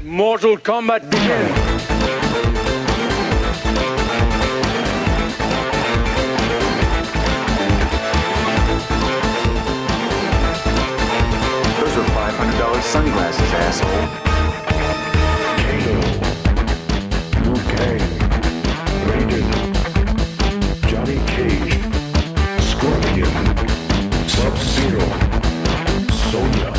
Let Mortal Kombat begin! Those are $500 sunglasses, asshole. Kato, Liu Kang, Raiden, Johnny Cage, Scorpion, Sub-Zero, Sonya.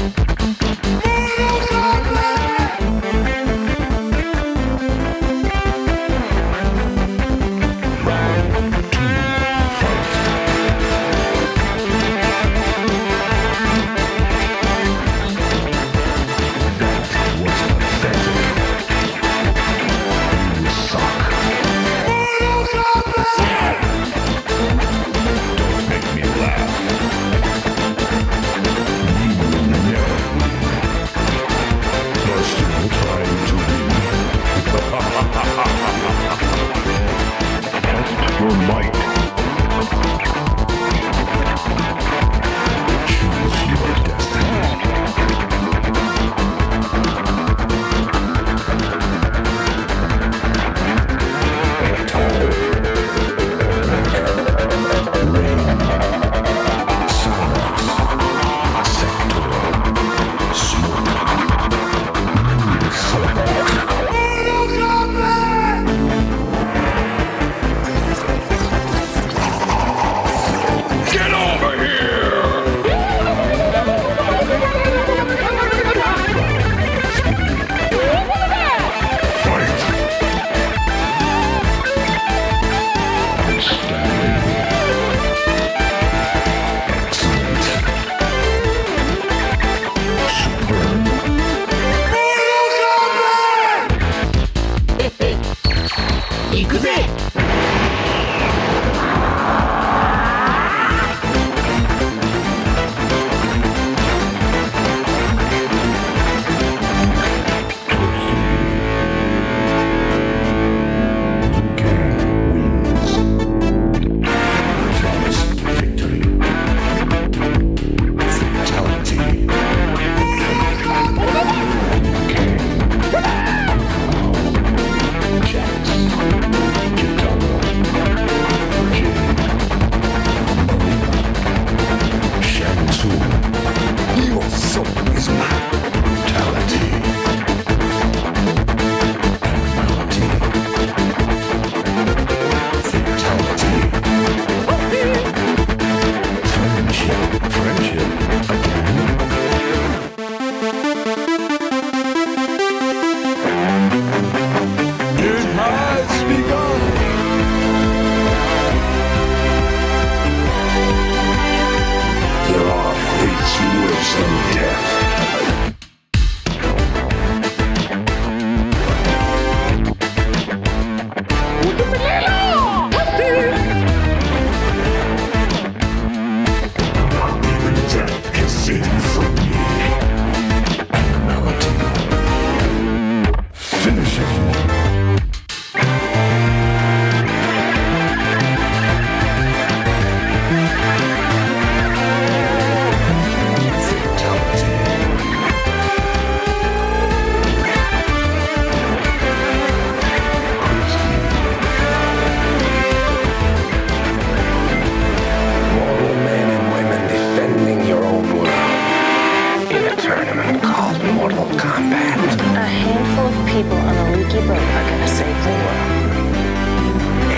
People on a leaky boat are gonna save the world.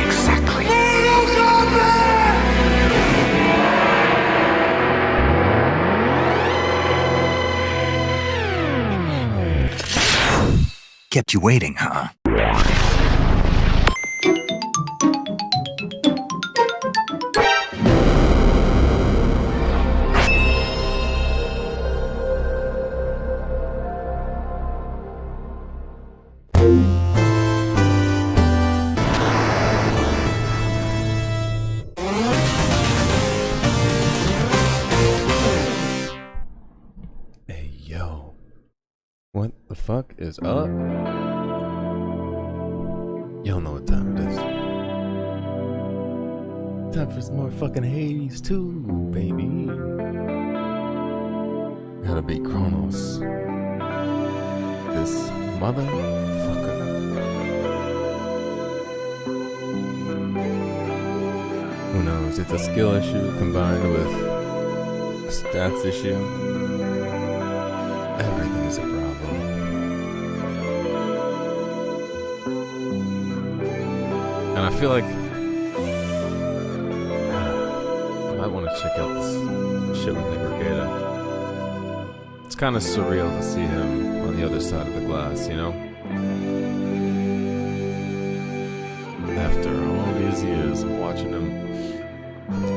Exactly. Kept you waiting, huh? What the fuck is up? Y'all know what time it is. Time for some more fucking Hades 2, baby. Gotta beat Kronos. This Motherfucker. Who knows? It's a skill issue combined with a stats issue. Everything is a problem. And I feel like I might want to check out this shit with Nigrigata. It's kind of surreal to see him on the other side of the glass, you know? After all these years of watching him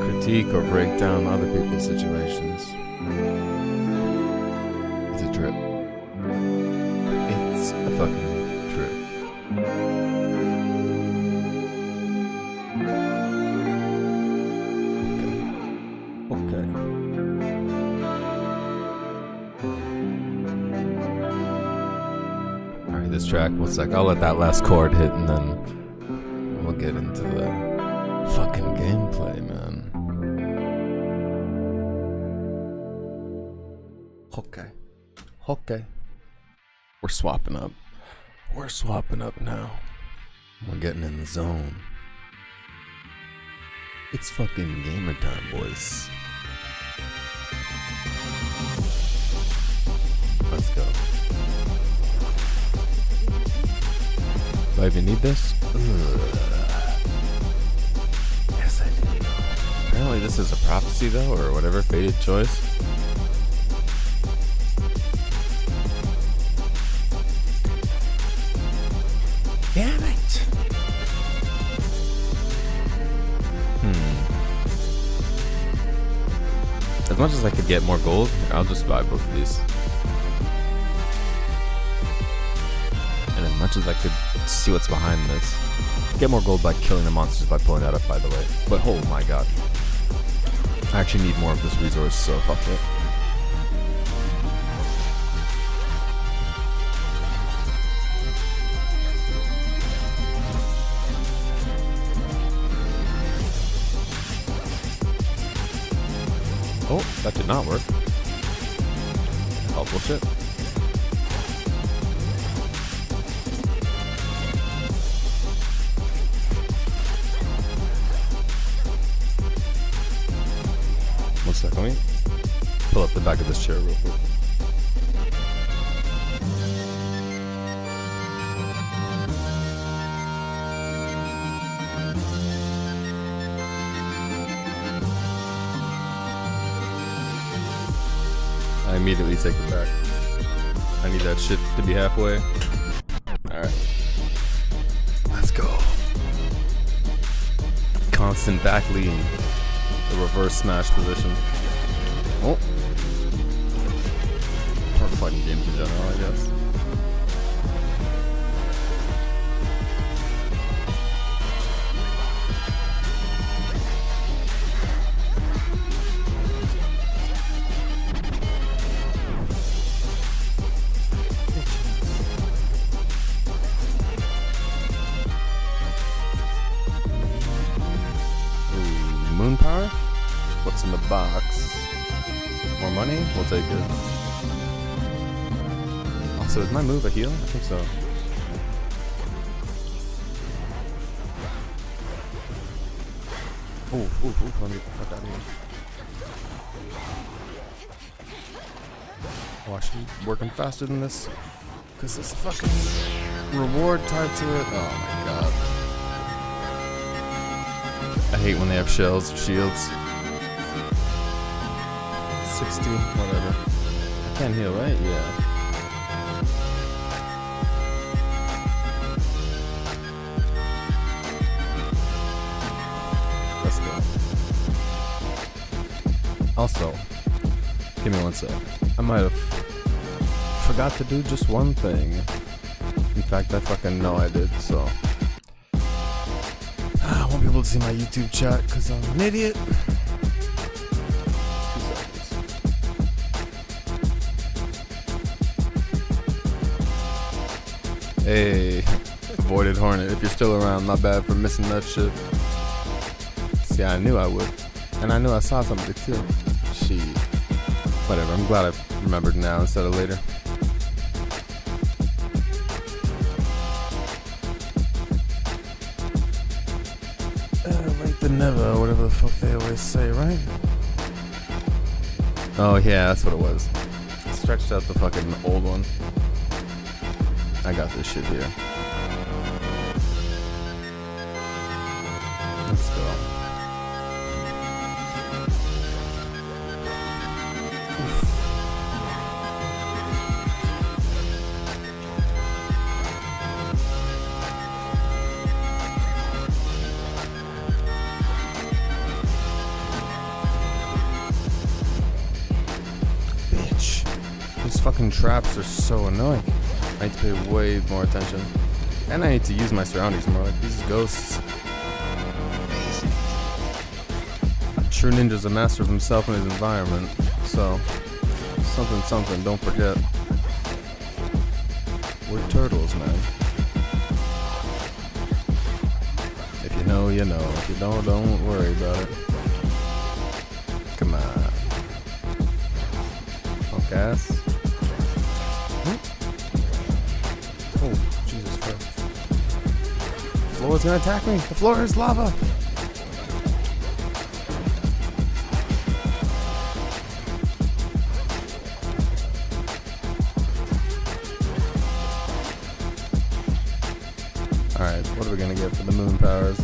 critique or break down other people's situations. It's a trip. It's a fucking trip. Okay. Alright, this track, one sec. I'll let that last chord hit and then we'll get into the fucking gameplay, man. Okay. We're swapping up. We're swapping up now. We're getting in the zone. It's fucking gamer time, boys. Let's go. Do I even need this? Yes, I do. Apparently this is a prophecy though, or whatever, fated choice. Damn it! As much as I could get more gold, I'll just buy both of these. And as much as I could see what's behind this, get more gold by killing the monsters by pulling that up, by the way. But oh my god. I actually need more of this resource, so fuck it. Oh, that did not work. Oh, bullshit. One sec, let me pull up the back of this chair real quick. I immediately take it back. I need that shit to be halfway. Alright. Let's go. Constant back lean. The reverse smash position. Oh. Or fighting games in general, I guess. Moon power? What's in the box? More money? We'll take it. Also, is my move a heal? I think so. Let me get the fuck out of here. Oh, I should be working faster than this. Because there's a fucking reward tied to it. Oh my god. I hate when they have shells or shields. 60, whatever. I can't heal, right? Yeah. Let's go. Also, give me one sec. I might have forgot to do just one thing. In fact, I fucking know I did, so. I won't be able to see my YouTube chat because I'm an idiot. 2 seconds. Hey, avoided Hornet. If you're still around, not bad for missing that shit. See, I knew I would. And I knew I saw something too. Shit. Whatever, I'm glad I remembered now instead of later. than never, whatever the fuck they always say, right? Oh yeah, that's what it was. Stretched out the fucking old one. I got this shit here. Let's go. Bitch. These fucking traps are so annoying. I need to pay way more attention. And I need to use my surroundings more, like these ghosts. A true ninja's a master of himself and his environment. So, something, something, don't forget. We're turtles, man. If you know, you know. If you don't worry about it. Come on. Punk ass. Oh, Jesus Christ. The floor is gonna attack me. The floor is lava. Alright, what are we gonna get for the moon powers?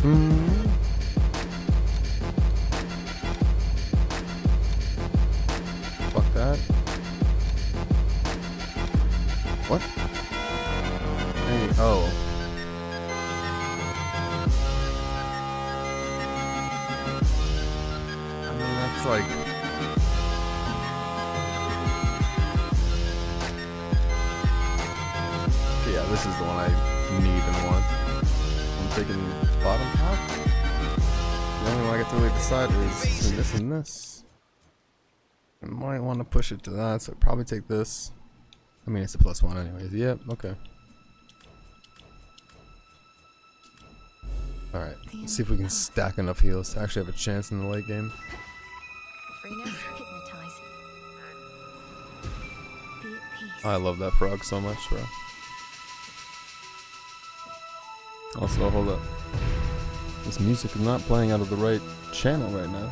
Fuck that. What? Hey, oh. I mean, that's like... Yeah, this is the one I need and want. I'm taking bottom half. The only one I get to really decide is between this and this. I might want to push it to that, so I'd probably take this. I mean, it's a +1 anyways. Yep, okay. Alright, let's see if we can stack enough heals to actually have a chance in the late game. Freeness, hypnotize. Be at peace. I love that frog so much, bro. Also, hold up. This music is not playing out of the right channel right now.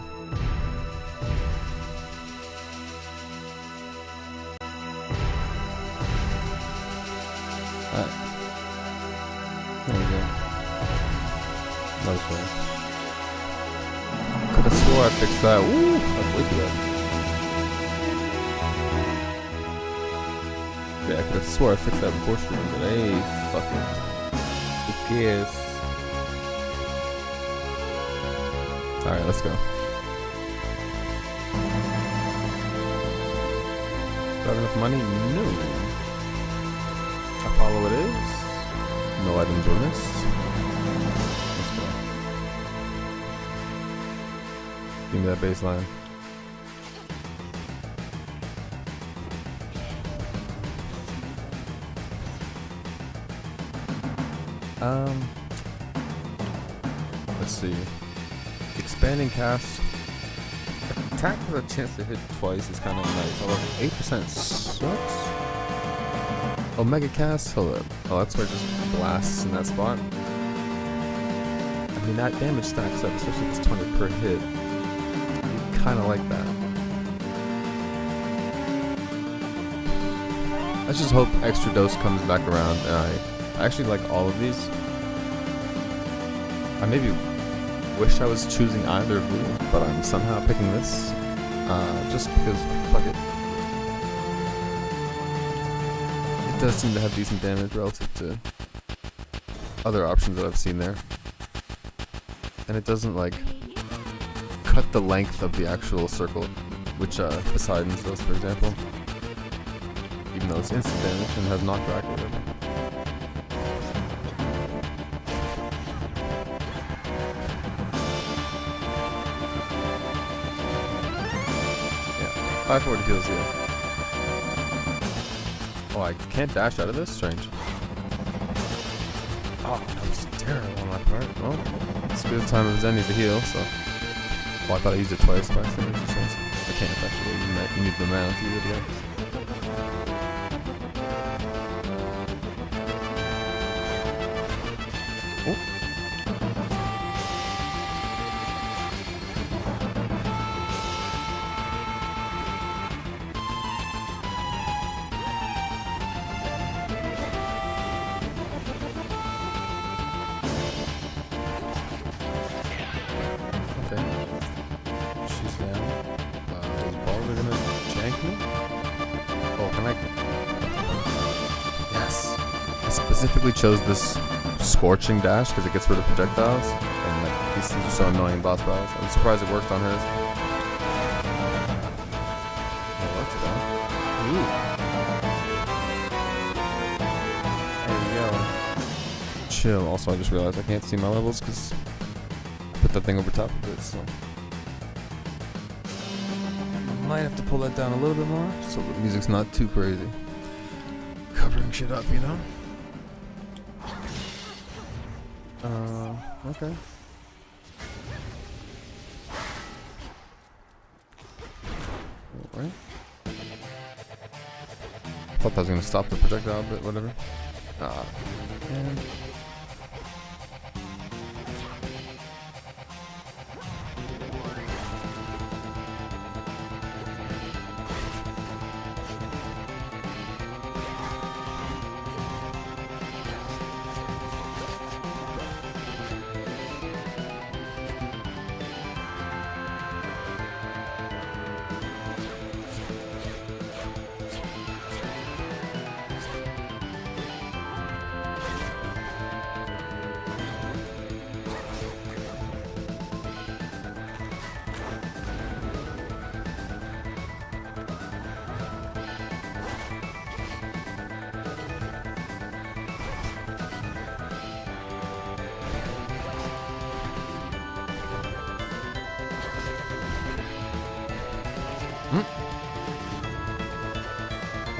Alright. There we go. Nice one. Could have swore I fixed that. Woo! That's way too bad. Yeah, I could have swore I fixed that before streaming, but hey, fuck it. Who cares? Alright, let's go. Do I have enough money? No. Apollo it is. No items were missed. Let's go. Give me that baseline. Let's see. Expanding cast. Attack with a chance to hit twice is kind of nice. Although 8% sucks. Oh, mega cast? Hold up. Oh, that's where it just blasts in that spot. I mean, that damage stacks up, especially if it's 20 per hit. Kind of like that. Let's just hope extra dose comes back around. And I actually like all of these. I maybe wish I was choosing either of these, but I'm somehow picking this. Just because, fuck it. It does seem to have decent damage relative to other options that I've seen there. And it doesn't, like, cut the length of the actual circle, which Poseidon's does, for example. Even though it's instant damage and has knockback or whatever. Yeah, 540 heals here. Oh, I can't dash out of this? Strange. Oh, that was terrible on my part. Well, it's a good time of Zenny to heal, so... Oh, I thought I used it twice by accident. I can't actually. You need the mana to use it, yeah. specifically chose this scorching dash because it gets rid of projectiles, and like these things are so annoying in boss battles. I'm surprised it worked on hers. Oh, what's that? Ooh. There you go. Chill. Also, I just realized I can't see my levels because I put that thing over top of it, so might have to pull that down a little bit more so the music's not too crazy. Covering shit up, you know? Okay. Alright. Thought that was gonna stop the projectile, but whatever. And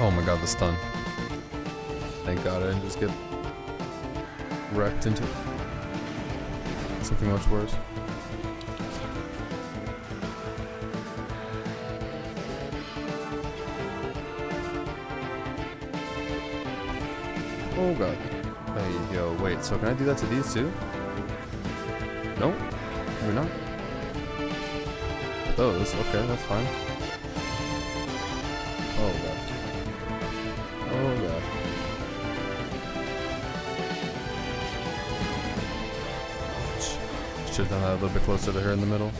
oh my god, the stun. Thank god I didn't just get wrecked into something much worse. Oh god. Hey, yo, wait, so can I do that to these too? Nope. Maybe not. Those, okay, that's fine. Oh god. Oh god. Should have done that a little bit closer to her in the middle.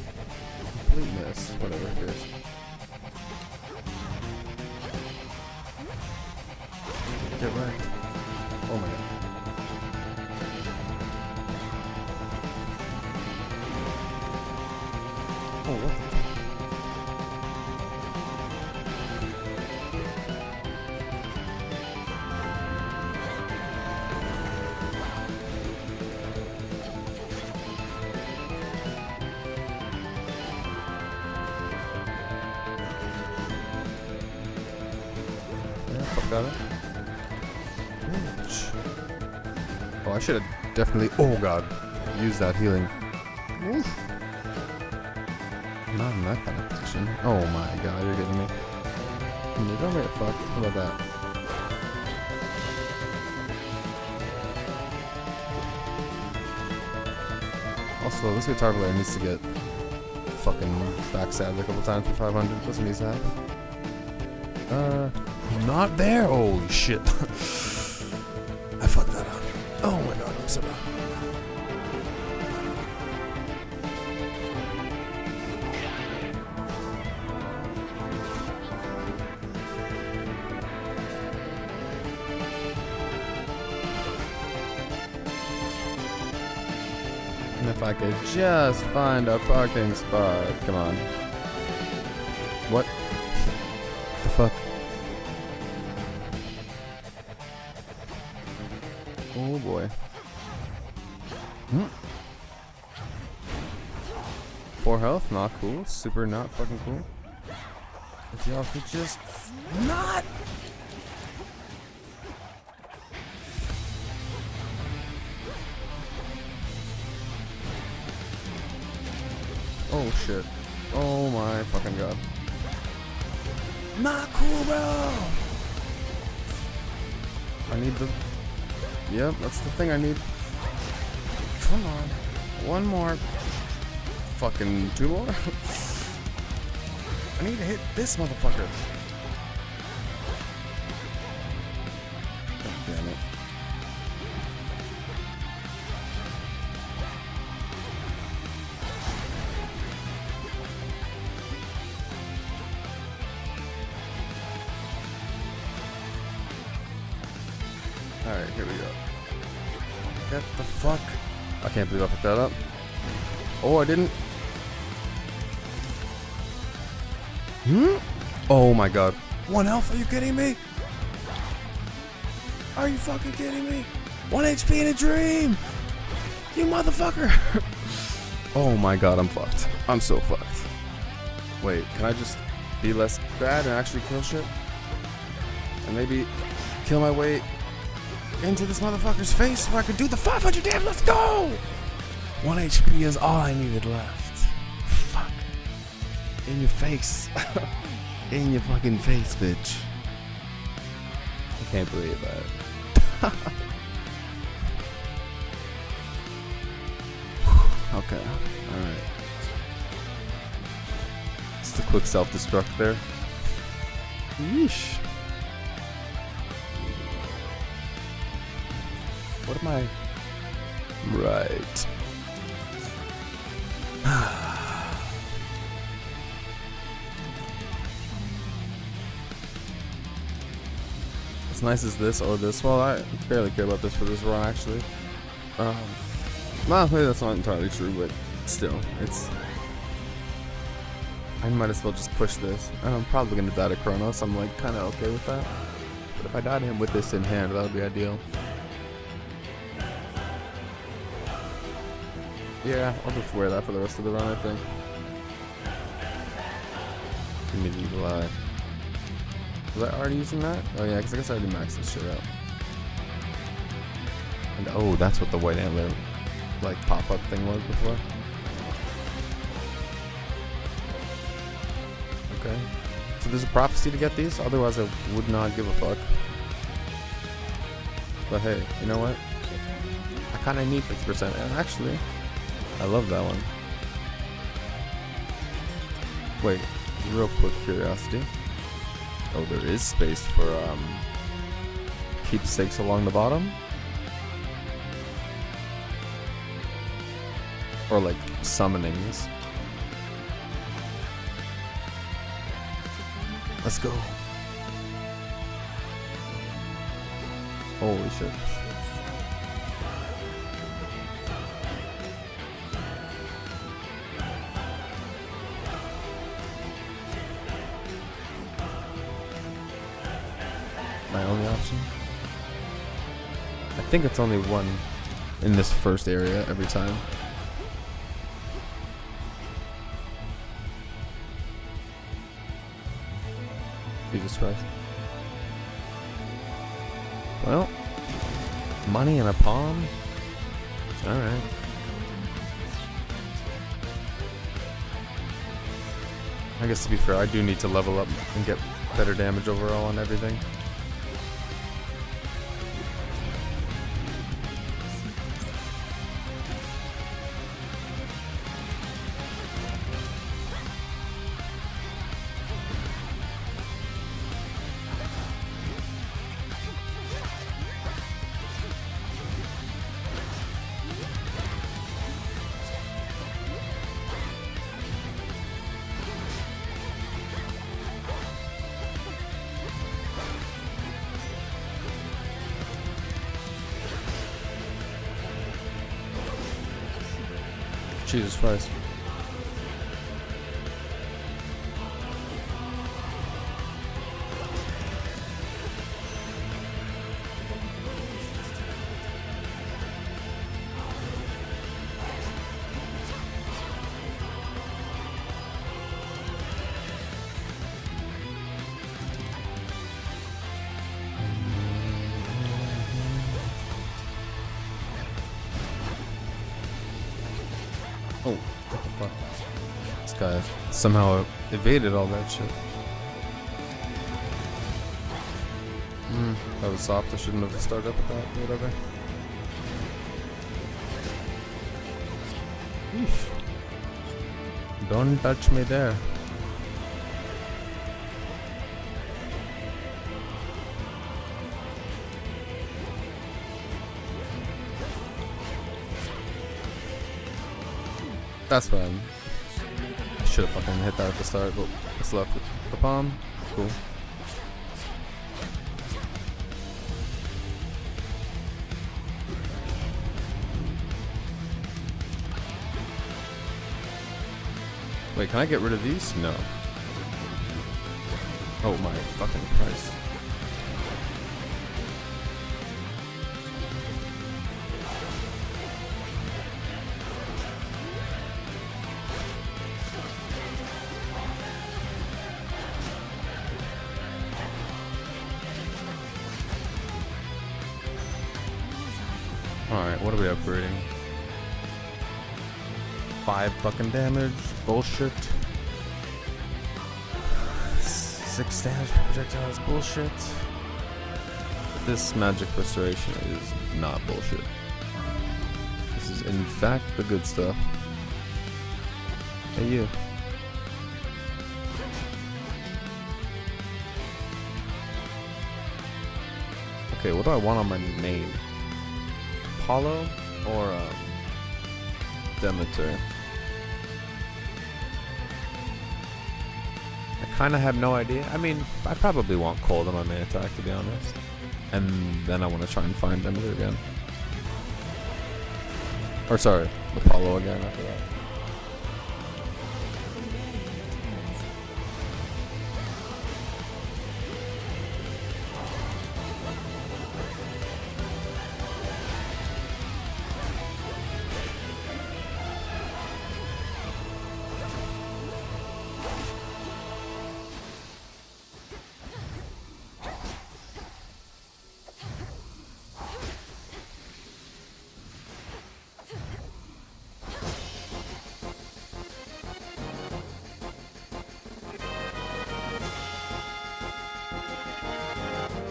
Complete miss. Whatever, who cares. Get right. Oh my god. Oh, what the got it. Oh, I should have definitely. Oh god, use that healing. Oof. Not in that kind of position. Oh my god, you're getting me. You don't get fucked. How about that? Also, this guitar player needs to get fucking backstabbed a couple times for 500. Doesn't need to happen. Not there. Holy shit. I fucked that up. Oh my god, I'm so bad. And if I could just find a parking spot. Come on. What? The fuck? Oh boy. 4 health, not cool. Super not fucking cool. If y'all could just not. Oh shit. Oh my fucking god. Not cool, bro. I need the. Yep, that's the thing I need. Come on. One more. Fucking 2 more? I need to hit this motherfucker. God damn it. Alright, here we go. Get the fuck. I can't believe I picked that up. Oh, I didn't. Oh my god. 1 health, are you kidding me? Are you fucking kidding me? 1 HP in a dream! You motherfucker! Oh my god, I'm fucked. I'm so fucked. Wait, can I just be less bad and actually kill shit? And maybe kill my way into this motherfucker's face so I can do the 500 damage. Let's go! 1 HP is all I needed left. Fuck. In your face. In your fucking face, bitch. I can't believe that. Okay, alright. Just a quick self-destruct there. Yeesh. What am I? Right. As nice as this or this, well, I barely care about this for this run, actually. Well, maybe that's not entirely true, but still, it's... I might as well just push this. I'm probably gonna die to Kronos, I'm like kinda okay with that. But if I die to him with this in hand, that would be ideal. Yeah, I'll just wear that for the rest of the run, I think. Medieval Eye. Was I already using that? Oh yeah, because I guess I already maxed this shit out. And oh, that's what the white antler like pop-up thing was before. Okay. So there's a prophecy to get these, otherwise I would not give a fuck. But hey, you know what? I kinda need 50%, and actually, I love that one. Wait, real quick curiosity. Oh, there is space for keepsakes along the bottom? Or like summonings. Let's go. Holy shit. My only option? I think it's only one in this first area every time. Jesus Christ. Well, money in a palm? Alright. I guess to be fair, I do need to level up and get better damage overall on everything. Jesus Christ. Oh, what the fuck? This guy somehow evaded all that shit. That was soft. I shouldn't have started up with that. Whatever. Eesh. Don't touch me there. That's fine. I should have fucking hit that at the start, but what's left with the bomb? Cool. Wait, can I get rid of these? No. Oh my fucking Christ. Alright, what are we upgrading? 5 fucking damage. Bullshit. 6 damage per projectile is bullshit. This magic restoration is not bullshit. This is in fact the good stuff. Hey you. Okay, what do I want on my name? Apollo or Demeter? I kind of have no idea. I mean, I probably want Cold on my main attack, to be honest. And then I want to try and find Demeter again. Or sorry, Apollo again after that.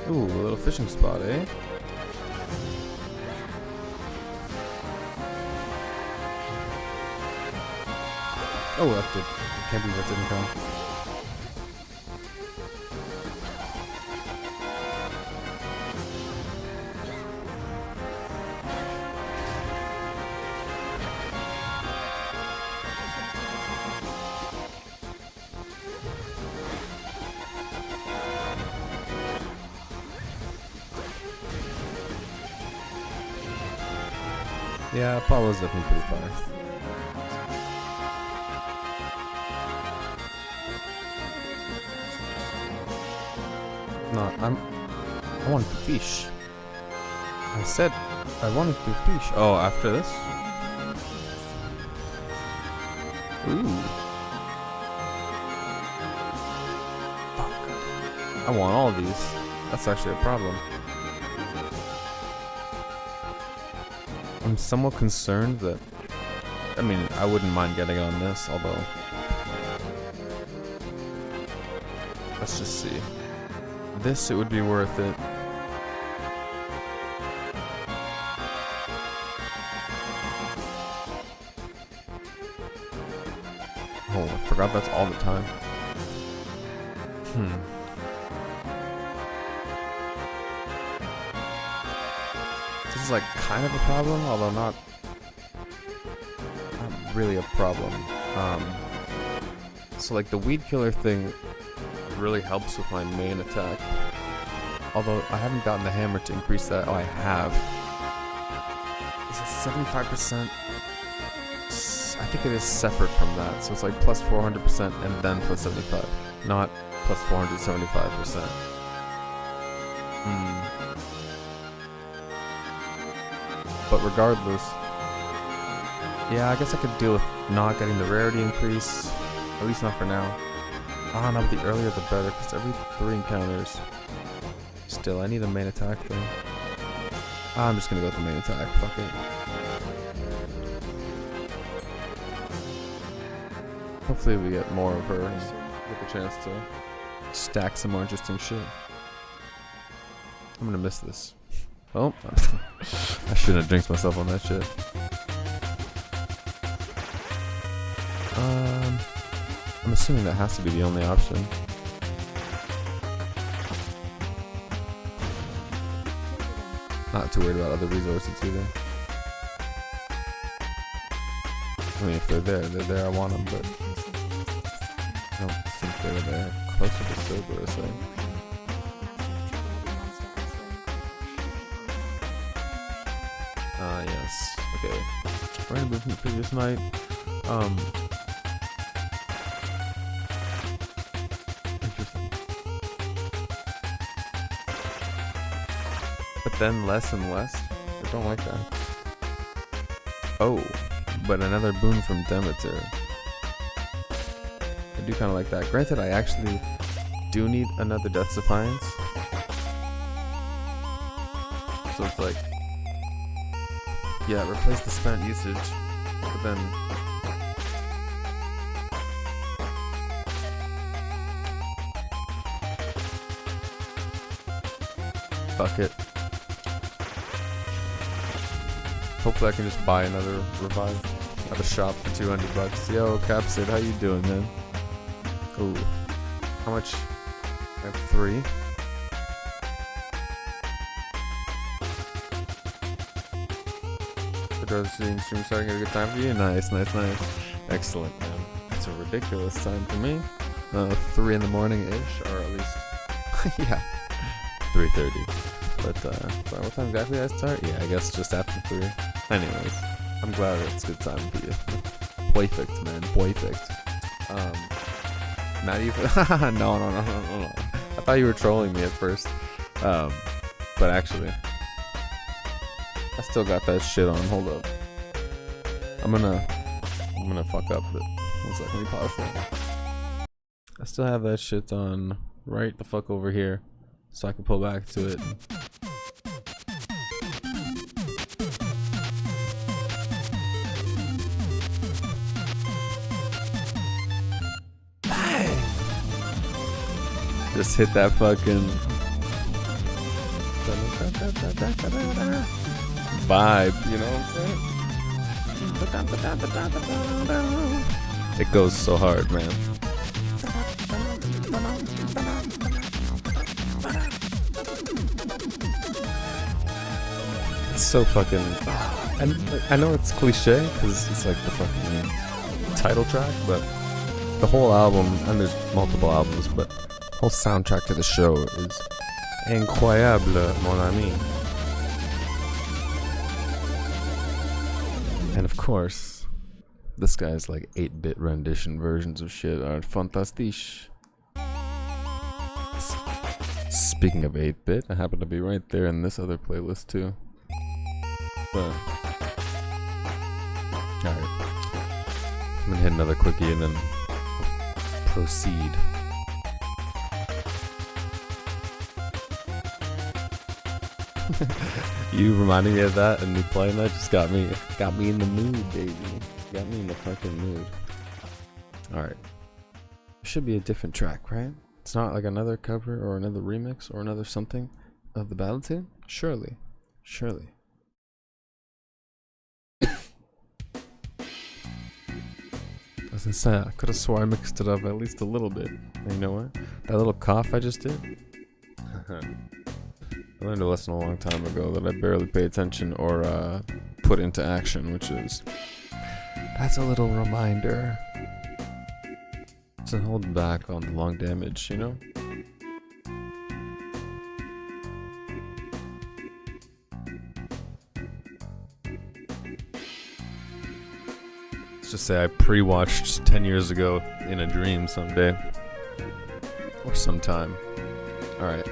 Ooh, a little fishing spot, eh? Oh, that did. Can't believe that didn't come. Yeah, Apollo's definitely pretty fire. No, I wanted to fish. I said I wanted to fish. Oh, after this? Ooh. Fuck. I want all of these. That's actually a problem. I'm somewhat concerned that, I mean, I wouldn't mind getting on this, although, let's just see. This, it would be worth it. Oh, I forgot that's all the time. This is like kind of a problem, although not really a problem. So like the weed killer thing really helps with my main attack. Although I haven't gotten the hammer to increase that. Oh, I have. Is it 75%? I think it is separate from that. So it's like plus 400% and then plus 75. Not plus 475%. But regardless, yeah, I guess I could deal with not getting the rarity increase, at least not for now. Ah, no, but the earlier the better, because every 3 encounters. Still, I need a main attack thing. I'm just gonna go with the main attack, fuck it. Hopefully we get more of her and get the chance to stack some more interesting shit. I'm gonna miss this. Oh, I shouldn't have jinxed myself on that shit. I'm assuming that has to be the only option. Not too worried about other resources either. I mean, if they're there, I want them, but I don't think they were there. Closer to Silver, I think. Yes. Okay. Random movement previous night. then less and less. I don't like that. Oh, but another boon from Demeter. I do kind of like that. Granted, I actually do need another Death Defiance. So it's like, yeah, replace the spent usage, but then fuck it. Hopefully I can just buy another revive at a shop for 200 bucks. Yo, Capsid, how you doing, man? Ooh. How much? I have 3. Stream starting at a good time for you? Nice. Excellent, man. It's a ridiculous time for me. 3 in the morning-ish, or at least, yeah, 3:30. But what time exactly I start? Yeah, I guess just after 3. Anyways, I'm glad it's a good time for you. Perfect, man. Perfect. Not even. No. I thought you were trolling me at first. But actually, I still got that shit on. Hold up. I'm gonna fuck up, but 1 second, let me pause that. I still have that shit on right the fuck over here, so I can pull back to it. Bang! Just hit that fucking vibe, you know what I'm saying? It goes so hard, man. It's so fucking, and I know it's cliche because it's like the fucking title track, but the whole album, and there's multiple albums, but the whole soundtrack to the show is incroyable, mon ami. And of course, this guy's like 8-bit rendition versions of shit are fantastic. Speaking of 8-bit, I happen to be right there in this other playlist too. But, alright. I'm gonna hit another quickie and then proceed. You reminding me of that and me playing that just got me in the mood, baby. Got me in the fucking mood. Alright. Should be a different track, right? It's not like another cover or another remix or another something of the battle tune? Surely. I was gonna say, I could have swore I mixed it up at least a little bit. And you know what? That little cough I just did? I learned a lesson a long time ago that I barely pay attention or put into action, which is, that's a little reminder to hold back on the long damage, you know? Let's just say I pre-watched 10 years ago in a dream someday. Or sometime. Alright.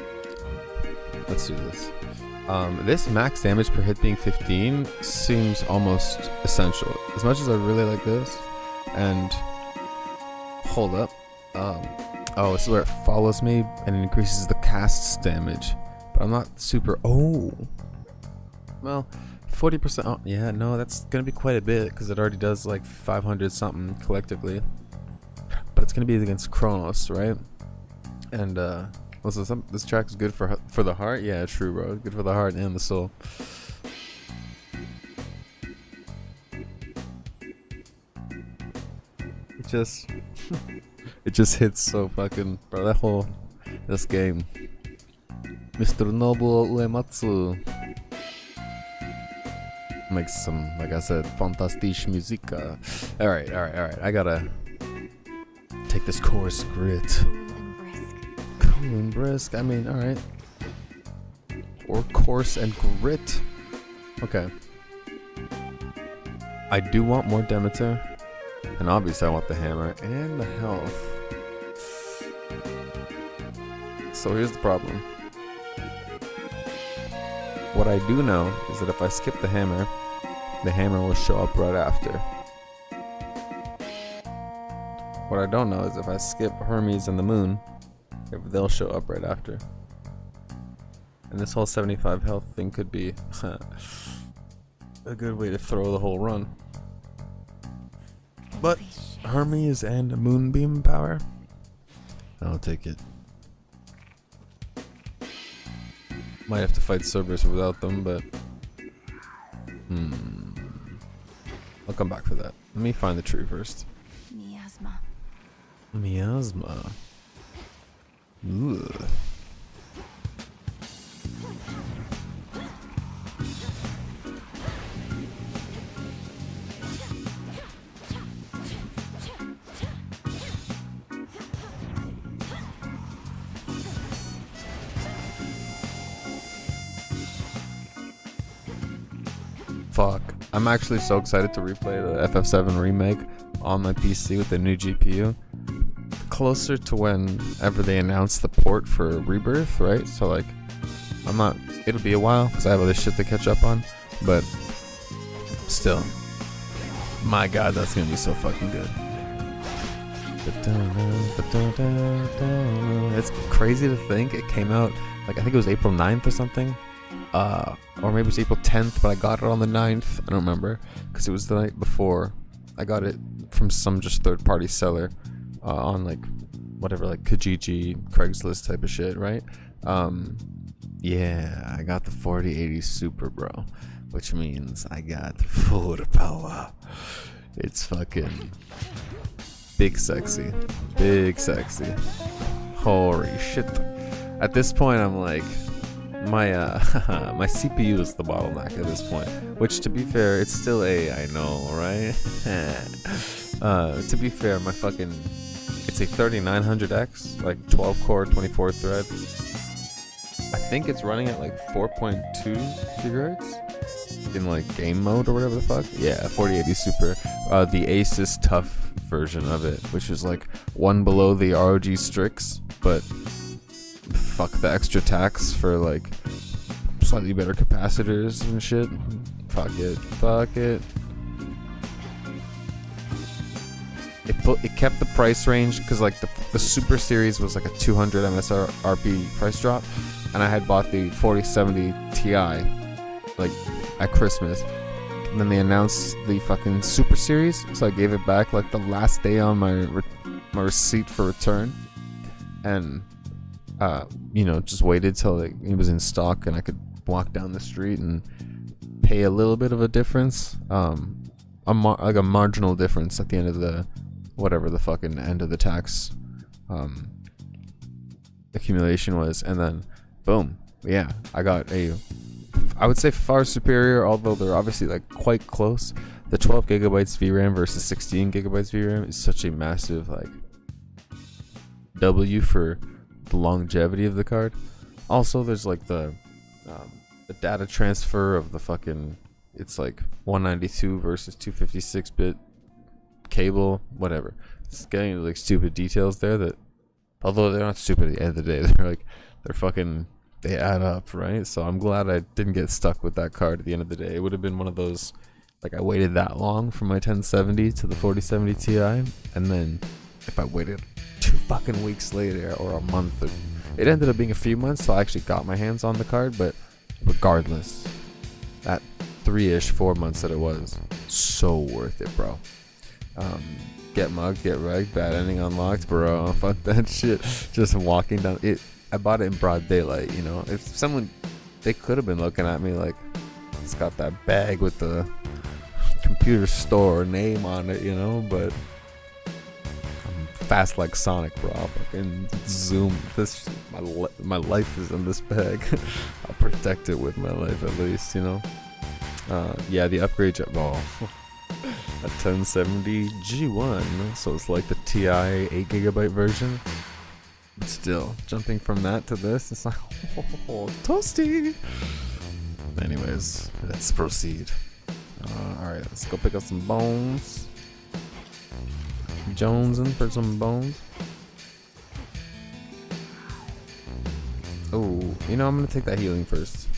Let's do this. This max damage per hit being 15 seems almost essential. As much as I really like this, and hold up. Oh, this is where it follows me and it increases the cast's damage. But I'm not super. Oh, well, 40%. Oh, yeah, no, that's gonna be quite a bit because it already does like 500 something collectively. But it's gonna be against Kronos, right? And also, this track is good for the heart. Yeah, true, bro. Good for the heart and the soul. It just hits so fucking, bro. This game, Mr. Nobuo Uematsu makes some, like I said, fantastic musica. All right. I gotta take this course grit. Cool and brisk. And brisk, I mean, alright. Or coarse and grit. Okay. I do want more Demeter. And obviously I want the hammer and the health. So here's the problem. what I do know is that if I skip the hammer will show up right after. What I don't know is if I skip Hermes and the moon, if they'll show up right after. And this whole 75 health thing could be a good way to throw the whole run. But Hermes and Moonbeam power, I'll take it. Might have to fight Cerberus without them, but I'll come back for that. Let me find the tree first. Miasma. Miasma. Ugh. Fuck. I'm actually so excited to replay the FF7 remake on my PC with the new GPU. Closer to whenever they announce the port for Rebirth, right? So like, it'll be a while because I have other shit to catch up on, but still, my god, that's gonna be so fucking good. It's crazy to think it came out, like, I think it was April 9th or something. Or maybe it was April 10th, but I got it on the 9th. I don't remember, because it was the night before. I got it from some just third-party seller on like whatever, like Kijiji, Craigslist type of shit, right? Yeah, I got the 4080 Super, bro, which means I got full power. It's fucking big sexy, big sexy. Holy shit! At this point, I'm like, my my CPU is the bottleneck at this point, which, to be fair, it's still I know, right? To be fair, my fucking, it's a 3900X, like 12 core 24 thread. I think it's running at like 4.2 gigahertz in like game mode or whatever the fuck. Yeah, 4080 Super, the Asus Tough version of it, which is like one below the ROG Strix, but fuck the extra tax for like slightly better capacitors and shit. Fuck it. It kept the price range because like the Super Series was like a 200 MSRP price drop, and I had bought the 4070 Ti like at Christmas, and then they announced the fucking Super Series, so I gave it back like the last day on my receipt for return, and just waited till it was in stock and I could walk down the street and pay a little bit of a difference, like a marginal difference at the end of the whatever the fucking end of the tax accumulation was, and then boom, yeah, I got I would say far superior, although they're obviously like quite close. The 12 gigabytes VRAM versus 16 gigabytes VRAM is such a massive like W for the longevity of the card. Also, there's like the data transfer of the fucking, it's like 192 versus 256-bit cable, whatever. It's getting into like stupid details there that, although they're not stupid at the end of the day, they add up, right? So I'm glad I didn't get stuck with that card at the end of the day. It would have been one of those, like, I waited that long from my 1070 to the 4070 Ti, and then if I waited 2 fucking weeks later or a month, it ended up being a few months, so I actually got my hands on the card. But regardless, that 4 months that it was, so worth it, bro. Get mugged, get wrecked, bad ending unlocked, bro. Fuck that shit. Just walking down it. I bought it in broad daylight, if someone, they could have been looking at me like, it's got that bag with the computer store name on it, but I'm fast like Sonic, bro. I'll fucking zoom this. My life is in this bag. I'll protect it with my life at least, yeah, the upgrade a 1070 G1, so it's like the TI 8GB version. But still, jumping from that to this, it's like, oh, toasty. Anyways, let's proceed. Alright, let's go pick up some bones. Jonesing for some bones. Oh, I'm gonna take that healing first.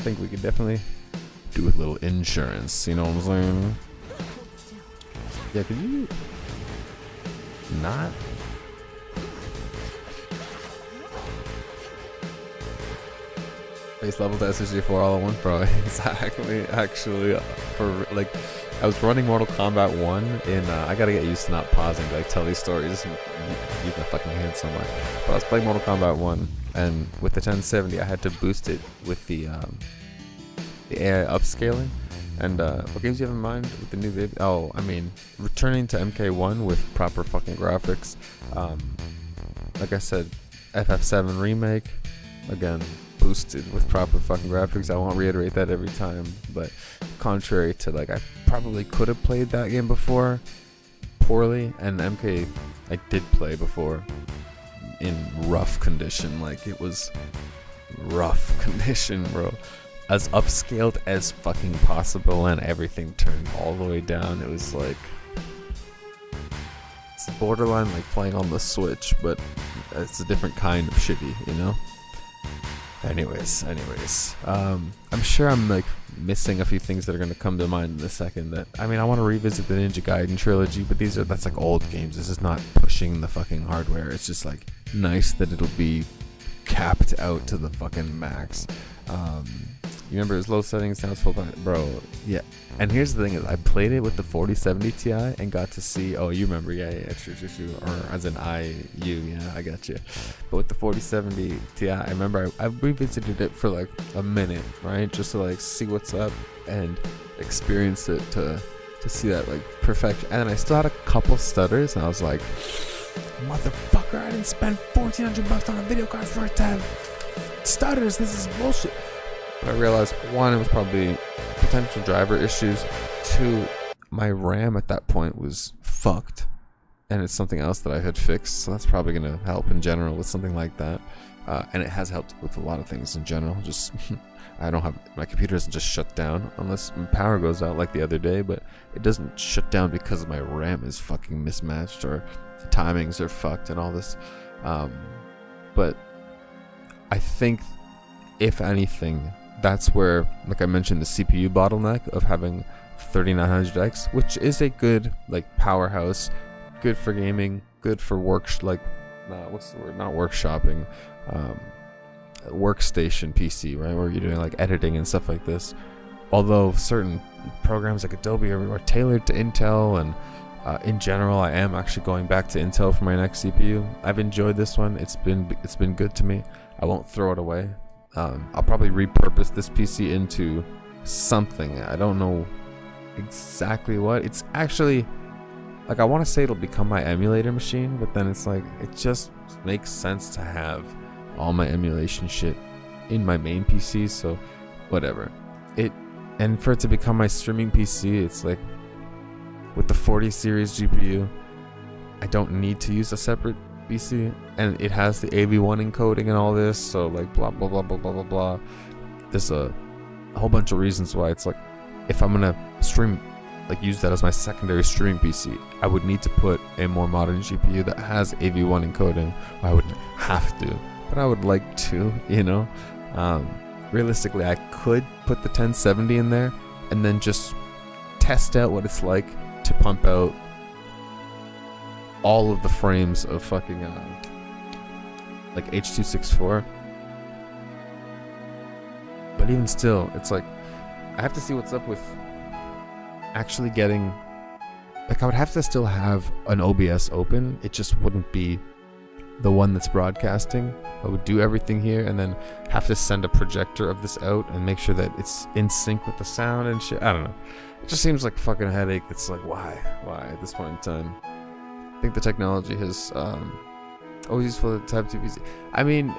think we could definitely do with a little insurance. You know what I'm saying? Yeah, could you not? Base level to SSG4 all at one, bro. Exactly. Actually, for like, I was running Mortal Kombat 1 in. I gotta get used to not pausing to like tell these stories and use my fucking hand somewhere. But I was playing Mortal Kombat 1, and with the 1070, I had to boost it with the AI upscaling. And what games do you have in mind with the new baby? Oh, I mean, returning to MK1 with proper fucking graphics. Like I said, FF7 remake again. Boosted with proper fucking graphics. I won't reiterate that every time, but contrary to like, I probably could have played that game before poorly, and MK I did play before in rough condition. Like, it was rough condition, bro. As upscaled as fucking possible, and everything turned all the way down. It was like, it's borderline like playing on the Switch, but it's a different kind of shitty, you know? Anyways, I'm sure I'm like missing a few things that are gonna come to mind in a second. That, I mean, I want to revisit the Ninja Gaiden trilogy, but that's like old games. This is not pushing the fucking hardware. It's just like nice that it'll be capped out to the fucking max. You remember his low settings, now it's full, bro. Yeah. And here's the thing: is I played it with the 4070 Ti and got to see. Oh, you remember? Yeah, true. Or as in yeah, I got you. But with the 4070 Ti, I remember I revisited it for like a minute, right, just to like see what's up and experience it to see that like perfection. And then I still had a couple stutters, and I was like, motherfucker, I didn't spend $1,400 on a video card for it to have stutters. This is bullshit. But I realized, one, it was probably potential driver issues. Two, my RAM at that point was fucked, and it's something else that I had fixed, so that's probably going to help in general with something like that. And it has helped with a lot of things in general. Just I don't have, my computer doesn't just shut down unless power goes out like the other day, but it doesn't shut down because my RAM is fucking mismatched or the timings are fucked and all this. But I think, if anything, that's where, like I mentioned, the CPU bottleneck of having 3900X, which is a good like powerhouse, good for gaming, good for what's the word? Not workshopping, workstation PC, right? Where you're doing like editing and stuff like this. Although certain programs like Adobe are tailored to Intel, and in general, I am actually going back to Intel for my next CPU. I've enjoyed this one. It's been good to me. I won't throw it away. I'll probably repurpose this PC into something. I don't know exactly what. It's actually, like, I want to say it'll become my emulator machine, but then it's like, it just makes sense to have all my emulation shit in my main PC, so whatever. And for it to become my streaming PC, it's like, with the 40 series GPU, I don't need to use a separate PC, and it has the AV1 encoding and all this, so like blah blah blah blah blah blah blah. There's a whole bunch of reasons why it's like, if I'm gonna stream, like use that as my secondary streaming PC, I would need to put a more modern GPU that has AV1 encoding. I wouldn't have to, but I would like to, you know. Realistically, I could put the 1070 in there and then just test out what it's like to pump out all of the frames of fucking like H.264. But even still, it's like, I have to see what's up with actually getting, like, I would have to still have an OBS open. It just wouldn't be the one that's broadcasting. I would do everything here and then have to send a projector of this out and make sure that it's in sync with the sound and shit. I don't know. It just seems like a fucking headache. That's like, why at this point in time? I think the technology has always useful to have 2 PC. I mean,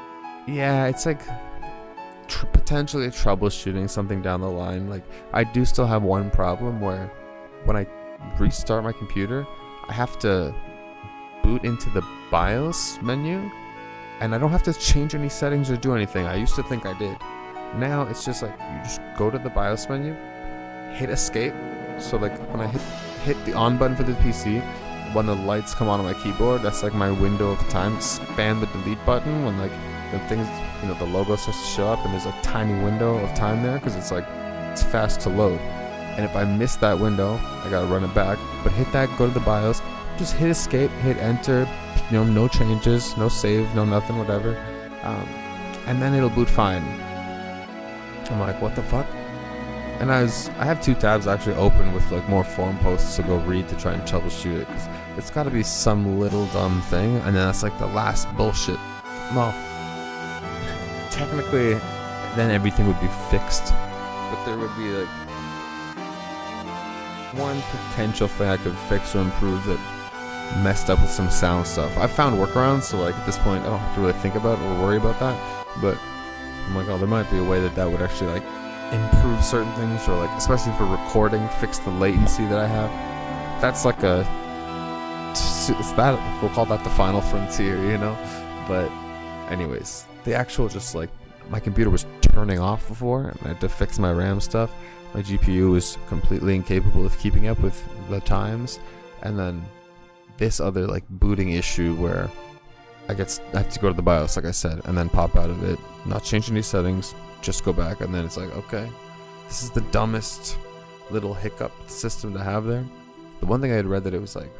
yeah, it's like potentially troubleshooting something down the line. Like, I do still have one problem where when I restart my computer, I have to boot into the BIOS menu, and I don't have to change any settings or do anything. I used to think I did. Now it's just like, you just go to the BIOS menu, hit escape. So like when I hit the on button for the PC, when the lights come on my keyboard, that's like my window of time. Spam the delete button when like the things, you know, the logo starts to show up and there's a tiny window of time there because it's like, it's fast to load. And if I miss that window, I gotta run it back. But hit that, go to the BIOS, just hit escape, hit enter, you know, no changes, no save, no nothing, whatever. And then it'll boot fine. I'm like, what the fuck? And I have 2 tabs actually open with like more forum posts to go read to try and troubleshoot it, because it's got to be some little dumb thing, and then that's like the last bullshit. Well, technically, then everything would be fixed, but there would be like one potential thing I could fix or improve that messed up with some sound stuff. I've found workarounds, so like at this point, I don't have to really think about or worry about that. But I'm like, oh, there might be a way that would actually like improve certain things, or like especially for recording, fix the latency that I have. That's like it's that, we'll call that the final frontier, you know. But anyways, the actual just like, my computer was turning off before and I had to fix my RAM stuff. My GPU was completely incapable of keeping up with the times, and then this other like booting issue where I have to go to the BIOS, like I said, and then pop out of it, not change any settings, just go back, and then it's like, okay, this is the dumbest little hiccup system to have there. The one thing I had read that it was like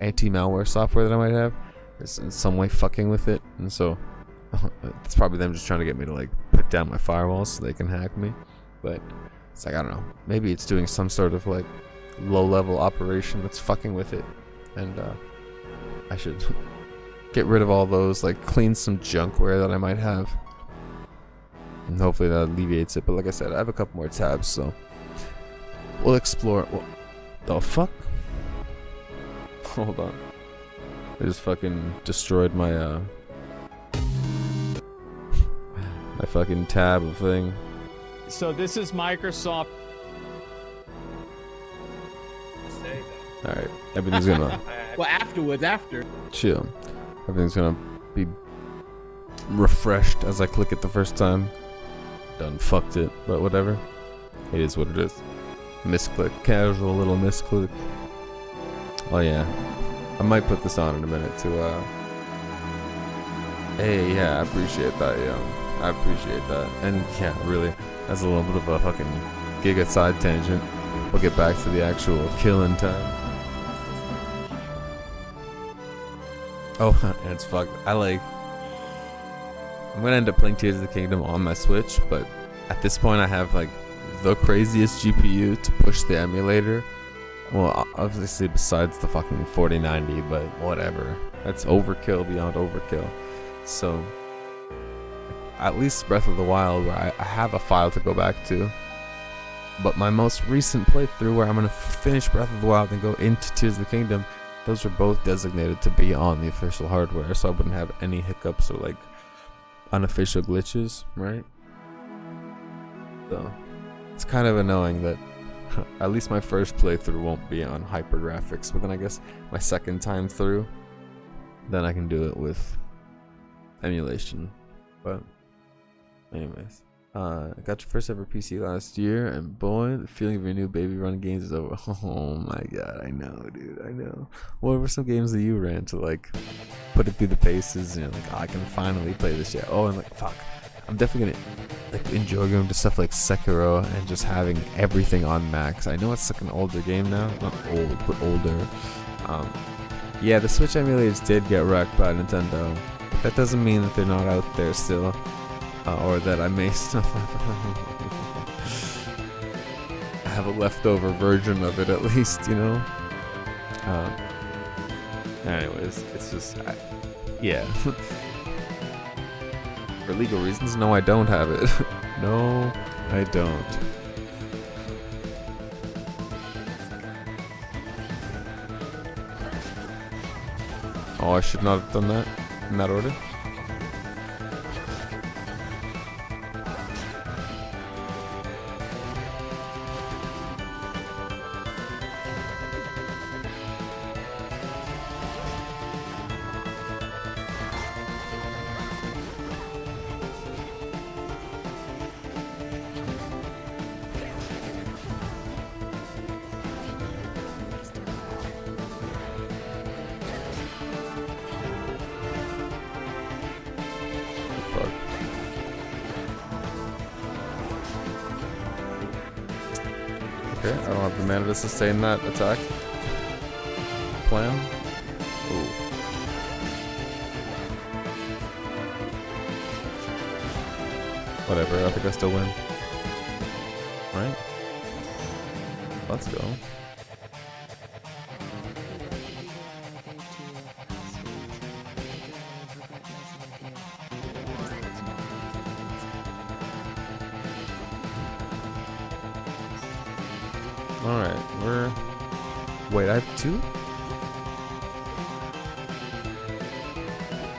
anti-malware software that I might have is in some way fucking with it, and so it's probably them just trying to get me to like put down my firewalls so they can hack me. But it's like, I don't know, maybe it's doing some sort of like low-level operation that's fucking with it, and I should get rid of all those, like clean some junkware that I might have, and hopefully that alleviates it. But like I said, I have a couple more tabs, so we'll explore. Well, the fuck? Hold on, I just fucking destroyed my my fucking tab thing. So this is Microsoft. Alright, everything's gonna Well, after. chill. Everything's gonna be refreshed as I click it the first time. Done fucked it, but whatever. It is what it is. Misclick, casual little misclick. Oh yeah, I might put this on in a minute to hey, yeah, I appreciate that, yo. I appreciate that. And yeah, really, that's a little bit of a fucking giga side tangent. We'll get back to the actual killing time. Oh, and it's fucked. I'm gonna end up playing Tears of the Kingdom on my Switch, but at this point I have like the craziest GPU to push the emulator. Well, obviously besides the fucking 4090, but whatever. That's overkill beyond overkill. So, at least Breath of the Wild, where I have a file to go back to. But my most recent playthrough, where I'm gonna finish Breath of the Wild and go into Tears of the Kingdom, those were both designated to be on the official hardware, so I wouldn't have any hiccups or like unofficial glitches, right? So it's kind of annoying that at least my first playthrough won't be on hyper graphics, but then I guess my second time through, then I can do it with emulation. But anyways, I got your first ever PC last year, and boy, the feeling of your new baby run games is over. Oh my god, I know, dude, I know. What were some games that you ran to like put it through the paces, and you're like, oh, I can finally play this shit? Oh, and like, fuck, I'm definitely gonna like enjoy going to stuff like Sekiro and just having everything on max. I know it's like an older game now, not old, but older. Yeah, the Switch emulators did get wrecked by Nintendo. That doesn't mean that they're not out there still. Or that I may still have a leftover version of it at least, you know? Anyways, it's just, yeah. For legal reasons, no, I don't have it. No, I don't. Oh, I should not have done that in that order. Okay, I don't have the mana to sustain that attack. Plan. Ooh. Whatever, I think I still win. Right? Let's go. Alright, we're... Wait, I have 2?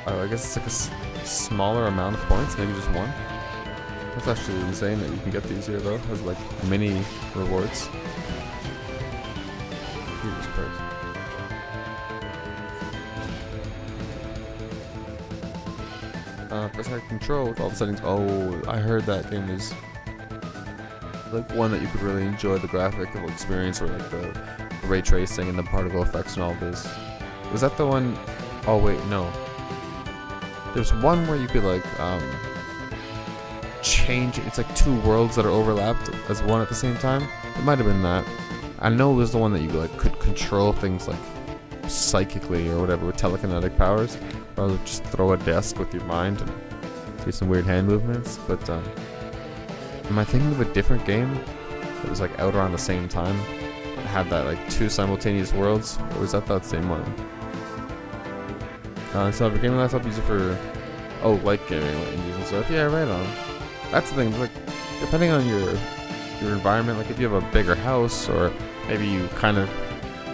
Oh, I guess it's like a smaller amount of points, maybe just 1? That's actually insane that you can get these here though, as like mini rewards. Jesus Christ. Press hard control with all the settings. Oh, I heard that game is like one that you could really enjoy the graphical experience or like the ray tracing and the particle effects and all this. Was that the one? Oh wait, no. There's one where you could like change. It's like 2 worlds that are overlapped as one at the same time. It might have been that. I know it was the one that you like could control things like psychically or whatever with telekinetic powers, or just throw a desk with your mind and do some weird hand movements. But am I thinking of a different game that was like out around the same time? It had that like 2 simultaneous worlds, or was that same one? So for gaming laptop, use it for like gaming and stuff. Yeah, right on. That's the thing. Like depending on your environment, like if you have a bigger house, or maybe you kind of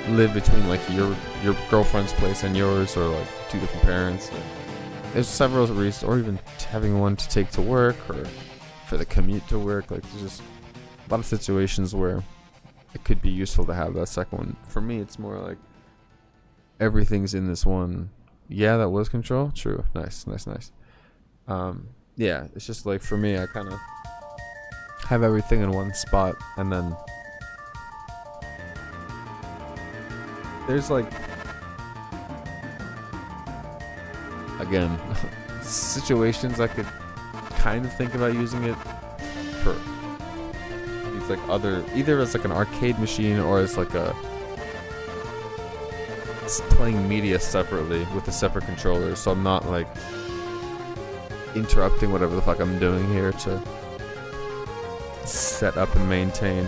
live between like your girlfriend's place and yours, or like 2 different parents. There's several reasons, or even having one to take to work, or for the commute to work. Like there's just a lot of situations where it could be useful to have that second one. For me, it's more like everything's in this one. Yeah, that was control. True. Nice. Yeah, it's just like for me, I kind of have everything in one spot, and then there's like, again, situations I could kind of think about using it for these like either as like an arcade machine or as like playing media separately with a separate controller, so I'm not like interrupting whatever the fuck I'm doing here to set up and maintain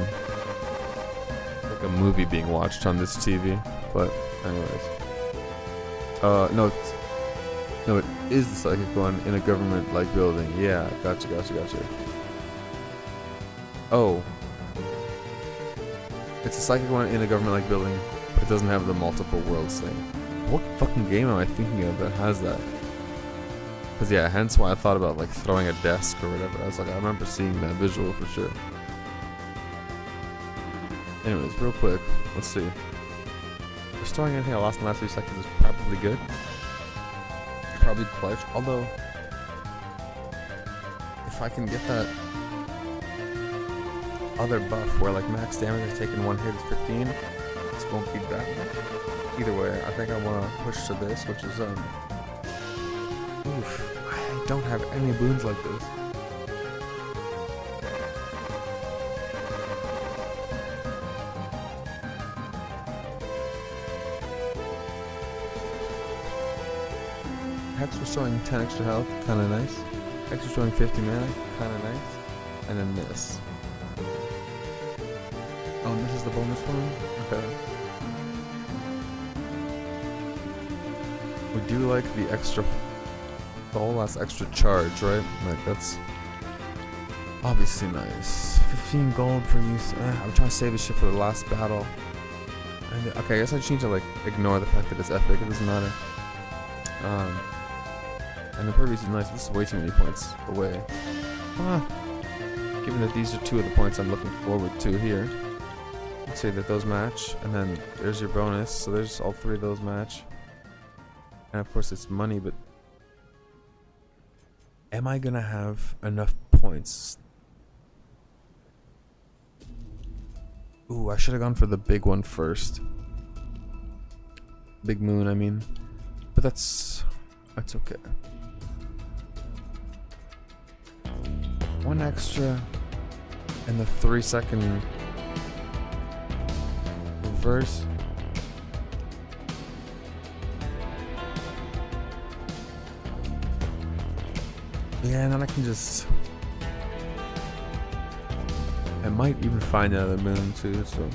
like a movie being watched on this TV. But anyways, no, it is the psychic one in a government-like building. Yeah, gotcha. Oh, it's a psychic one in a government-like building, but it doesn't have the multiple worlds thing. What fucking game am I thinking of that has that? Because yeah, hence why I thought about like throwing a desk or whatever. I was like, I remember seeing that visual for sure. Anyways, real quick, let's see. Restoring anything I lost in the last few seconds is probably good. Probably clutch. Although, if I can get that other buff where like max damage is taken 1 hit is 15, this won't be that much. Either way, I think I want to push to this, which is oof, I don't have any boons like this. Hex restoring 10 extra health, kinda nice. Hex restoring 50 mana, kinda nice. And then this. Oh, and this is the bonus one? Okay. We do like the extra, the whole last extra charge, right? Like that's obviously nice. 15 gold per use. I'm trying to save this shit for the last battle. And, okay, I guess I just need to like ignore the fact that it's epic. It doesn't matter. And the purview is nice. This is way too many points away. Given that these are 2 of the points I'm looking forward to here. Let's say that those match, and then there's your bonus. So there's all 3 of those match. And of course it's money, but am I gonna have enough points? Ooh, I should have gone for the big one first. Big moon, I mean. But that's okay. 1 extra and the 3-second first. Yeah, and then I can just... I might even find another moon too, so...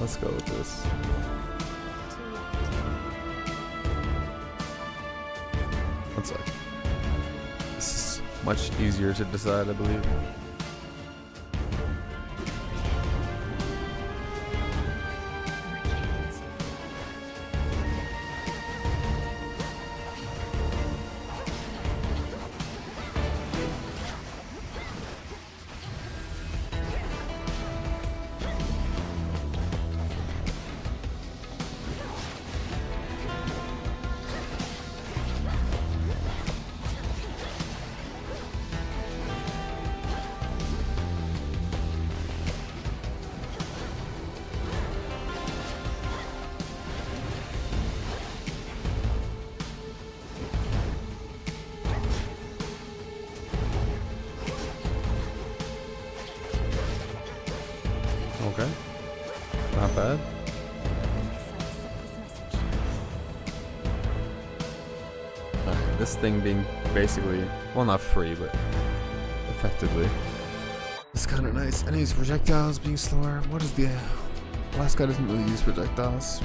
Let's go with this. One sec. This is much easier to decide, I believe. Okay. Not bad. Alright, this thing being basically, well, not free, but effectively. It's kind of nice. And his projectiles being slower. What is the last guy doesn't really use projectiles.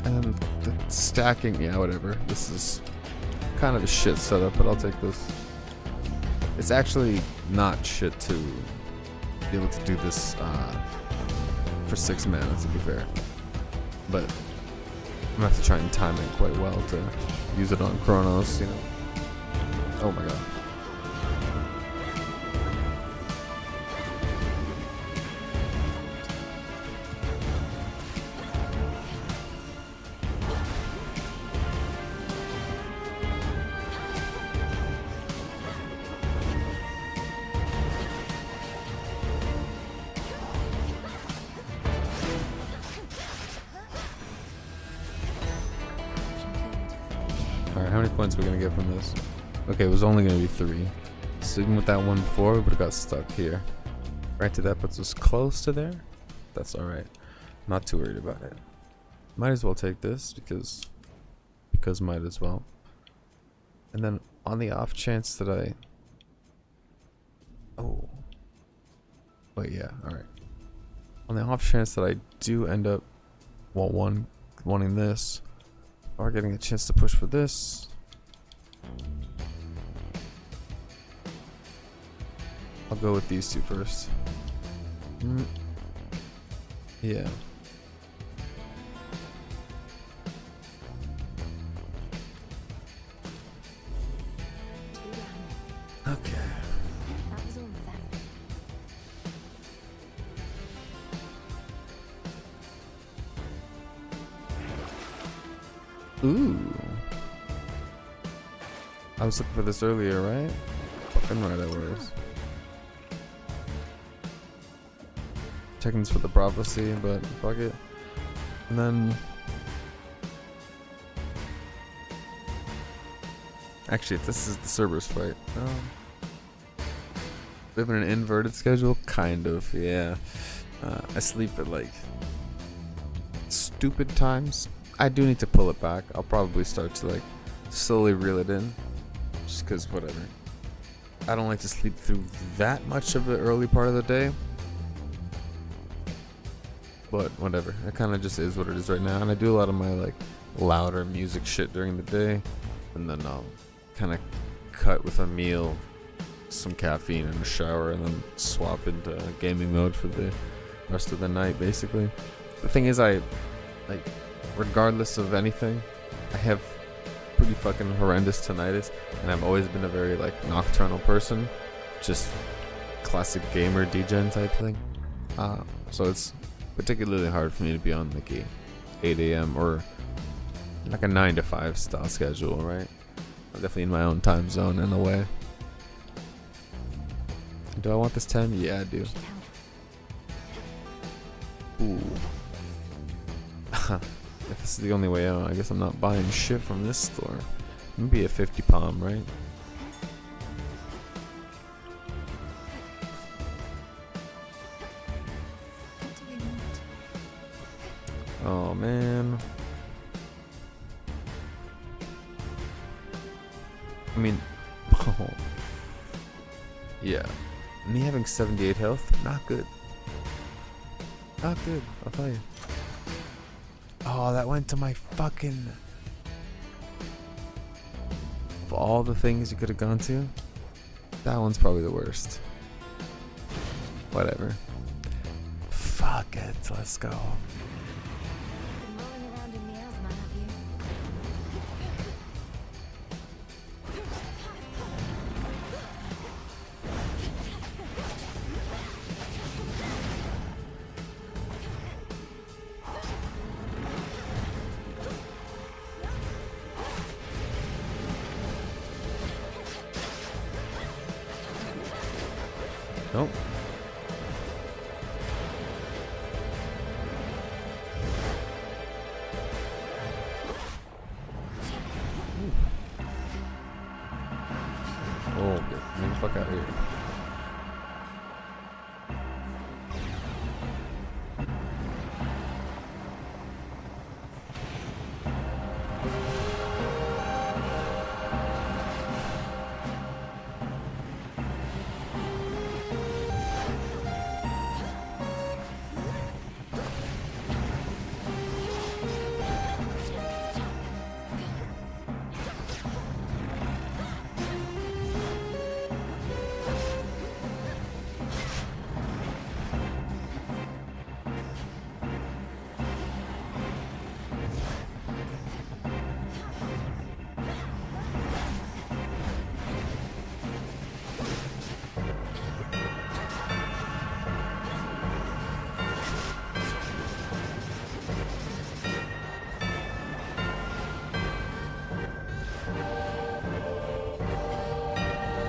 And the stacking, yeah, whatever. This is kind of a shit setup, but I'll take this. It's actually not shit to be able to do this for 6 mana, to be fair. But I'm gonna have to try and time it quite well to use it on Chronos, you know. Oh my god. Alright, how many points are we gonna get from this? Okay, it was only gonna be 3. So even with that one before, we would've got stuck here. Granted, that puts us close to there. That's alright. Not too worried about it. Might as well take this because might as well. And then on the off chance that I... Oh. Wait, yeah, alright. On the off chance that I do end up, well, wanting this, or getting a chance to push for this, I'll go with these two first. Yeah. Okay. That was all of them. Ooh. I was looking for this earlier, right? Fucking right I was. Checking this for the prophecy, but fuck it. And then... Actually, if this is the Cerberus fight. Living an inverted schedule? Kind of, yeah. I sleep at like... stupid times. I do need to pull it back. I'll probably start to like slowly reel it in. Just cause whatever. I don't like to sleep through that much of the early part of the day. But whatever. It kinda just is what it is right now. And I do a lot of my like louder music shit during the day. And then I'll kinda cut with a meal, some caffeine and a shower, and then swap into gaming mode for the rest of the night basically. The thing is regardless of anything, I have pretty fucking horrendous tinnitus, and I've always been a very like nocturnal person, just classic gamer degen type thing. So it's particularly hard for me to be on like a 8 a.m. or like a 9 to 5 style schedule, right? I'm definitely in my own time zone in a way. Do I want this 10? Yeah, I do. Ooh. If this is the only way out, I guess I'm not buying shit from this store. Maybe a 50 palm, right? Oh man. I mean, oh. Yeah. Me having 78 health, not good. Not good, I'll tell you. Oh, that went to my fucking... Of all the things you could have gone to, that one's probably the worst. Whatever. Fuck it, let's go. Been rolling around in miasma, have you? Nope. Oh, get the fuck out of here.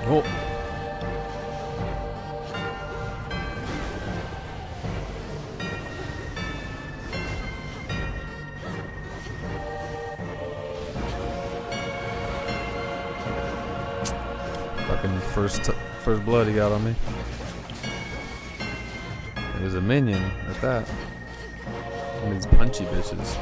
Oh. Fucking first blood he got on me. It was a minion at that. One of these punchy bitches.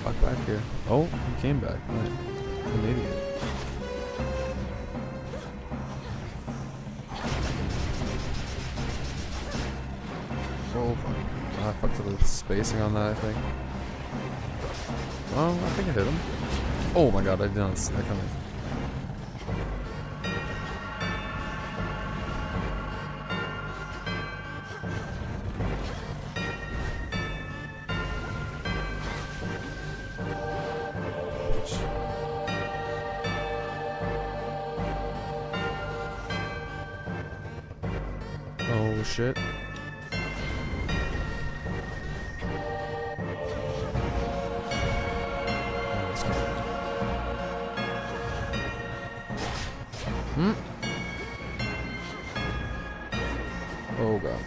Fuck back here. Oh, he came back. Right. An idiot. Oh, fuck. I fucked up the spacing on that, I think. Oh, I think I hit him. Oh my god, I did not see that coming. Oh shit. Oh god.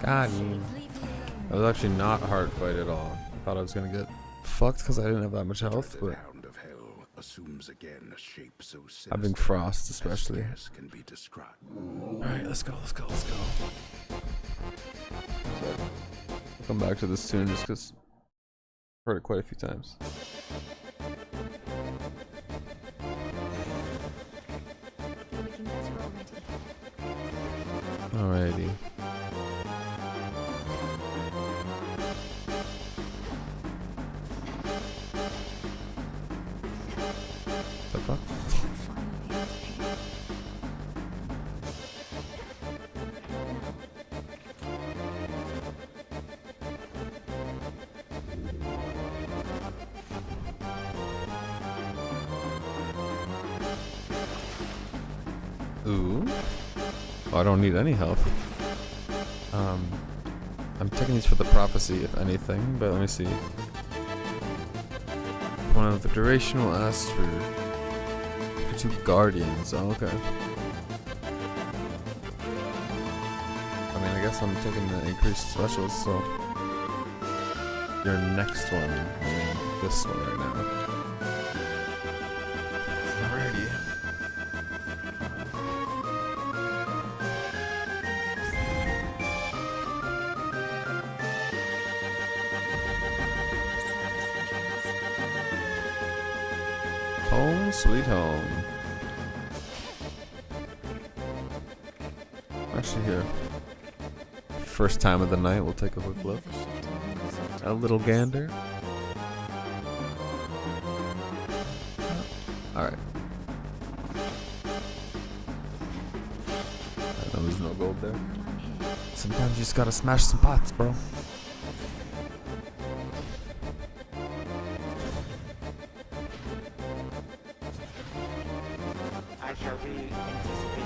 God, that was actually not a hard fight at all. I thought I was gonna get fucked because I didn't have that much health, but Hound of Hell assumes again a shape so sinister having frost especially. as can be described. Alright, let's go. I'll come back to this tune just because I've heard it quite a few times. You're looking better already. Alrighty. The fuck? Finally out of here. Ooh. Oh, I don't need any help. I'm taking these for the prophecy, if anything, but let me see. One of the duration will ask for 2 guardians. Oh, okay. I mean, I guess I'm taking the increased specials, so your next one, I mean, this one right now. Alrighty. Home sweet home. Actually, here. First time of the night, we'll take a quick look. A little gander. Alright. I know there's no gold there. Sometimes you just gotta smash some pots, bro. I shall be anticipating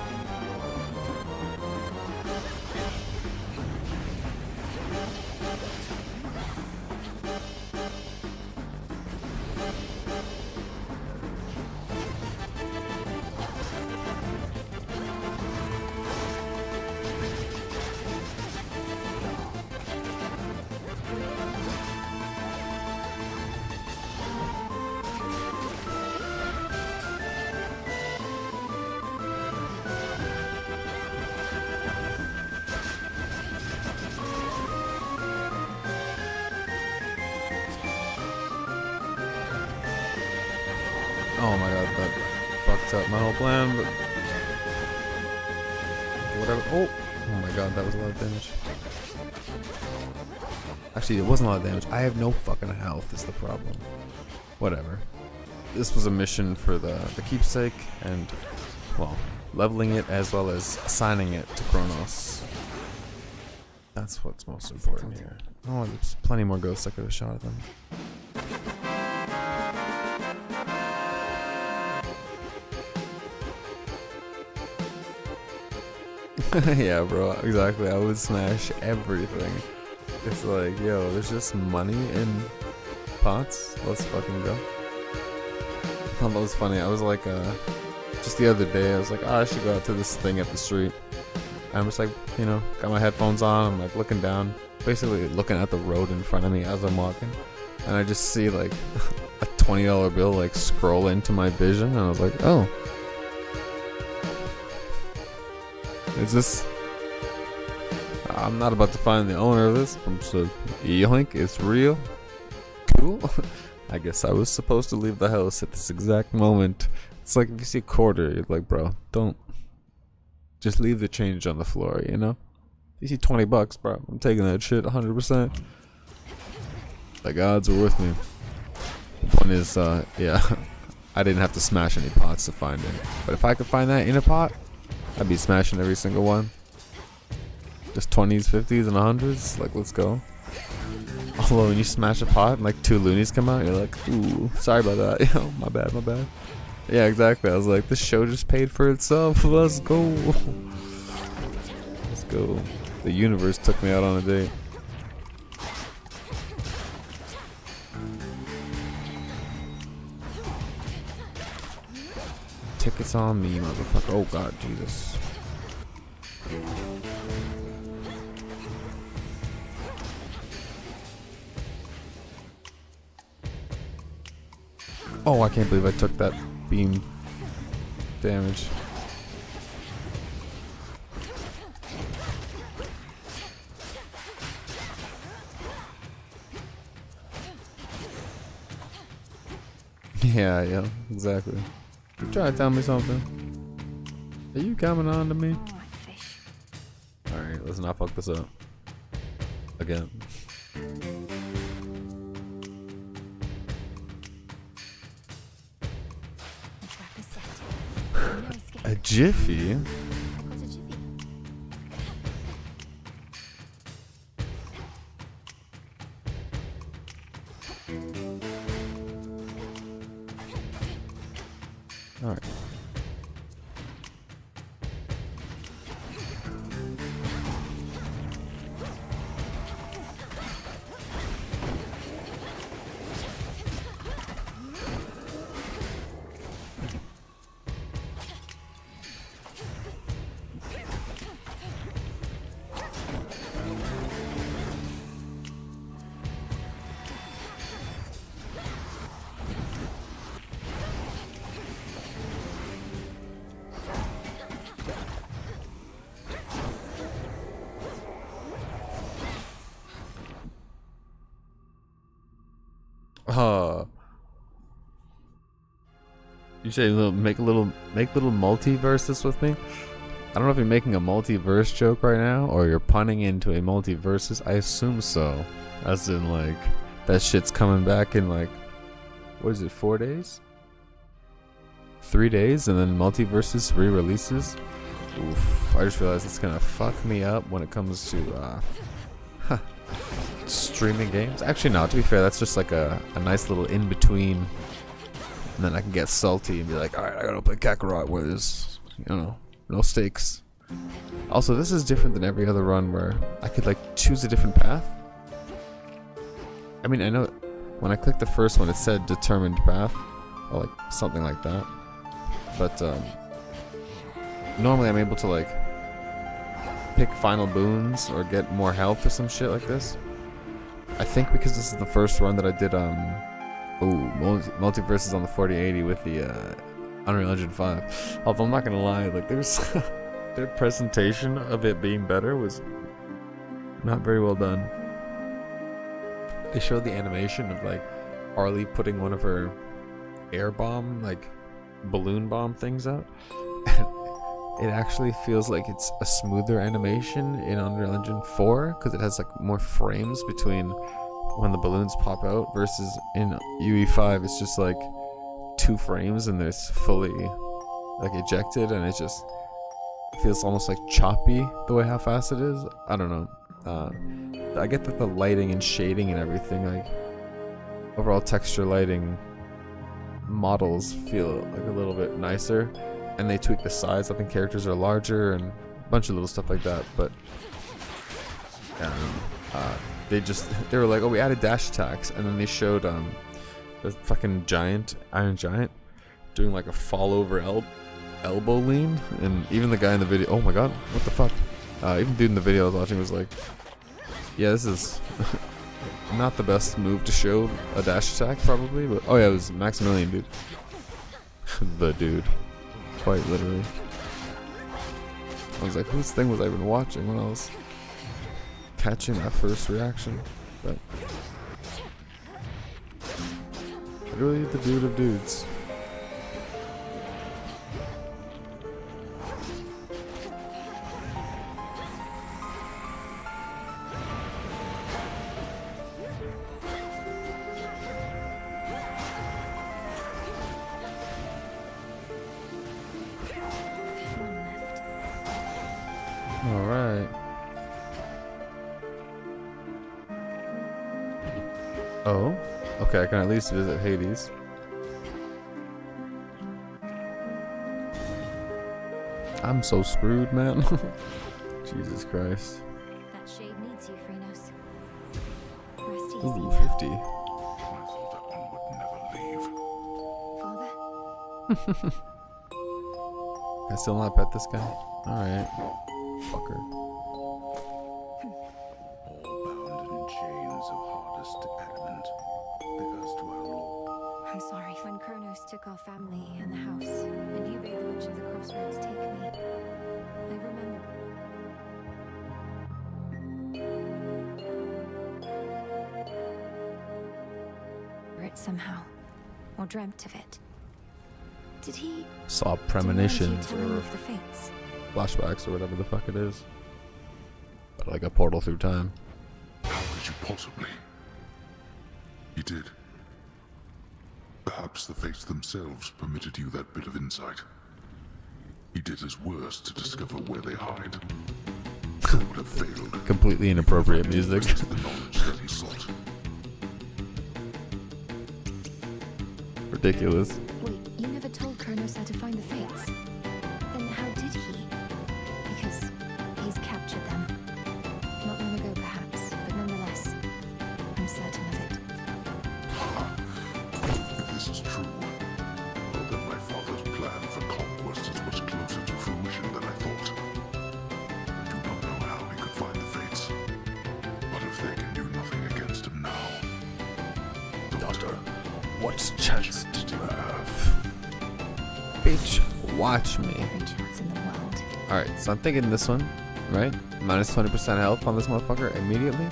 Oh my god, that fucked up my whole plan, but whatever. Oh my god, that was a lot of damage. Actually, it wasn't a lot of damage. I have no fucking health is the problem. Whatever. This was a mission for the keepsake and, well, leveling it as well as assigning it to Kronos. That's what's most important here. Oh, there's plenty more ghosts I could have shot at them. Yeah, bro, exactly. I would smash everything. It's like, yo, there's just money in pots. Let's fucking go. I thought that was funny. I was like, just the other day, I was like, oh, I should go out to this thing at the street. And I'm just like, you know, got my headphones on. I'm like looking down, basically looking at the road in front of me as I'm walking. And I just see like a $20 bill like scroll into my vision. And I was like, oh. Is this? I'm not about to find the owner of this. I'm just like, yoink, it's real. Cool. I guess I was supposed to leave the house at this exact moment. It's like if you see a quarter, you're like, bro, don't. Just leave the change on the floor, you know? If you see $20, bro, I'm taking that shit 100%. The odds are with me. One is, yeah, I didn't have to smash any pots to find it. But if I could find that in a pot, I'd be smashing every single one. Just 20s, 50s, and 100s. Like, let's go. Although when you smash a pot and like 2 loonies come out, you're like, ooh, sorry about that. Yo, my bad, my bad. Yeah, exactly. I was like, this show just paid for itself. Let's go. Let's go. The universe took me out on a date. Tickets on me, motherfucker. Oh god, Jesus. Oh, I can't believe I took that beam damage. Yeah, exactly. You trying to tell me something? Are you coming on to me? Alright, let's not fuck this up. Again. A jiffy? Alright. You say make little multiverses with me? I don't know if you're making a multiverse joke right now or you're punning into a multiverses. I assume so. As in like that shit's coming back in like what is it, 4 days? 3 days and then multiverses re-releases? Oof, I just realized it's gonna fuck me up when it comes to streaming games. Actually no, to be fair, that's just like a nice little in-between. And then I can get salty and be like, alright, I gotta play Kakarot where there's, you know, no stakes. Also, this is different than every other run where I could like choose a different path. I mean, I know when I clicked the first one it said determined path or like something like that. But normally I'm able to like pick final boons or get more health or some shit like this. I think because this is the first run that I did multiverses on the 4080 with the Unreal Engine 5. Although I'm not gonna lie, like there's their presentation of it being better was not very well done. They showed the animation of like Harley putting one of her air bomb, like balloon bomb things out. It actually feels like it's a smoother animation in Unreal Engine 4 because it has like more frames between when the balloons pop out versus in UE5 it's just like 2 frames and it's fully like ejected and it just feels almost like choppy the way how fast it is. I don't know. I get that the lighting and shading and everything, like overall texture lighting models feel like a little bit nicer and they tweak the size. I think characters are larger and a bunch of little stuff like that, but they were like, oh, we added dash attacks, and then they showed the fucking Iron Giant doing like a fall over elbow lean, and even the guy in the video, oh my god, what the fuck, even dude in the video I was watching was like, yeah, this is not the best move to show a dash attack probably, but oh yeah, it was Maximilian, dude. The dude, quite literally. I was like, whose thing was I even watching when I was catching that first reaction? But literally the dude of dudes. Alright. Oh, okay, I can at least visit Hades. I'm so screwed, man. Jesus Christ. That shade needs you, Phrenos. Rest easy. Ooh, 50. I thought that one would never leave. Father? Can I still not pet this guy? Alright. Fucker. All bound in chains of hardest adamant. The erstwhile I'm sorry. When Kronos took our family and the house, and you bade the witch of the crossroads take me, I remember. It somehow, or dreamt of it. Did he? Saw demand premonitions you tell him or of the fates? flashbacks or whatever the fuck it is. But like a portal through time. How could you possibly? He did. Perhaps the fates themselves permitted you that bit of insight. He did his worst to discover where they hide. It would have failed. Completely inappropriate music. Just the knowledge that he sought. Ridiculous. Wait, you never told Kronos how to find the fates. Then how did he? Because he's captured them. Not long ago, perhaps, but nonetheless, I'm certain of it. If this is true, well then my father's plan for conquest is much closer to fruition than I thought. I do not know how he could find the fates, but if they can do nothing against him now, Doctor, What chance did you have? Bitch, watch me. Every chance in the world. Alright, so I'm thinking this one, right? Minus 20% health on this motherfucker immediately.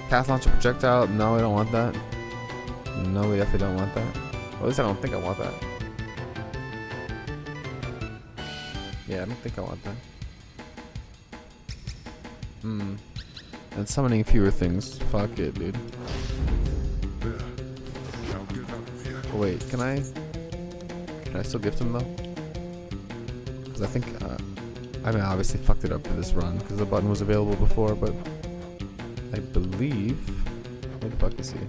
Cast launcher projectile. No, we don't want that. No, we definitely don't want that. At least I don't think I want that. Yeah, I don't think I want that. And summoning fewer things. Fuck it, dude. There. Now get out of here. Oh, wait, can I still gift him though? Because I think, I mean, I obviously fucked it up for this run because the button was available before, but I believe, where the fuck is he?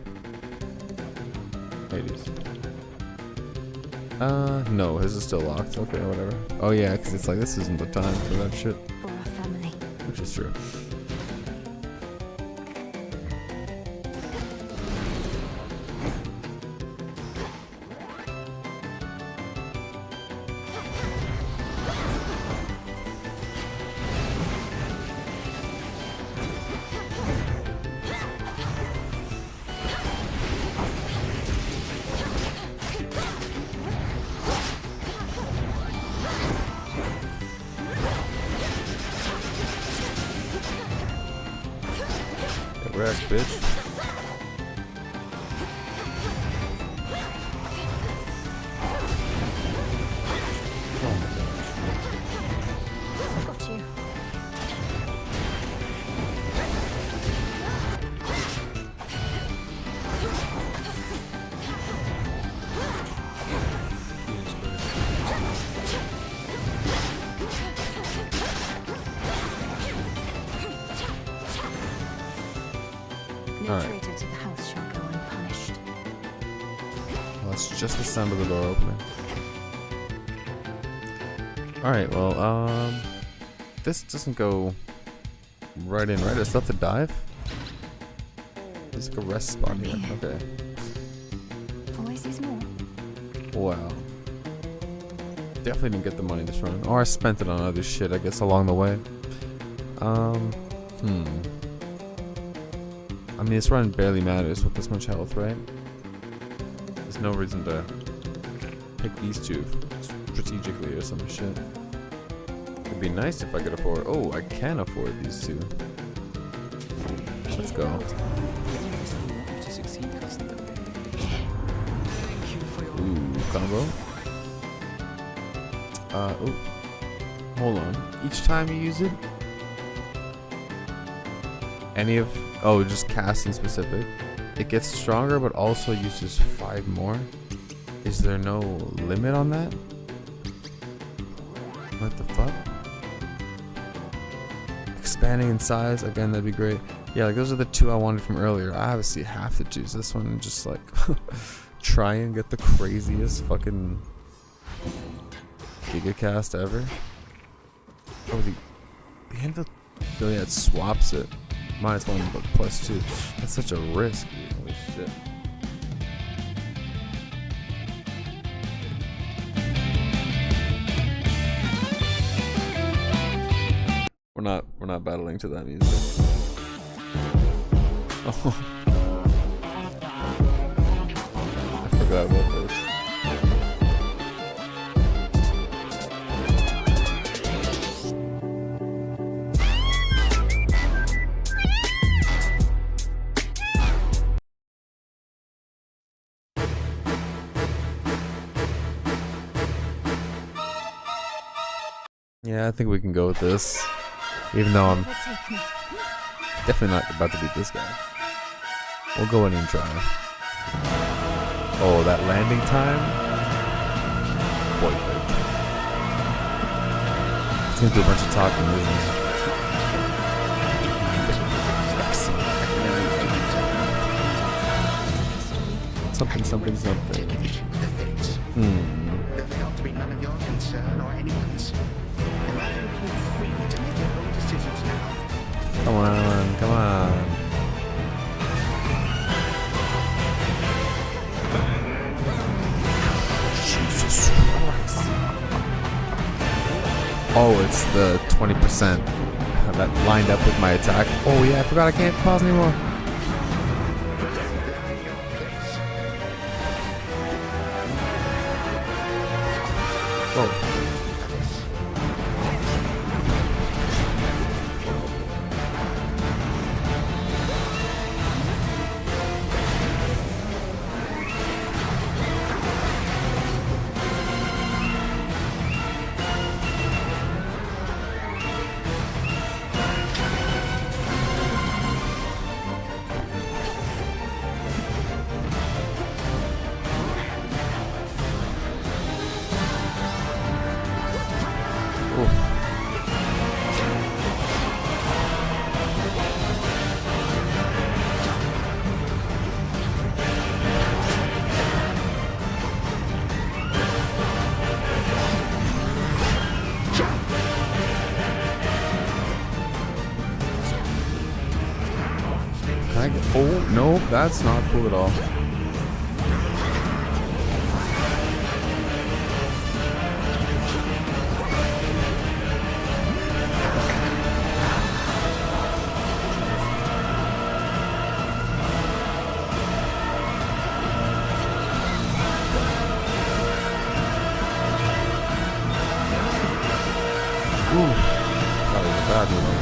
There it is. No, his is still locked. Okay, whatever. Oh yeah, because it's like, this isn't the time for that shit. For our family. Which is true. Get wrecked, bitch. Got you. No Alright. traitor to the house shall go unpunished. Well, that's just the sound of the door opening. Alright, well, this doesn't go right in, right? It's still have to dive? There's like a rest spot here. Okay. Always use more. Wow. Definitely didn't get the money this run. Or I spent it on other shit, I guess, along the way. I mean, this run barely matters with this much health, right? There's no reason to pick these two strategically or some shit. It'd be nice if I could afford. Oh, I can afford these two. Let's go. Ooh, combo. Ooh. Hold on. Each time you use it, any of, oh, just casting specific, it gets stronger but also uses 5 more. Is there no limit on that? What the fuck? Expanding in size, again, that'd be great. Yeah, like those are the two I wanted from earlier. I obviously have to choose this one and just like try and get the craziest fucking gigacast ever. Oh, the anvil, oh yeah, it swaps it. -1 but +2. That's such a risk, dude. Holy shit. We're not battling to that music. Oh. I forgot about this. Yeah, I think we can go with this. Even though I'm definitely not about to beat this guy. We'll go in and try. Oh, that landing time? Perfect. It's gonna do a bunch of talking, isn't it? Something, something, something. They ought to be none of your concern or anyone's. Imagine if you're free to make your own decisions now. Come on, come on. Jesus Christ. Oh, it's the 20% that lined up with my attack. Oh yeah, I forgot I can't pause anymore. Whoa. Can I get? Oh no, that's not cool at all. Ooh, that was a bad move.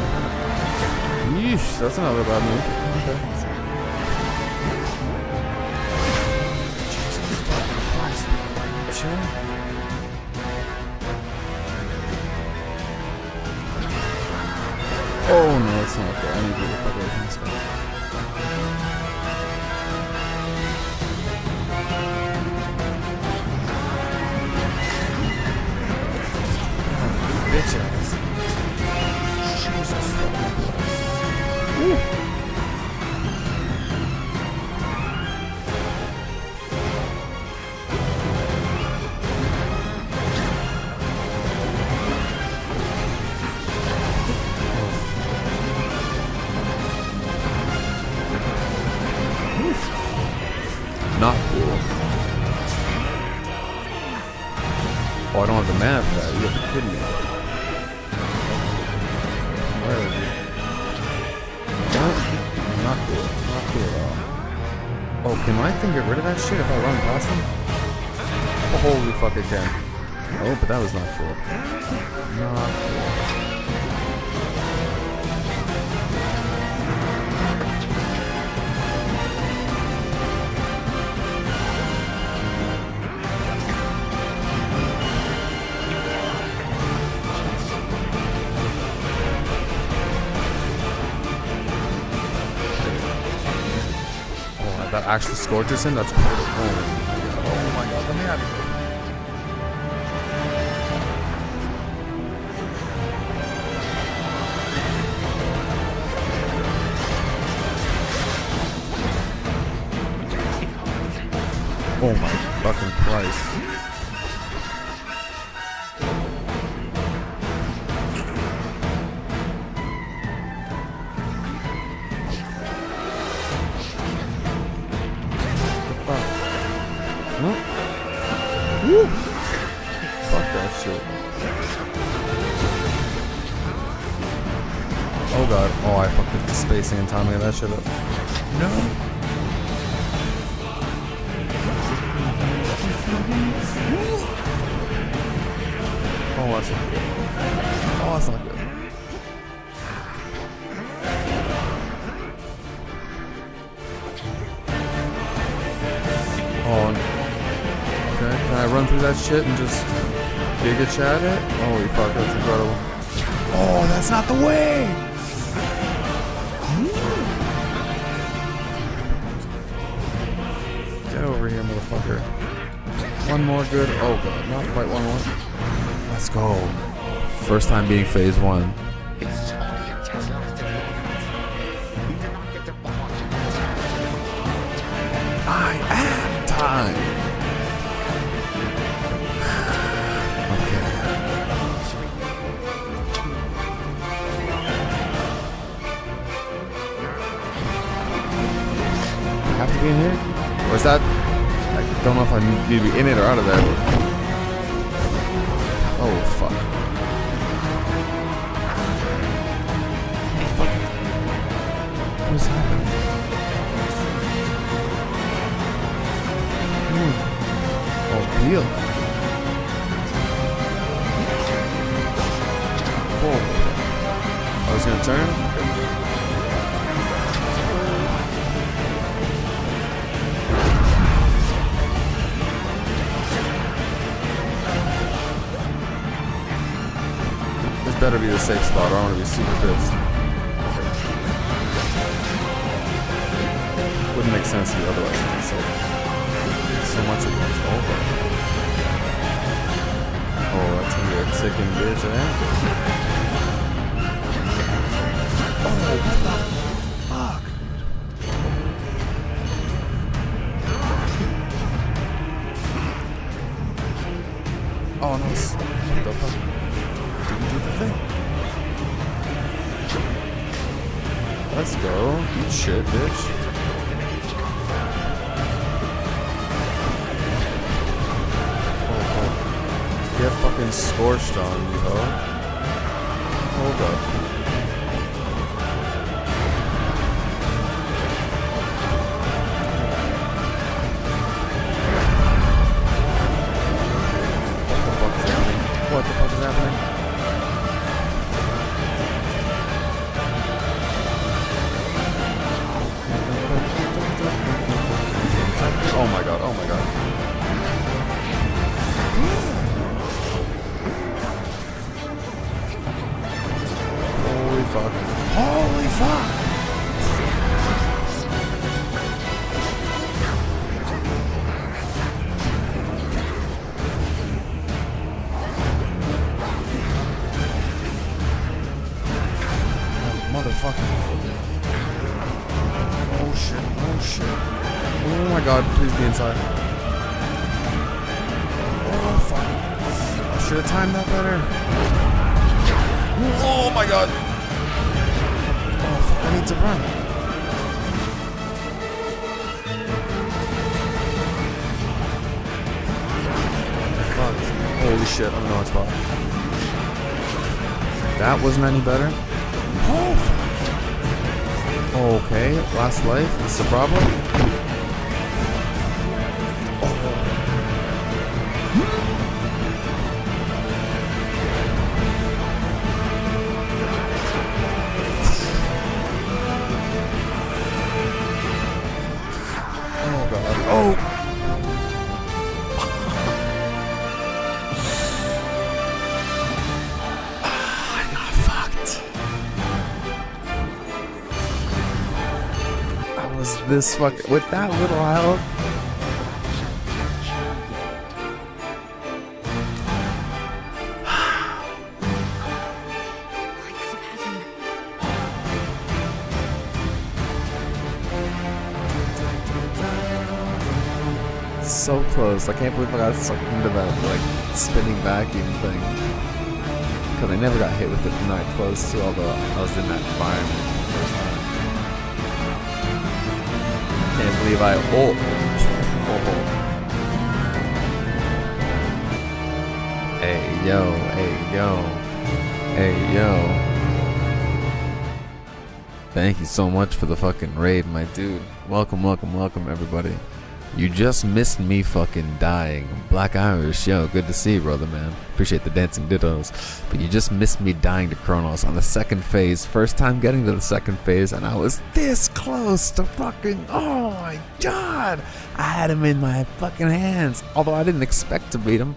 Yeesh, that's another bad move. Okay. Oh no, it's not good. I need to get the fuck away from this guy. Bitch ass. Jesus fucking Christ. Woo. Not cool. Oh, I don't have the mana for that. You have to kid me. Where is he? What? Not cool. Not cool at all. Oh, can my thing get rid of that shit if I run past him? Oh, holy fuck, it can. Oh, but that was not cool. Not cool. That actually scorches him? That's cool. Oh my god, let me out of here. Oh my fucking Christ. Woo. Fuck that shit. Oh god. Oh, I fucked up the spacing and timing of that shit up. No. Oh, that's not good. Oh, that's not good. Oh, no. Okay, can I run through that shit and just giga chat it? Holy fuck, that's incredible. Oh, that's not the way! Get over here, motherfucker. One more good. Oh god, not quite one more. Let's go. First time being phase 1. It's only a test of the We do not get to bombard. I am time! Have to be in here? Or is that... I don't know if I need to be in it or out of there. Oh, fuck. What is happening? Oh, deal. Oh. I was gonna turn? Better be the safe spot or I'm gonna be super pissed. Wouldn't make sense to me otherwise. It's so much of it's over. Oh, that's weird. ticking bitch, eh? Oh, what the fuck? Oh no, what the fuck? Didn't do the thing. Let's go. Eat shit, bitch. Get fucking scorched on, you ho. Hold up. What the fuck is happening? Oh my god, oh my god. Holy fuck. Holy fuck! Motherfucker. Oh shit, oh shit. Oh my god, please be inside. Oh fuck. I should have timed that better. Oh my god. Oh fuck, I need to run. Fuck. Holy shit, I'm in the wrong spot. That wasn't any better. Oh, okay, last life. This is a problem. Oh god. Oh. This fuck with that little health. So close. I can't believe I got sucked into that like spinning vacuum thing. Cause I never got hit with it from that close too, although I was in that environment the first time. Can't believe I Hey yo, hey yo, hey yo. Thank you so much for the fucking raid, my dude. Welcome, welcome, welcome everybody. You just missed me fucking dying. Black Irish, yo, good to see you, brother, man. Appreciate the dancing dittos. But you just missed me dying to Kronos on the second phase. First time getting to the second phase, and I was this close to fucking, oh my god. I had him in my fucking hands. Although I didn't expect to beat him.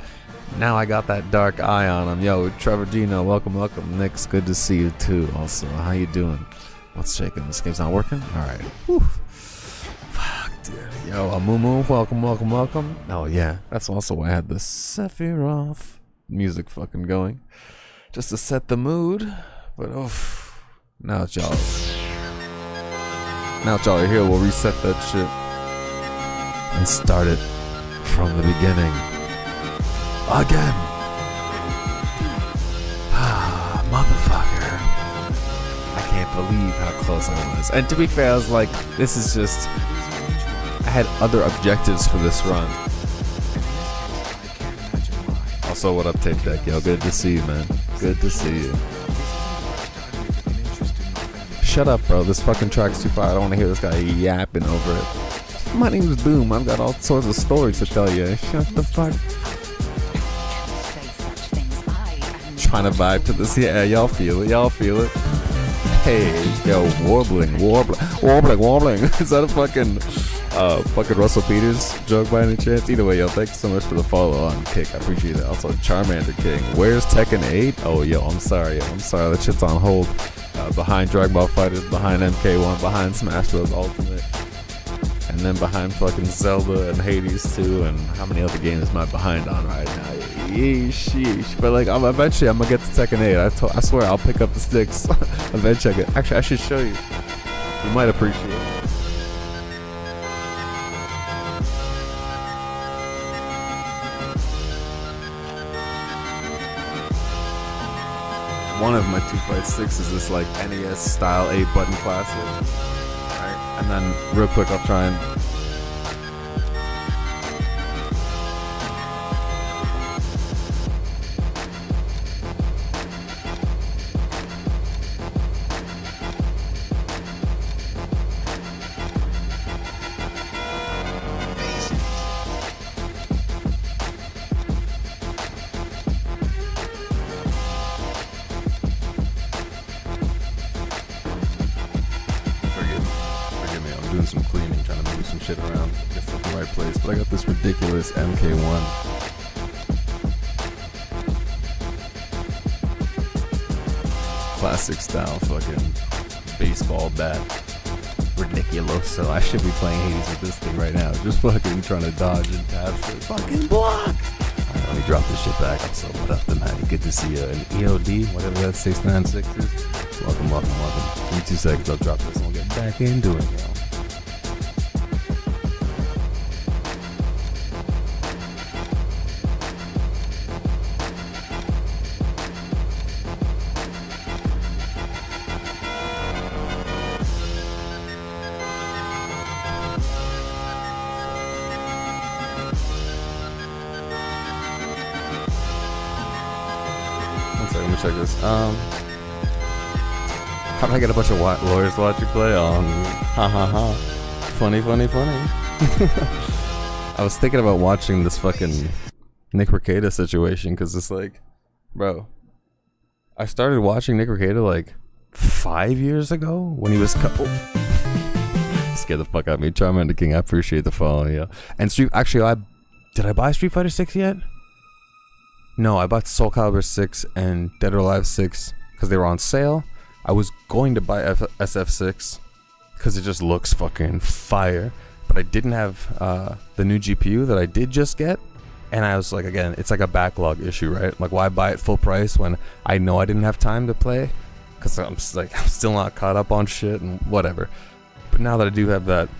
Now I got that dark eye on him. Yo, Trevor Gino, welcome, welcome. Nick's good to see you too, also. How you doing? What's shaking? This game's not working? Alright. Whew. Yo, Amumu, welcome, welcome, welcome. Oh yeah, that's also why I had the Sephiroth music fucking going. Just to set the mood. But oof. Now that y'all are here, we'll reset that shit. And start it from the beginning. Again. Ah, motherfucker. I can't believe how close I was. And to be fair, I was like, this is just... I had other objectives for this run. Also, what up, Tape Deck? Yo, good to see you, man. Good to see you. Shut up, bro. This fucking track's too far. I don't want to hear this guy yapping over it. My name is Boom. I've got all sorts of stories to tell you. Shut the fuck. Trying to vibe to this. Yeah, y'all feel it. Y'all feel it. Hey, yo, warbling. Is that a fucking Russell Peters joke by any chance? Either way, yo, thanks so much for the follow on Kick. I appreciate it. Also, Charmander King. Where's Tekken 8? Oh, yo, I'm sorry. That shit's on hold. Behind Dragon Ball FighterZ, behind MK1, behind Smash Bros. Ultimate. And then behind fucking Zelda and Hades too. And how many other games am I behind on right now? Sheesh. But like, eventually I'm gonna get to Tekken 8. I swear I'll pick up the sticks. Eventually, actually, I should show you. You might appreciate it. One of my 2-fight-6 is this like NES style 8-button classic. Alright, and then real quick I'll try and forgive me, I'm doing some cleaning, trying to move some shit around, get stuff in the right place, but I got this ridiculous MK1 classic style fucking baseball bat. Ridiculous. So I should be playing Hades with this thing right now. Just fucking trying to dodge and tab shit. Fucking block! Alright, let me drop this shit back. Also, what up tonight? Good to see you. An EOD, whatever that 696 is. Welcome. Give me 2 seconds, I'll drop this and we'll get back into it, yo. Let me check this. How did I get a bunch of lawyers to watch you play? Ha ha ha. Funny. I was thinking about watching this fucking Nick Rekieta situation because it's like, bro, I started watching Nick Rekieta like 5 years ago when he was scared the fuck out of me. Charmander King, I appreciate the follow, yeah. And did I buy Street Fighter 6 yet? No, I bought Soul Calibur 6 and Dead or Alive 6 because they were on sale. I was going to buy SF6 because it just looks fucking fire, but I didn't have the new GPU that I did just get, and I was like, again, it's like a backlog issue, right? Like, why buy it full price when I know I didn't have time to play? Because I'm still not caught up on shit and whatever. But now that I do have that,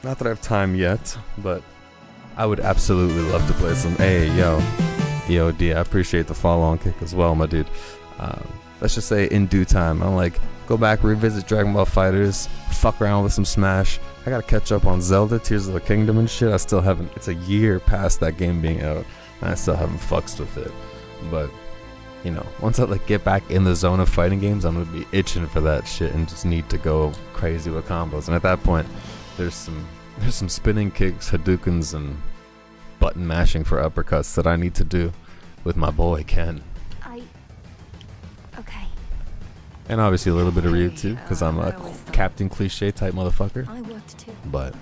not that I have time yet, but I would absolutely love to play some. Hey, yo. EOD, I appreciate the follow on kick as well, my dude. Let's just say in due time, I'm like, go back, revisit Dragon Ball FighterZ, fuck around with some Smash. I gotta catch up on Zelda, Tears of the Kingdom and shit. I still haven't, it's a year past that game being out, and I still haven't fucked with it. But, you know, once I like get back in the zone of fighting games, I'm gonna be itching for that shit and just need to go crazy with combos. And at that point, there's some spinning kicks, Hadoukens, and button mashing for uppercuts that I need to do with my boy Ken. Okay. And obviously a little bit of Ryu too, because I'm a Captain Cliche type motherfucker. I worked too. But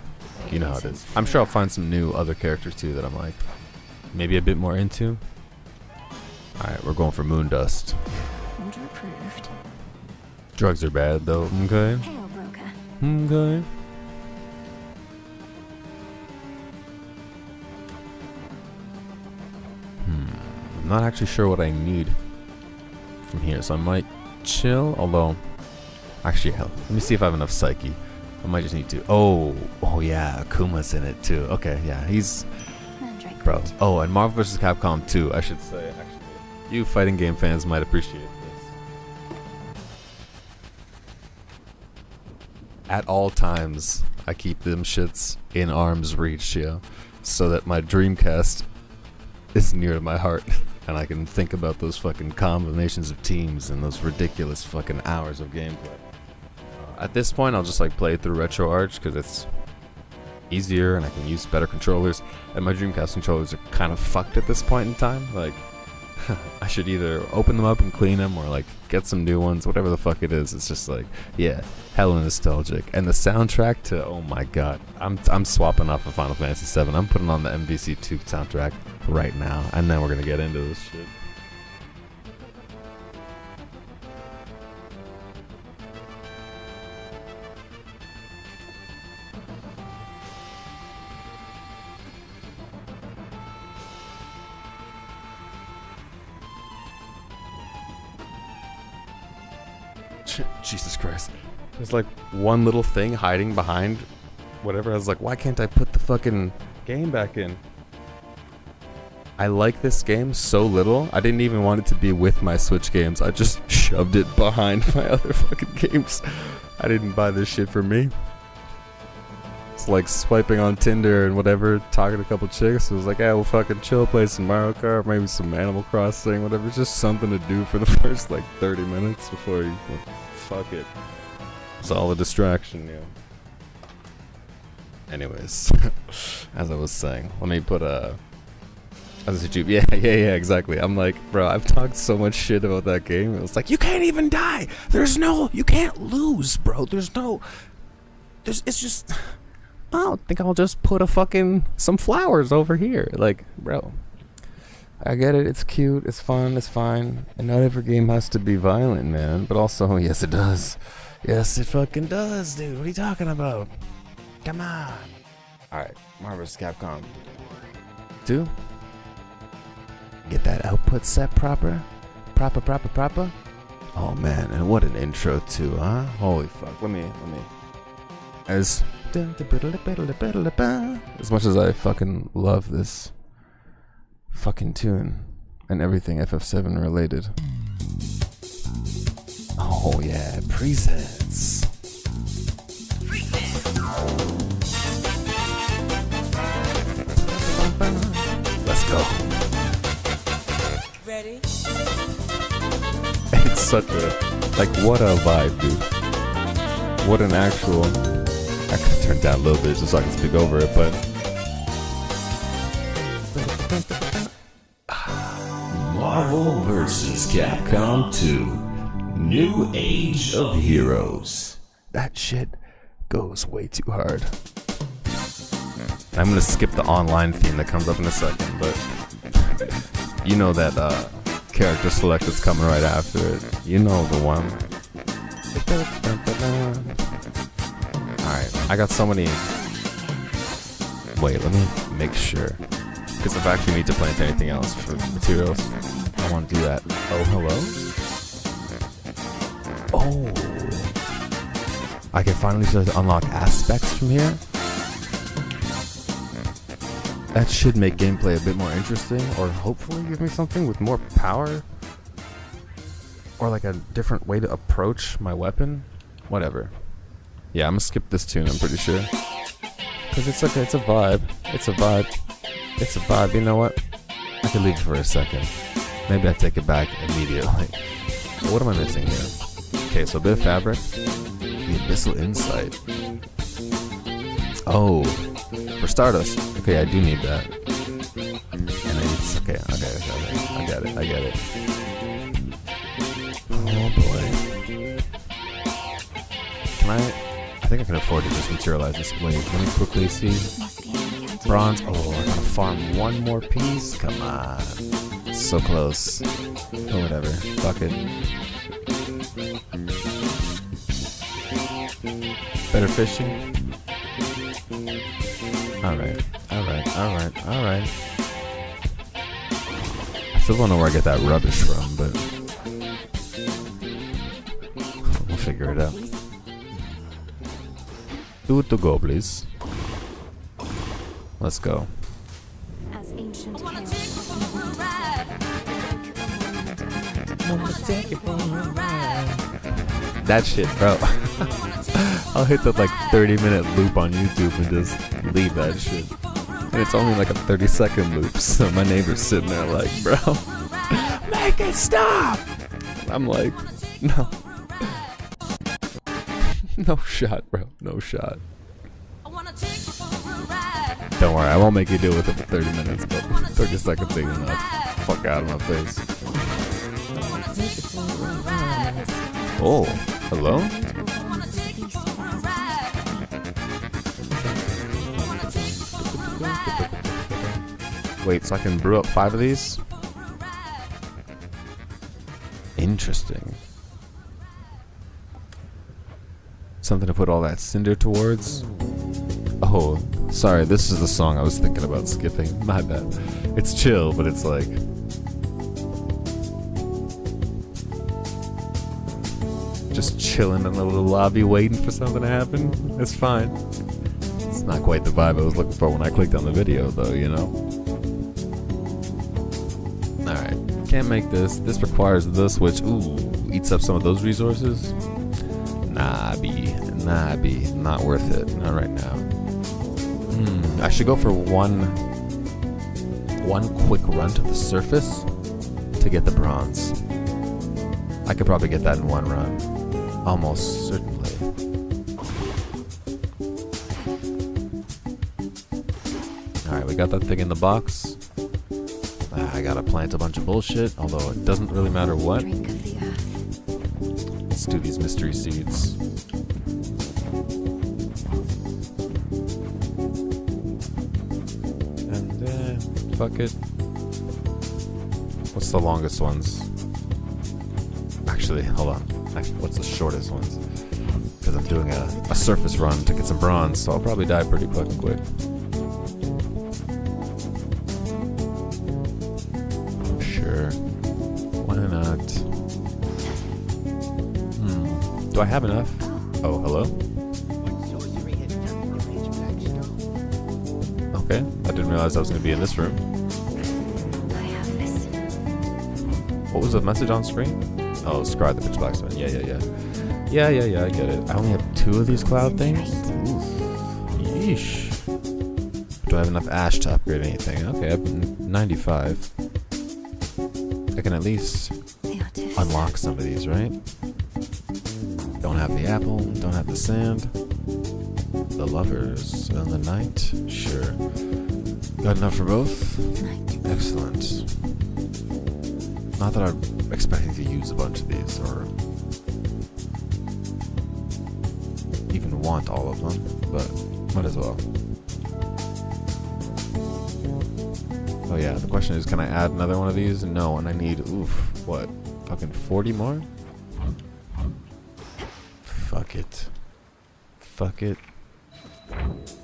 you know how it is. I'm sure I'll find some new other characters too that I'm like maybe a bit more into. Alright, we're going for Moondust. Order approved. Drugs are bad though, okay? Hail, broker. Okay. I'm not actually sure what I need from here, so I might chill, although actually hell, let me see if I have enough Psyche. I might just need to oh yeah, Akuma's in it too. Okay, yeah, he's bro. Oh, and Marvel vs. Capcom 2, I should say. Actually, you fighting game fans might appreciate this. At all times, I keep them shits in arm's reach, yo, so that my Dreamcast is near to my heart. And I can think about those fucking combinations of teams and those ridiculous fucking hours of gameplay. At this point, I'll just like play through RetroArch because it's easier and I can use better controllers. And my Dreamcast controllers are kind of fucked at this point in time. Like, I should either open them up and clean them or like get some new ones, whatever the fuck it is. It's just like, yeah, hella nostalgic. And the soundtrack to, oh my god, I'm swapping off of Final Fantasy 7. I'm putting on the MVC2 soundtrack right now, and then we're gonna get into this shit. Jesus Christ. There's like one little thing hiding behind whatever. I was like, why can't I put the fucking game back in? I like this game so little, I didn't even want it to be with my Switch games. I just shoved it behind my other fucking games. I didn't buy this shit for me. It's like swiping on Tinder and whatever, talking to a couple chicks. It was like, yeah, we'll fucking chill, play some Mario Kart, maybe some Animal Crossing, whatever. It's just something to do for the first like 30 minutes before you fuck it. It's all a distraction, yeah. Anyways, as I was saying, let me put a... As a YouTube, yeah, exactly. I'm like, bro, I've talked so much shit about that game. It was like, you can't even die. You can't lose, bro. It's just, I don't think I'll just put some flowers over here. Like, bro, I get it. It's cute. It's fun. It's fine. And not every game has to be violent, man. But also, yes, it does. Yes, it fucking does, dude. What are you talking about? Come on. All right, Marvel vs. Capcom 2. Get that output set proper. Oh man, and what an intro too, huh? Holy fuck. Let me. As much as I fucking love this fucking tune and everything FF7 related. Oh yeah, presets. Let's go. Ready? It's such a, like, what a vibe, dude. What an actual, I could turn it down a little bit just so I can speak over it, but Marvel vs. Capcom 2 New Age of Heroes. That shit goes way too hard. I'm gonna skip the online theme that comes up in a second, but you know that character select that's coming right after it. You know the one. Alright, I got so many... Wait, let me make sure. Because if I actually need to plant anything else for materials, I want to do that. Oh, hello? Oh! I can finally start to unlock aspects from here? That should make gameplay a bit more interesting, or hopefully give me something with more power. Or like a different way to approach my weapon. Whatever. Yeah, I'm gonna skip this tune, I'm pretty sure. Because it's okay, it's a vibe. It's a vibe. It's a vibe, you know what? I could leave it for a second. Maybe I take it back immediately. But what am I missing here? Okay, so a bit of fabric. The Abyssal Insight. Oh. For Stardust. Okay, I do need that. And it's okay. I get it. Oh boy. Can I think I can afford to just materialize this. Wait, let me quickly see. Bronze. Oh, I gotta farm one more piece? Come on. So close. Oh, whatever. Fuck it. Better fishing? Alright. I still don't know where I get that rubbish from, but we'll figure it out. 2 to go, please. Let's go. As ancient That shit, bro. I'll hit the like 30-minute loop on YouTube and just leave that shit. And it's only like a 30-second loop, so my neighbor's sitting there like, bro, make it stop! I'm like, no. No shot, bro. No shot. Don't worry, I won't make you deal with it for 30 minutes, but 30 seconds ain't enough. Fuck out of my face. Oh, hello? Wait, so I can brew up 5 of these? Interesting. Something to put all that cinder towards? Oh, sorry, this is the song I was thinking about skipping. My bad. It's chill, but it's like... just chilling in the little lobby waiting for something to happen. It's fine. It's not quite the vibe I was looking for when I clicked on the video, though, you know? Alright, can't make this. This requires this, which, ooh, eats up some of those resources. Nah, B. Not worth it. Not right now. I should go for one quick run to the surface to get the bronze. I could probably get that in one run. Almost certainly. Alright, we got that thing in the box. I gotta plant a bunch of bullshit, although it doesn't really matter what. Drink of the earth. Let's do these mystery seeds. And fuck it. What's the longest ones? Actually, hold on. What's the shortest ones? Because I'm doing a surface run to get some bronze, so I'll probably die pretty fucking quick. Sure. Why not? Do I have enough? Oh, hello? Okay, I didn't realize I was going to be in this room. I have this. What was the message on screen? Oh, scry the pitch black stone. Yeah, I get it. I only have 2 of these cloud things? Oof. Yeesh. Do I have enough ash to upgrade anything? Okay, I have 95. I can at least The artificer. unlock some of these, right? Don't have the apple, don't have the sand. The lovers and the knight? Sure. Got enough for both? Night. Excellent. Not that I'm expecting to use a bunch of these, or even want all of them, but might as well. Oh yeah, the question is, can I add another one of these? No, and I need, what? Fucking 40 more? Fuck it. Fuck it.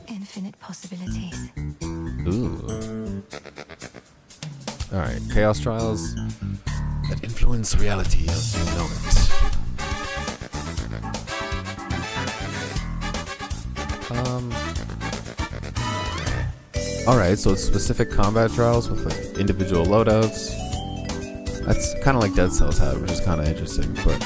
Infinite possibilities. Ooh. Alright, Chaos Trials that influence reality as you know it. Alright, so it's specific combat trials with like individual loadouts. That's kind of like Dead Cells had, which is kind of interesting, but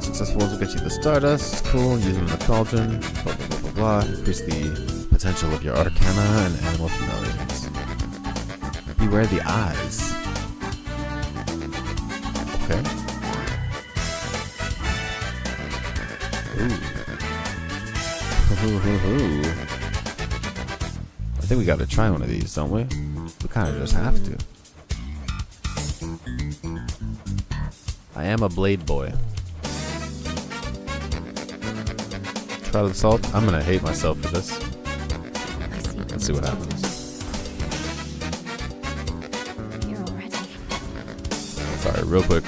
successful ones will get you the Stardust, cool, use them in the Cauldron, blah blah blah blah blah, increase the potential of your Arcana and Animal Familiars. Beware the eyes. Okay. Ooh. I think we gotta try one of these, don't we? We kind of just have to. I am a blade boy. Try the salt. I'm gonna hate myself for this. Let's see what happens. You're all ready. Sorry, real quick.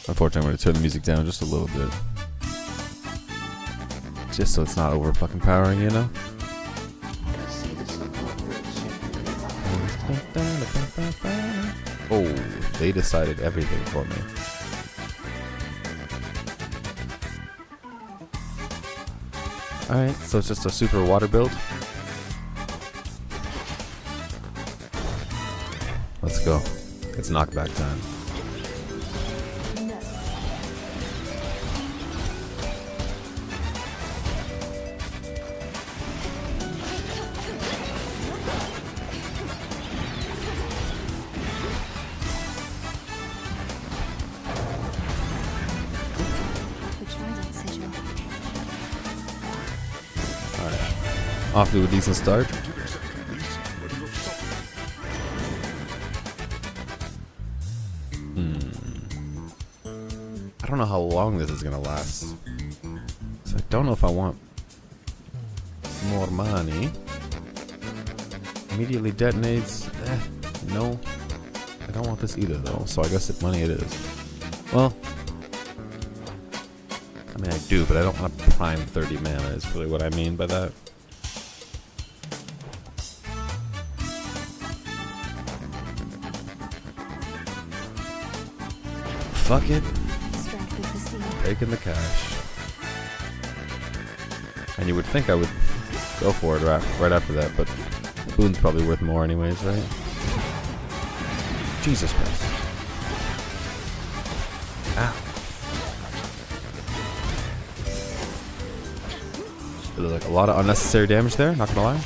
Unfortunately, I'm gonna turn the music down just a little bit. Just so it's not over fucking powering, you know? Oh, they decided everything for me. Alright, so it's just a super water build. Let's go. It's knockback time. Off to a decent start. I don't know how long this is gonna last. So I don't know if I want more money. Immediately detonates. No. I don't want this either though, so I guess money it is. Well, I mean I do, but I don't want prime 30 mana is really what I mean by that. Fuck it. Stratford the sea. Taking the cash. And you would think I would go for it right after that, but the boon's probably worth more anyways, right? Jesus Christ. Ow. It looked like a lot of unnecessary damage there, not gonna lie.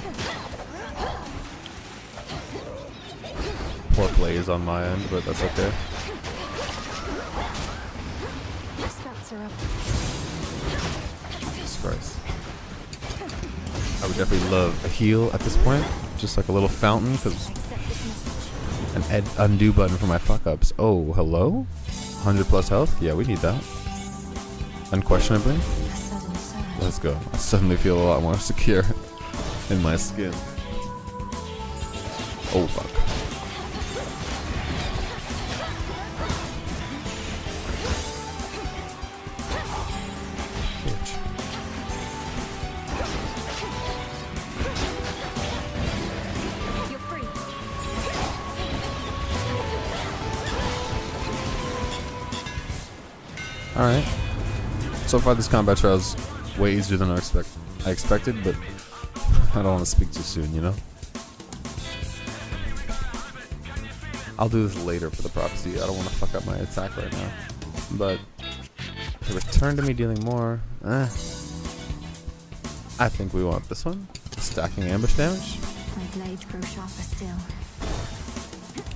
Poor plays on my end, but that's okay. Spouts are up. Jesus Christ. I would definitely love a heal at this point. Just like a little fountain, because Accept this message. an undo button for my fuck ups. Oh, hello? 100 plus health? Yeah, we need that. Unquestionably. A sudden surge. Let's go. I suddenly feel a lot more secure in my skin. Oh, fuck. Bitch. You're free. Alright. So far this combat trial is way easier than I expected, but I don't want to speak too soon, you know? I'll do this later for the prophecy. I don't want to fuck up my attack right now. But to return to me dealing more, I think we want this one. Stacking ambush damage. My blades grow sharper still.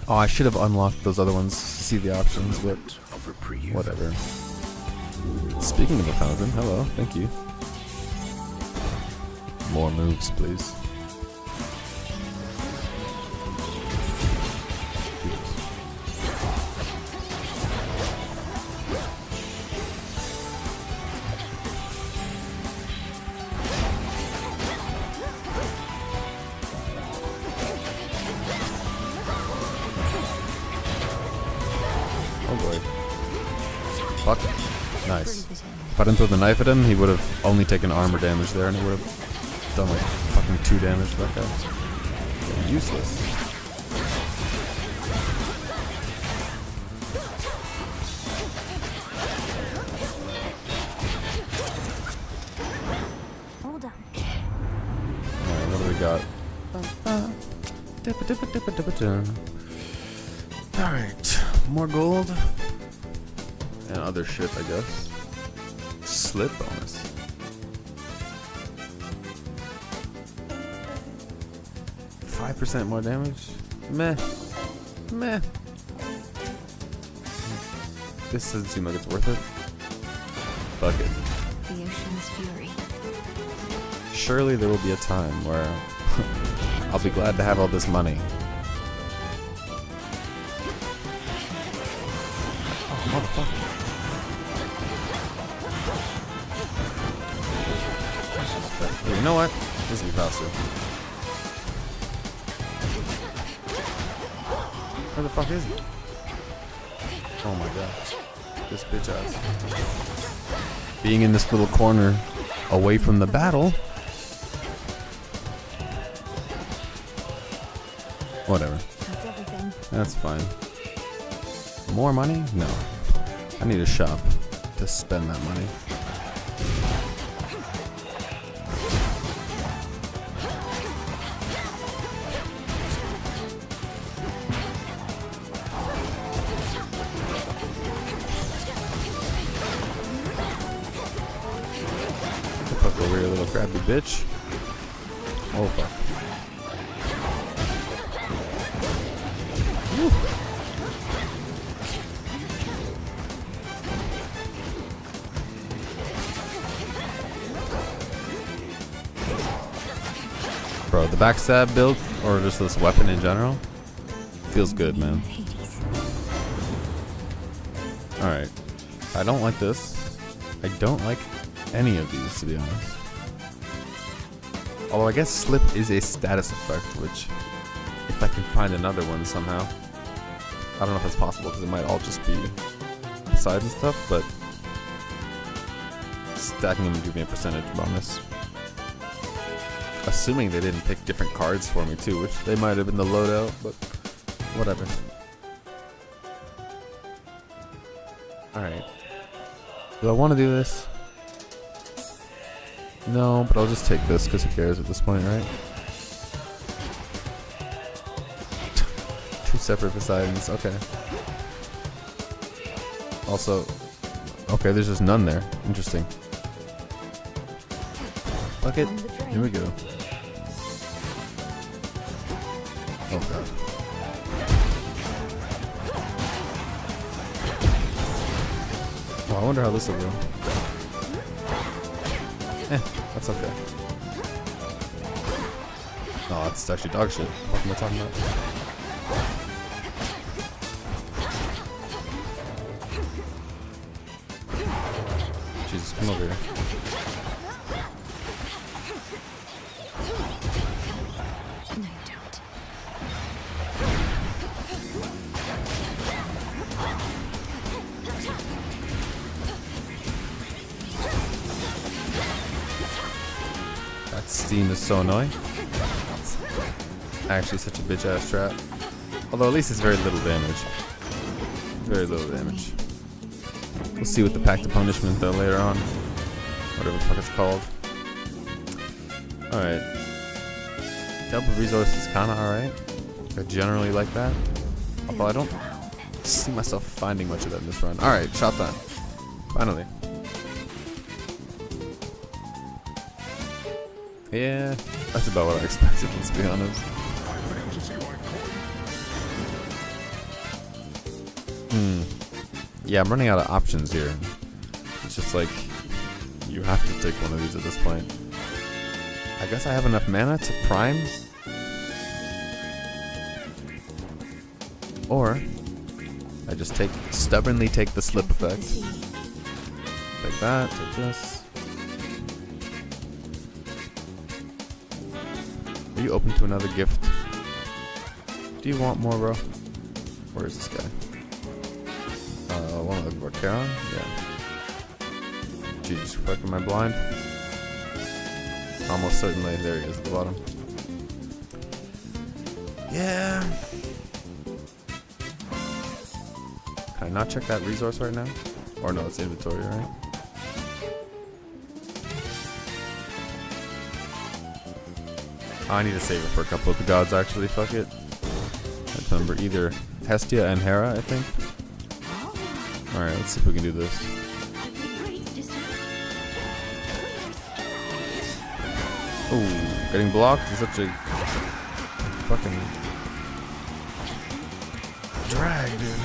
Oh, I should have unlocked those other ones to see the options, but Of reprieve. whatever. Speaking of the fountain, hello, thank you. More moves, please. Oh boy. Fuck. Nice. Breathe it in. If I didn't throw the knife at him, he would have only taken armor damage there, and it would have done like fucking 2 damage to that guy. Yeah, useless. All done. Alright, what do we got? Alright, more gold. And other shit, I guess. Slip bonus. %more damage? Meh. Meh. This doesn't seem like it's worth it. Fuck it. The ocean's fury. Surely there will be a time where I'll be glad to have all this money. Oh, motherfucker. You know what? This will be faster. Where the fuck is he? Oh my god. This bitch ass. Being in this little corner away from the battle. Whatever. That's everything. That's fine. More money? No. I need a shop to spend that money. Get the fuck over here, little crappy bitch. Oh fuck. Bro, the backstab build, or just this weapon in general, feels good, man. Hades. Alright. I don't like this. I don't like any of these, to be honest. Although I guess slip is a status effect, which, if I can find another one somehow, I don't know if that's possible, because it might all just be sides and stuff, but stacking them would give me a percentage bonus. Assuming they didn't pick different cards for me too, which they might have been the loadout, but whatever. Alright. Do I want to do this? No, but I'll just take this because who cares at this point, right? Two separate Poseidons, okay. Also, okay, there's just none there. Interesting. Fuck it. Here we go. Oh god. Oh, I wonder how this will go. That's okay. Oh, that's actually dog shit. What am I talking about? Jesus, come over here. No, you don't. That steam is so annoying. Actually, such a bitch ass trap. Although at least it's very little damage. Very little damage. We'll see with the Pact of Punishment though later on. Whatever the fuck it's called. Alright. Double resource is kinda alright. I generally like that. Although I don't see myself finding much of that in this run. Alright, shot time. Finally. Yeah, that's about what I expected, let's be honest. Yeah, I'm running out of options here. It's just like, you have to take one of these at this point. I guess I have enough mana to prime. Or, I just stubbornly take the slip effect. Take that, take this. Are you open to another gift? Do you want more, bro? Where is this guy? One of the Charon? Yeah. Jesus, fuck, am I blind? Almost certainly. There he is at the bottom. Yeah. Can I not check that resource right now? Or no, it's inventory, right? I need to save it for a couple of the gods, actually. Fuck it. I remember either Hestia and Hera, I think. Alright, let's see if we can do this. Ooh, getting blocked is such a fucking drag, dude.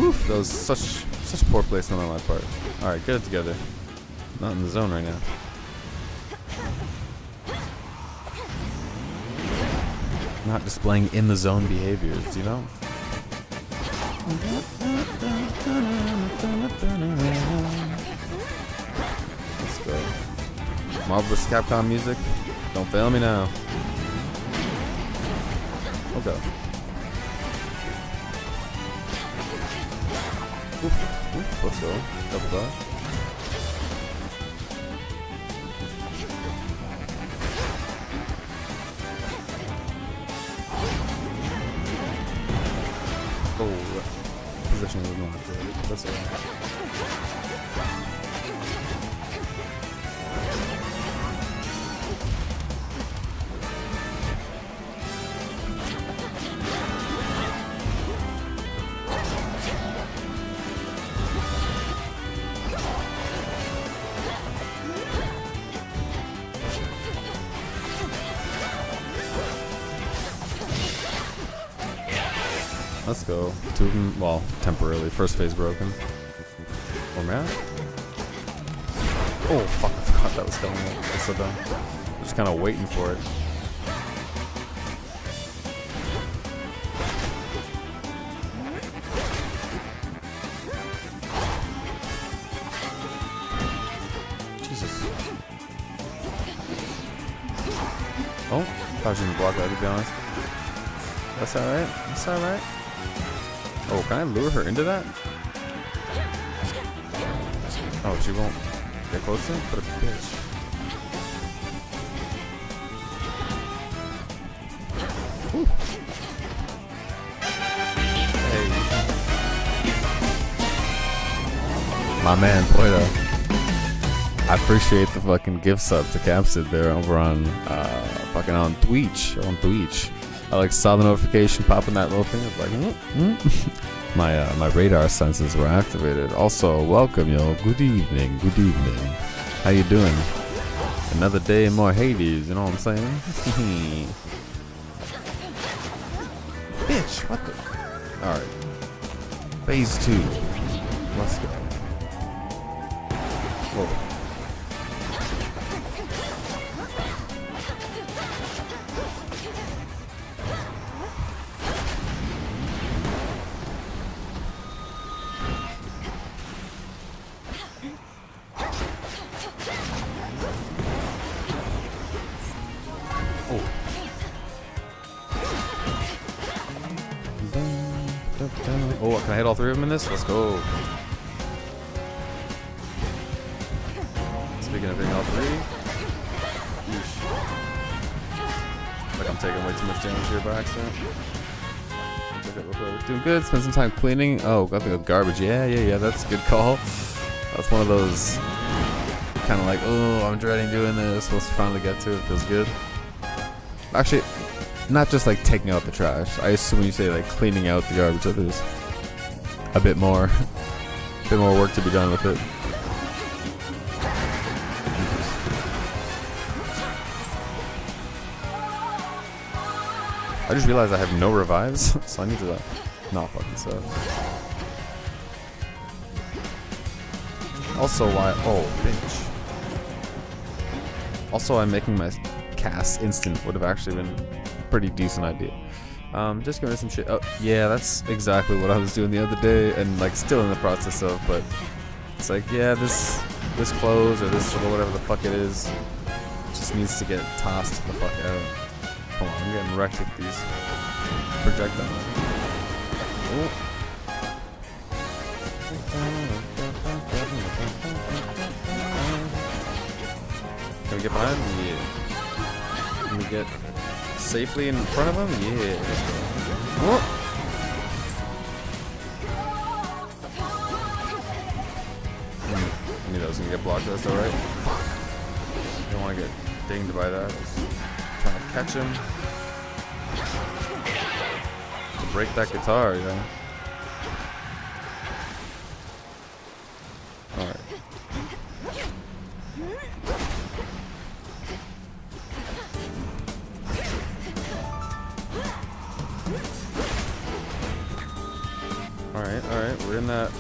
Oof, that was such poor placement on my part. Alright, get it together. Not in the zone right now. Not displaying in the zone behaviors, you know? Let's go. Marvelous Capcom music. Don't fail me now. Oh god. Oof, oof, let's go. Double dodge. Oh, position was not good. That's alright. Let's go. Two of them, well, temporarily. First phase broken. Oh man. Oh fuck, I forgot that was coming up. That's so dumb. Just kind of waiting for it. Jesus. Oh, thought you didn't block that, to be honest. That's alright. That's alright. Oh, can I lure her into that? Oh, she won't get close to him? What a bitch. Whew. Hey. My man, Poita. I appreciate the fucking gift sub to Capsid there over on fucking on Twitch. I like saw the notification pop in that little thing. It's like my radar senses were activated. Also, welcome yo. Good evening. How you doing? Another day in more Hades, you know what I'm saying? Bitch, what the? Alright. Phase 2. Let's go. Whoa. Oh, can I hit all three of them in this? Let's go. Speaking of hitting all three. Yeesh. Like I'm taking way too much damage here by accident. Doing good. Spend some time cleaning. Oh, got the garbage. Yeah. That's a good call. That's one of those kind of like, oh, I'm dreading doing this. Once you finally get to it, feels good. Actually, not just like taking out the trash. I assume when you say like cleaning out the garbage, that there's a bit more work to be done with it. I just realized I have no revives, so I need to not fucking suck. Also, oh, bitch. Also, I'm making my cast instant would have actually been a pretty decent idea. Just going to some shit. Oh, yeah, that's exactly what I was doing the other day, and like still in the process of. But it's like, yeah, this clothes or this or whatever the fuck it is just needs to get tossed the fuck out. Hold on, I'm getting wrecked with these projectiles. Oh. Can we get behind him? Yeah. Can we get safely in front of him? Yeah. Oh. I knew that was gonna get blocked. That's alright. You don't want to get dinged by that. Just trying to catch him. To break that guitar, you know. Alright. Alright, we're in the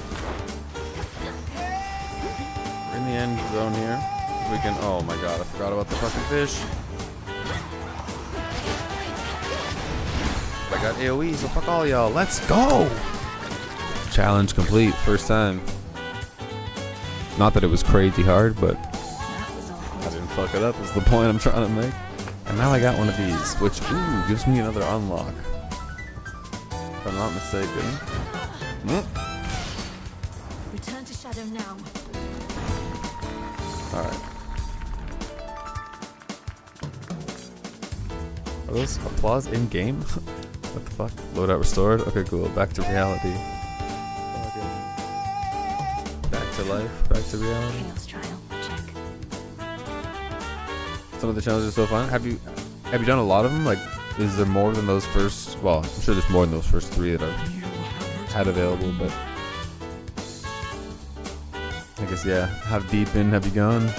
end zone here. We can, oh my god, I forgot about the fucking fish. I got AoE, so fuck all y'all, let's go! Challenge complete, first time. Not that it was crazy hard, but I didn't fuck it up, is the point I'm trying to make. And now I got one of these, which, ooh, gives me another unlock. If I'm not mistaken. Return to Shadow now. Alright. Are those applause in game? What the fuck? Loadout restored? Okay, cool. Back to reality. Back to life. Back to reality. Chaos trial. Check. Some of the challenges are so fun. Have you done a lot of them? Like, is there more than those first? Well, I'm sure there's more than those first 3 that I've had available, but I guess, yeah. How deep in have you gone?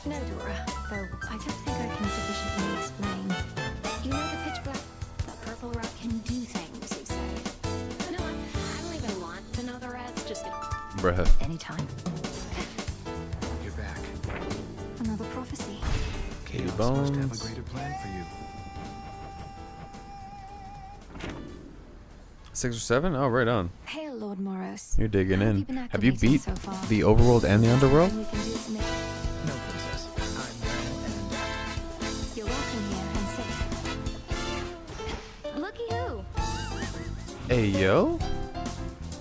No, Dora. Though I don't think I can sufficiently explain. You know the pitch black, that purple rock can do things, you say. No, I don't even want to know the rest. Just Bruh. anytime. You're back. Another prophecy. Chaos bones. must have a greater plan for you. 6 or 7? Oh, right on. Hail, Lord Moros. You're digging How in. been Have you acclimating beat so far? the overworld and the underworld? Anything we can do to make- No, princess. I'm well and You're welcome here and safe. Looky who. Hey, yo.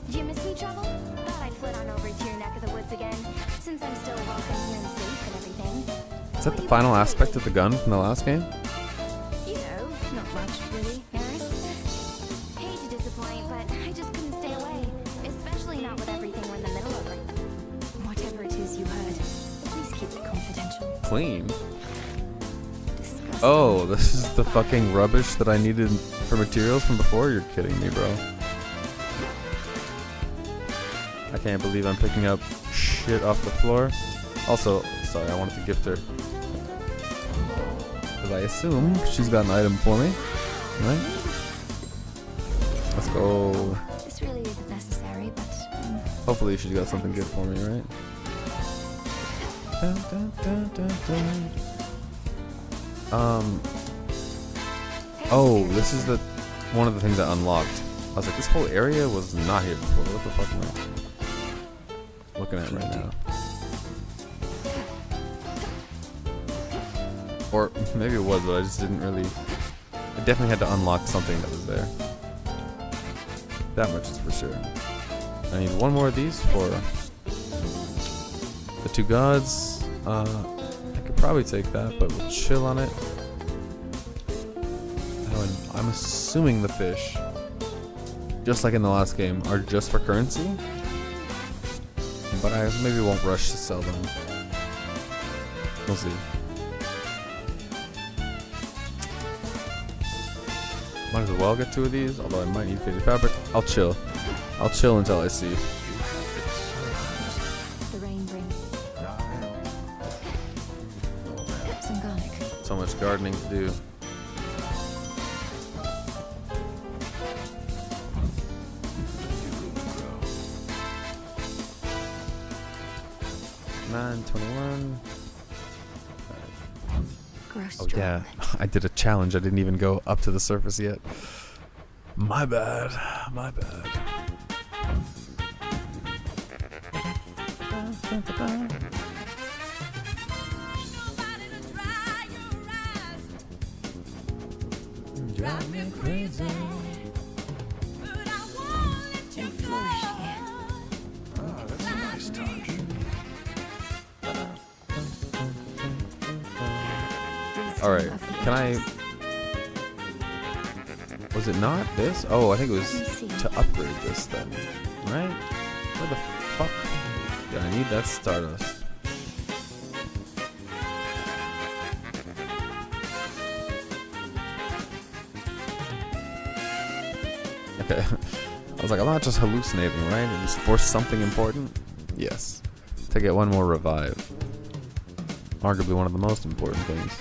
Did you miss me, Trouble? Thought I'd flit on over to your neck of the woods again, since I'm still welcome here and safe and everything. Is that the final aspect of the gun from the last game? You know, not much, really, Harris. Hate to disappoint, but I just couldn't stay away, especially not with every clean. Disgusting. Oh, this is the fucking rubbish that I needed for materials from before? You're kidding me, bro. I can't believe I'm picking up shit off the floor. Also, sorry, I wanted to gift her. Because I assume she's got an item for me. Right? Let's go. This really isn't necessary, but Hopefully she's got something good for me, right? Dun, dun, dun, dun, dun. Oh, this is the one of the things I unlocked. I was like, this whole area was not here before. What the fuck am I looking at right now? Or maybe it was, but I just didn't really. I definitely had to unlock something that was there. That much is for sure. I need one more of these for the two gods. I could probably take that, but we'll chill on it. Oh, and I'm assuming the fish, just like in the last game, are just for currency. But I maybe won't rush to sell them. We'll see. Might as well get two of these, although I might need faded fabric. I'll chill. I'll chill until I see. the rain brings some garlic. So much gardening to do. $9.21. Gross. Oh yeah, I did a challenge. I didn't even go up to the surface yet. My bad. My bad. Drive me crazy. You flourish here. Ah, that's a nice touch. All right, can I? Was it not this? Oh, I think it was to upgrade this then, right? Where the fuck? Yeah, I need that Stardust. Okay, I was like, I'm not just hallucinating, right? It was for something important. Yes, to get one more revive. Arguably one of the most important things.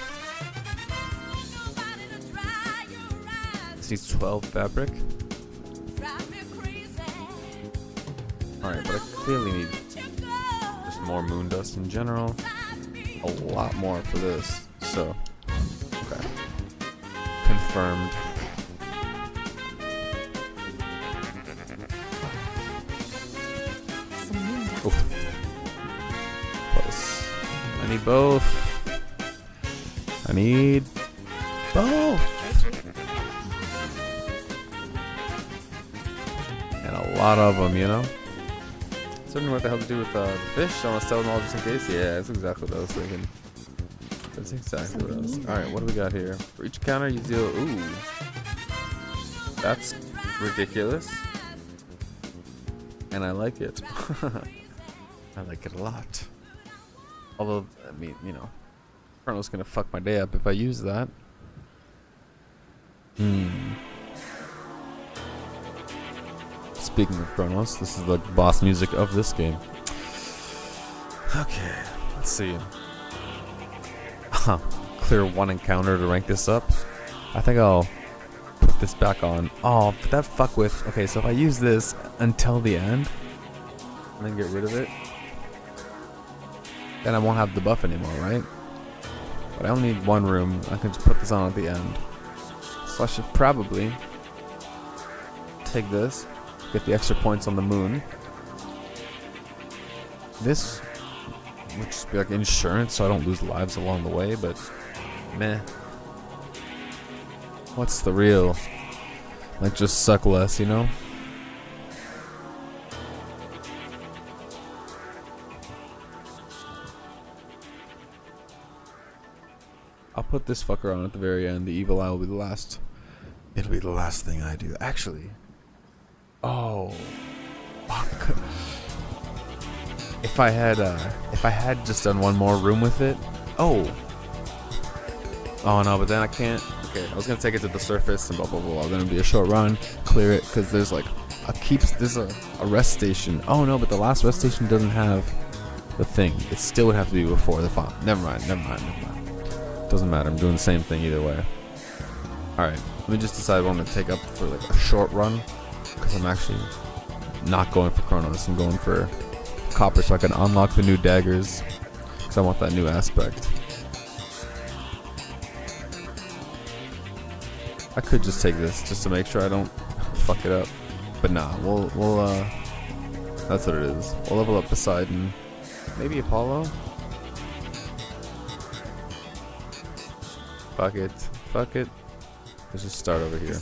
This needs 12 fabric. Alright, but I clearly need just more moon dust in general. A lot more for this. So, okay. Confirmed. Some moon dust. Oof. Close. I need both. I need both. And a lot of them, you know? So I don't know what the hell to do with the fish. So I want to sell them all just in case. Yeah, that's exactly what I was thinking. That's exactly what I was. Alright, what do we got here? For each counter, you deal. Ooh. That's ridiculous. And I like it. I like it a lot. Although, I mean, you know, Chrono's gonna fuck my day up if I use that. Speaking of Chronos, this is the boss music of this game. Okay, let's see. Clear one encounter to rank this up. I think I'll put this back on. Oh, but that fuck with. Okay, so if I use this until the end, and then get rid of it, then I won't have the buff anymore, right? But I only need one room. I can just put this on at the end. So I should probably take this, get the extra points on the moon. This would just be like insurance so I don't lose lives along the way, but meh. What's the real? Like, just suck less, you know? I'll put this fucker on at the very end. The evil eye will be the last. It'll be the last thing I do. Actually. Oh. Fuck. If I had just done one more room with it. Oh. Oh no, but then I can't. Okay, I was gonna take it to the surface and blah blah blah. Then it'd be a short run, clear it, because there's like there's a rest station. Oh no, but the last rest station doesn't have the thing. It still would have to be before the final. Never mind. Doesn't matter. I'm doing the same thing either way. Alright, let me just decide what I'm gonna take up for like a short run, because I'm actually not going for Chronos. I'm going for Copper so I can unlock the new daggers, because I want that new aspect. I could just take this just to make sure I don't fuck it up, but nah, we'll that's what it is. We'll level up Poseidon, maybe Apollo. Fuck it. Let's just start over here.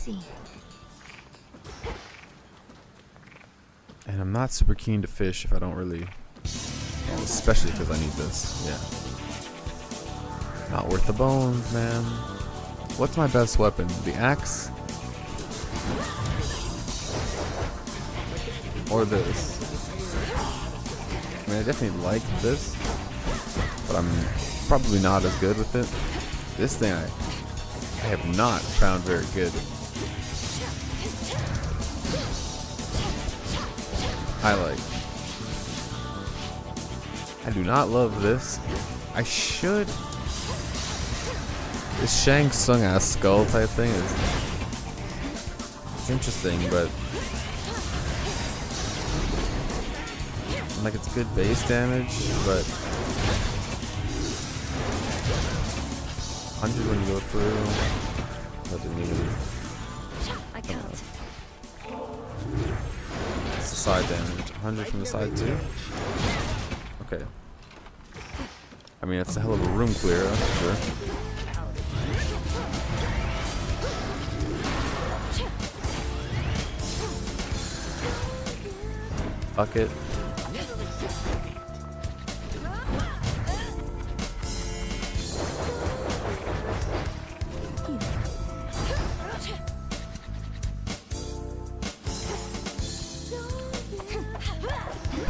And I'm not super keen to fish if I don't really, especially because I need this. Yeah, not worth the bones, man. What's my best weapon? The axe? Or this? I mean, I definitely like this, but I'm probably not as good with it. This thing I have not found very good. I do not love this. I should. This Shang Tsung ass skull type thing is interesting, but like it's good base damage, but 100 when you go through. That didn't even. I can't. It's the side damage. 100 from the side too. Okay. I mean, it's a hell of a room clear, that's for sure. Fuck it.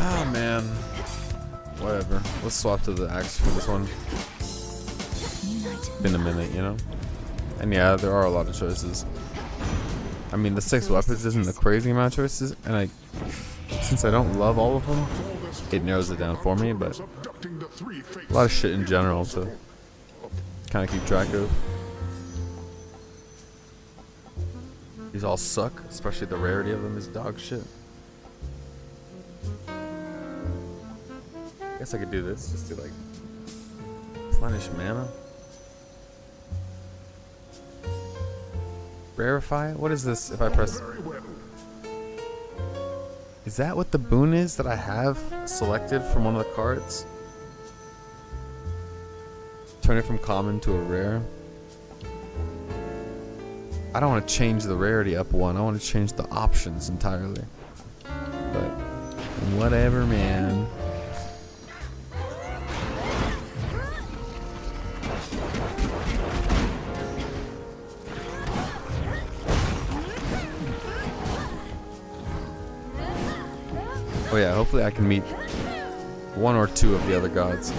Oh man. Whatever. Let's swap to the axe for this one. Been a minute, you know? And yeah, there are a lot of choices. I mean, the 6 weapons isn't a crazy amount of choices, and since I don't love all of them, it narrows it down for me, but a lot of shit in general to kind of keep track of. These all suck, especially the rarity of them is dog shit. I guess I could do this, just to like replenish mana. Rarefy? What is this if I press? Is that what the boon is that I have selected from one of the cards? Turn it from common to a rare. I don't want to change the rarity up one. I want to change the options entirely. But whatever, man. Oh yeah, hopefully I can meet 1 or 2 of the other gods.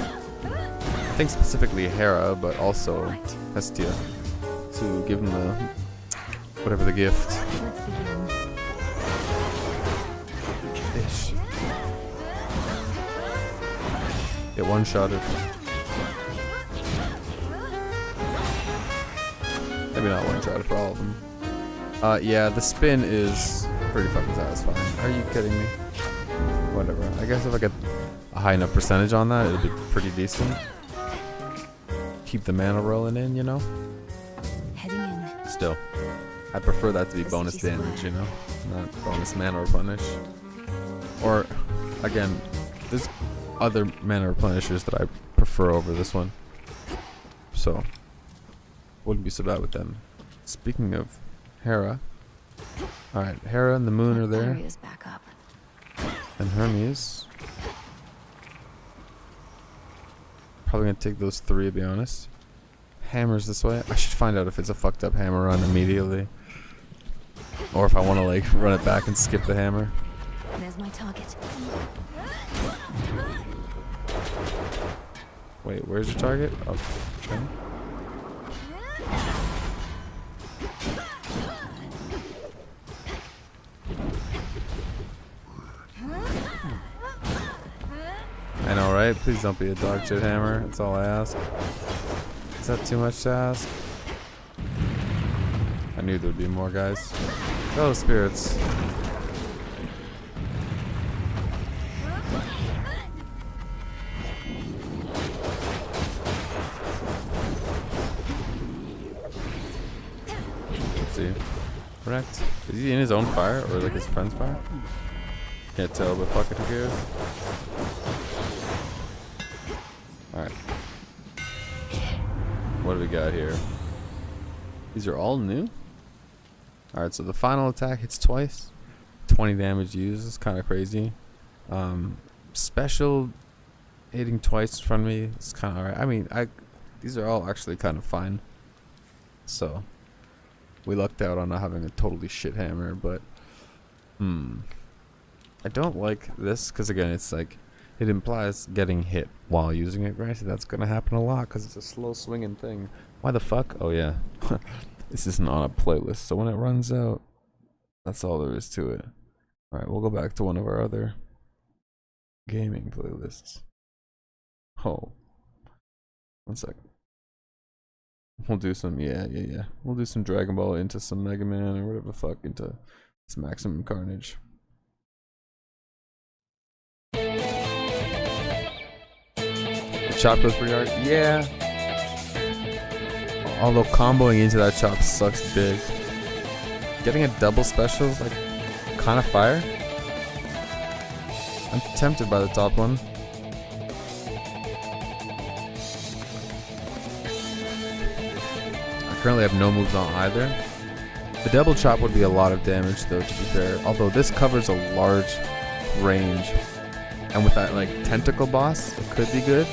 I think specifically Hera, but also Hestia, to give them the whatever the gift. Let's begin. Ish. Get one-shotted. Maybe not one-shotted for all of them. Yeah, the spin is pretty fucking satisfying. Are you kidding me? Whatever. I guess if I get a high enough percentage on that, it'll be pretty decent. Keep the mana rolling in, you know? Heading in. Still, I prefer that to be bonus damage, you know? Not bonus mana replenish. Or, again, there's other mana replenishers that I prefer over this one. So, wouldn't be so bad with them. Speaking of Hera. Alright, Hera and the moon are there. Area's back up. And Hermes. Probably gonna take those 3 to be honest. Hammer's this way. I should find out if it's a fucked up hammer run immediately. Or if I wanna like run it back and skip the hammer. There's my target. Wait, where's your target? Oh, okay. I know, right? Please don't be a dog shit hammer. That's all I ask. Is that too much to ask? I knew there would be more guys. Oh, spirits. Let's see. Correct. Is he in his own fire or like his friend's fire? Can't tell, but fuck it, who cares? Alright. What do we got here? These are all new? Alright, so the final attack hits twice. 20 damage used. It's kind of crazy. Special hitting twice in front of me. It's kind of alright. I mean, these are all actually kind of fine. So, we lucked out on not having a totally shit hammer, but... I don't like this, because again, it's like... It implies getting hit while using it. Granted, that's going to happen a lot, because it's a slow swinging thing. Why the fuck? Oh yeah. This isn't on a playlist, so when it runs out, that's all there is to it. Alright, we'll go back to one of our other gaming playlists. Oh. 1 second. We'll do some, yeah. We'll do some Dragon Ball into some Mega Man or whatever the fuck into some Maximum Carnage. The chop goes pretty hard? Yeah. Although comboing into that chop sucks big. Getting a double special is like kind of fire. I'm tempted by the top one. I currently have no moves on either. The double chop would be a lot of damage though, to be fair. Although this covers a large range. And with that like tentacle boss, it could be good.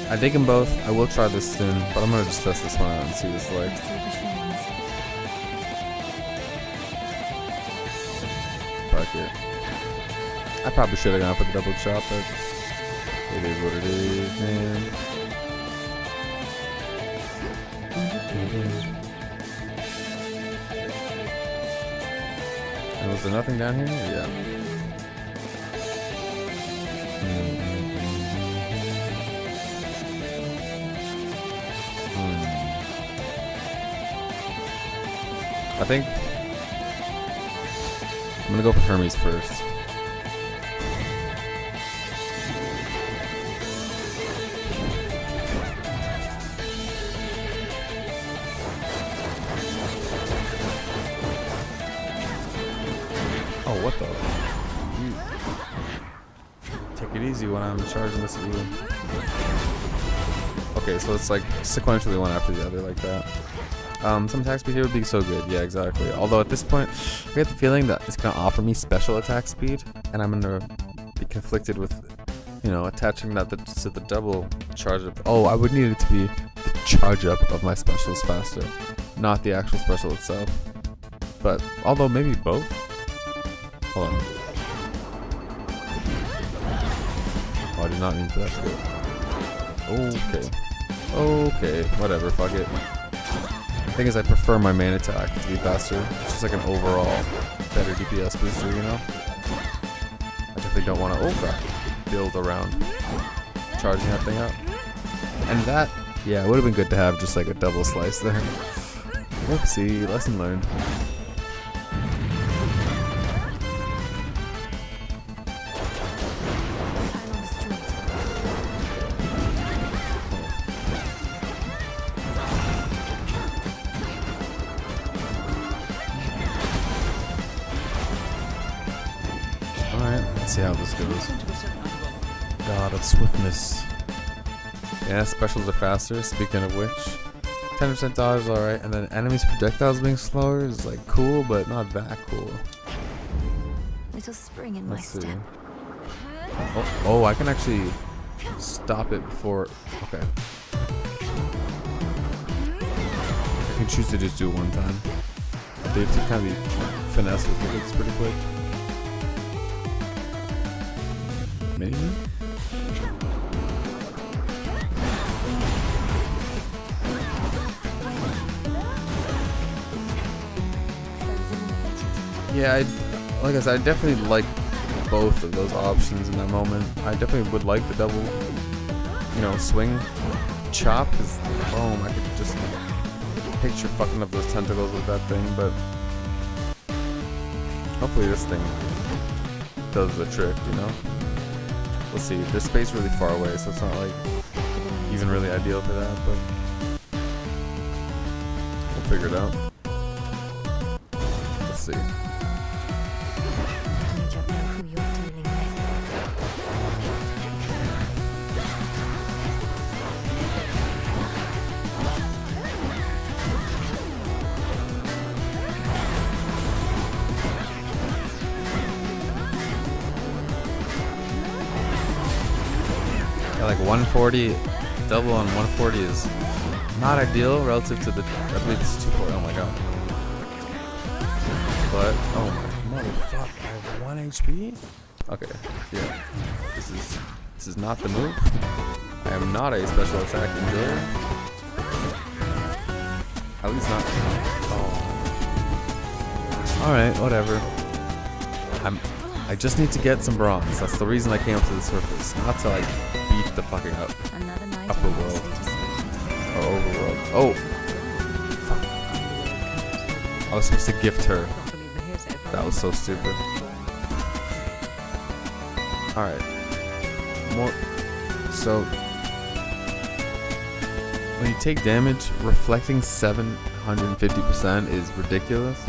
I dig them both. I will try this soon, but I'm gonna just test this one out and see what it's like. Fuck it. I probably should have gone for the double chop, but it is what it is, man. And was there nothing down here? Yeah. I think I'm gonna go for Hermes first. Oh, what the? Take it easy when I'm charging this at you. Okay, so it's like sequentially one after the other like that. Some attack speed here would be so good. Yeah, exactly. Although at this point, I get the feeling that it's going to offer me special attack speed, and I'm going to be conflicted with, you know, attaching that to the double charge up. Oh, I would need it to be the charge up of my specials faster, not the actual special itself. But, although maybe both? Hold on. Oh, I did not mean for that to go. Okay. Okay, whatever, fuck it. The thing is, I prefer my main attack to be faster. It's just like an overall better DPS booster, you know? I definitely don't want to, build around charging that thing up. And that, yeah, it would have been good to have just like a double slice there. Whoopsie, lesson learned. Let's see how this goes. God of Swiftness. Yeah, specials are faster, speaking of which. 10% dodge is alright, and then enemies' projectiles being slower is like cool, but not that cool. Little spring in my step. Oh, I can actually stop it before. Okay. I can choose to just do it one time. They have to kind of be finesse with it, it's pretty quick. Maybe? Yeah, like I said, I definitely like both of those options in that moment. I definitely would like the double, you know, swing chop, because boom, I could just picture fucking up those tentacles with that thing, but hopefully this thing does the trick, you know? We'll see. This space really far away, so it's not like even really ideal for that, but we'll figure it out. Let's see. You don't know who you're dealing with. Yeah, like 140, double on 140 is not ideal relative to the, I believe it's 240, oh my god. But, oh my motherfucker, I have 1 HP? Okay, yeah. This is not the move. I am not a special attack enjoyer. At least not. Oh. Alright, whatever. I just need to get some bronze. That's the reason I came up to the surface. Not to like beat the fucking Another night upper in the world. city to sleep. Or overworld. Oh! Fuck. I was supposed to gift her. That was so stupid. Alright. More. So. When you take damage, reflecting 750% is ridiculous.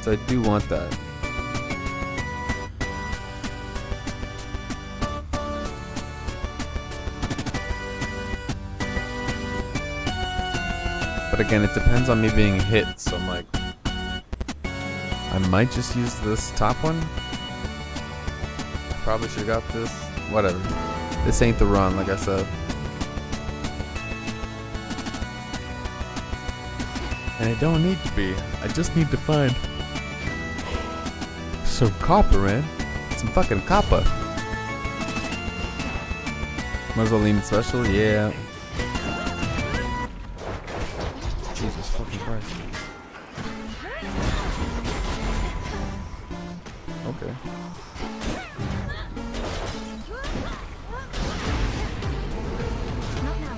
So I do want that. But again, it depends on me being hit, so I'm like, I might just use this top one. Probably should have got this. Whatever. This ain't the run, like I said. And it don't need to be. I just need to find some copper, man. Some fucking copper. Might as well lean special, yeah. Jesus fucking Christ. Okay. Not now.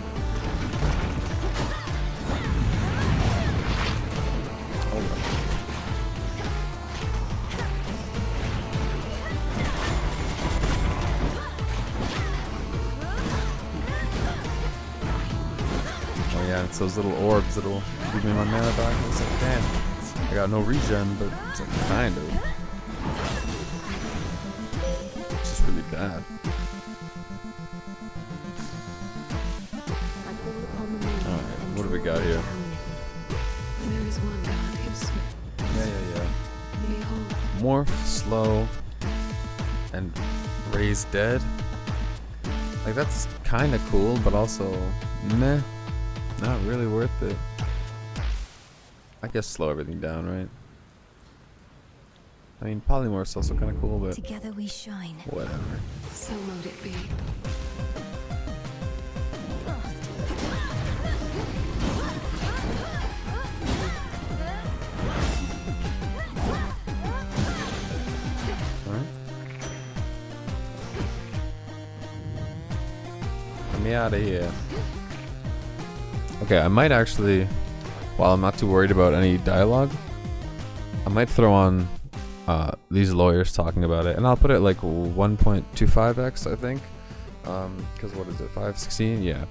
Oh yeah, it's those little orbs that'll give me my mana back. It's like, damn, I got no regen, but it's like, kind of. It's just really bad. Alright, what do we got here? There is one God who's Yeah. behold. Morph, slow, and raise dead. Like, that's kind of cool, but also, meh. Not really worth it. I guess slow everything down, right? I mean, polymorph's also kind of cool, but Together we shine. whatever. So mote it be. Alright. Get me out of here. Okay, I might actually, while I'm not too worried about any dialogue, I might throw on these lawyers talking about it, and I'll put it like 1.25x, I think, because what is it, 516? Yeah.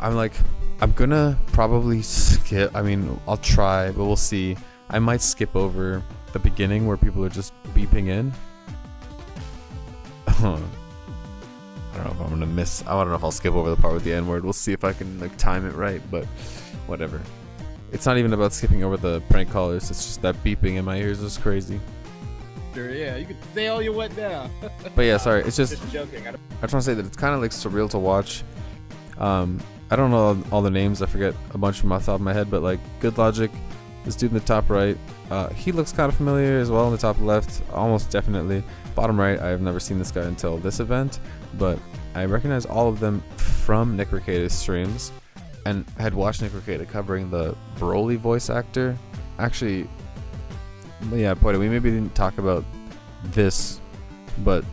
I'm gonna probably skip, I mean, I'll try, but we'll see. I might skip over the beginning where people are just beeping in. I don't know if I'm gonna miss. I don't know if I'll skip over the part with the N-word. We'll see if I can like time it right, but whatever. It's not even about skipping over the prank callers. It's just that beeping in my ears is crazy. Sure, yeah, you can say all you want now. But yeah, sorry. It's just joking. I just want to say that it's kind of like surreal to watch. I don't know all the names. I forget a bunch from off the top of my head, but like Good Logic, This dude in the top right, he looks kind of familiar as well. In the top left, almost definitely. Bottom right, I've never seen this guy until this event, but I recognize all of them from Nick Rekieta's streams, and had watched Nick Rekieta covering the Broly voice actor. Actually, yeah, boy, we maybe didn't talk about this, but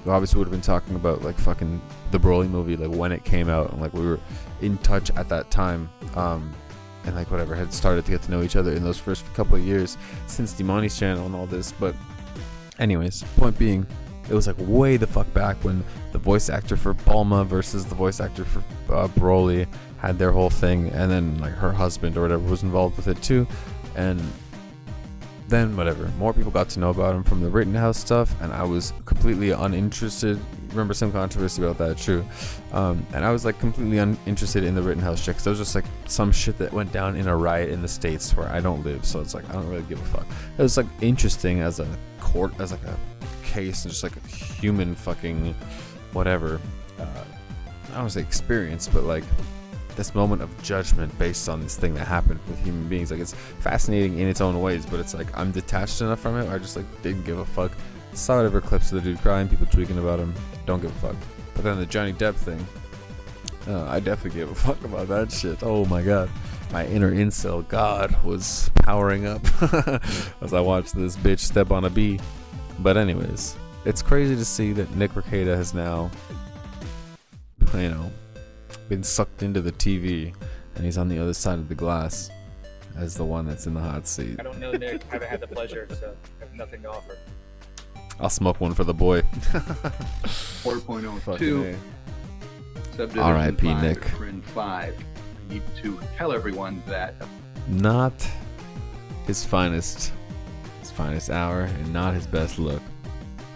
we obviously would have been talking about like fucking the Broly movie, like when it came out, and like we were in touch at that time, and like whatever, had started to get to know each other in those first couple of years since Demoni's channel and all this. But anyways, point being, it was like way the fuck back when the voice actor for Bulma versus the voice actor for Broly had their whole thing, and then like her husband or whatever was involved with it too, and then whatever, more people got to know about him from the Rittenhouse stuff, and I was completely uninterested. Remember some controversy about that, true. And I was like completely uninterested in the Rittenhouse shit, because it was just like some shit that went down in a riot in the States where I don't live, so it's like I don't really give a fuck. It was like interesting as a court, as like a case, and just like a human fucking whatever, I don't want to say experience, but like this moment of judgment based on this thing that happened with human beings. Like, it's fascinating in its own ways, but it's like I'm detached enough from it, I just like didn't give a fuck. Saw whatever clips of the dude crying, people tweaking about him, don't give a fuck. But then the Johnny Depp thing, I definitely gave a fuck about that shit. Oh my god, my inner incel god was powering up as I watched this bitch step on a bee. But anyways, it's crazy to see that Nick Rekieta has now, you know, been sucked into the TV, and he's on the other side of the glass as the one that's in the hot seat. I don't know Nick, haven't had the pleasure, so I have nothing to offer. I'll smoke one for the boy. 4.02 subdivision R.I.P. 5, Nick. Friend 5. I need to tell everyone that Not his finest hour, and not his best look.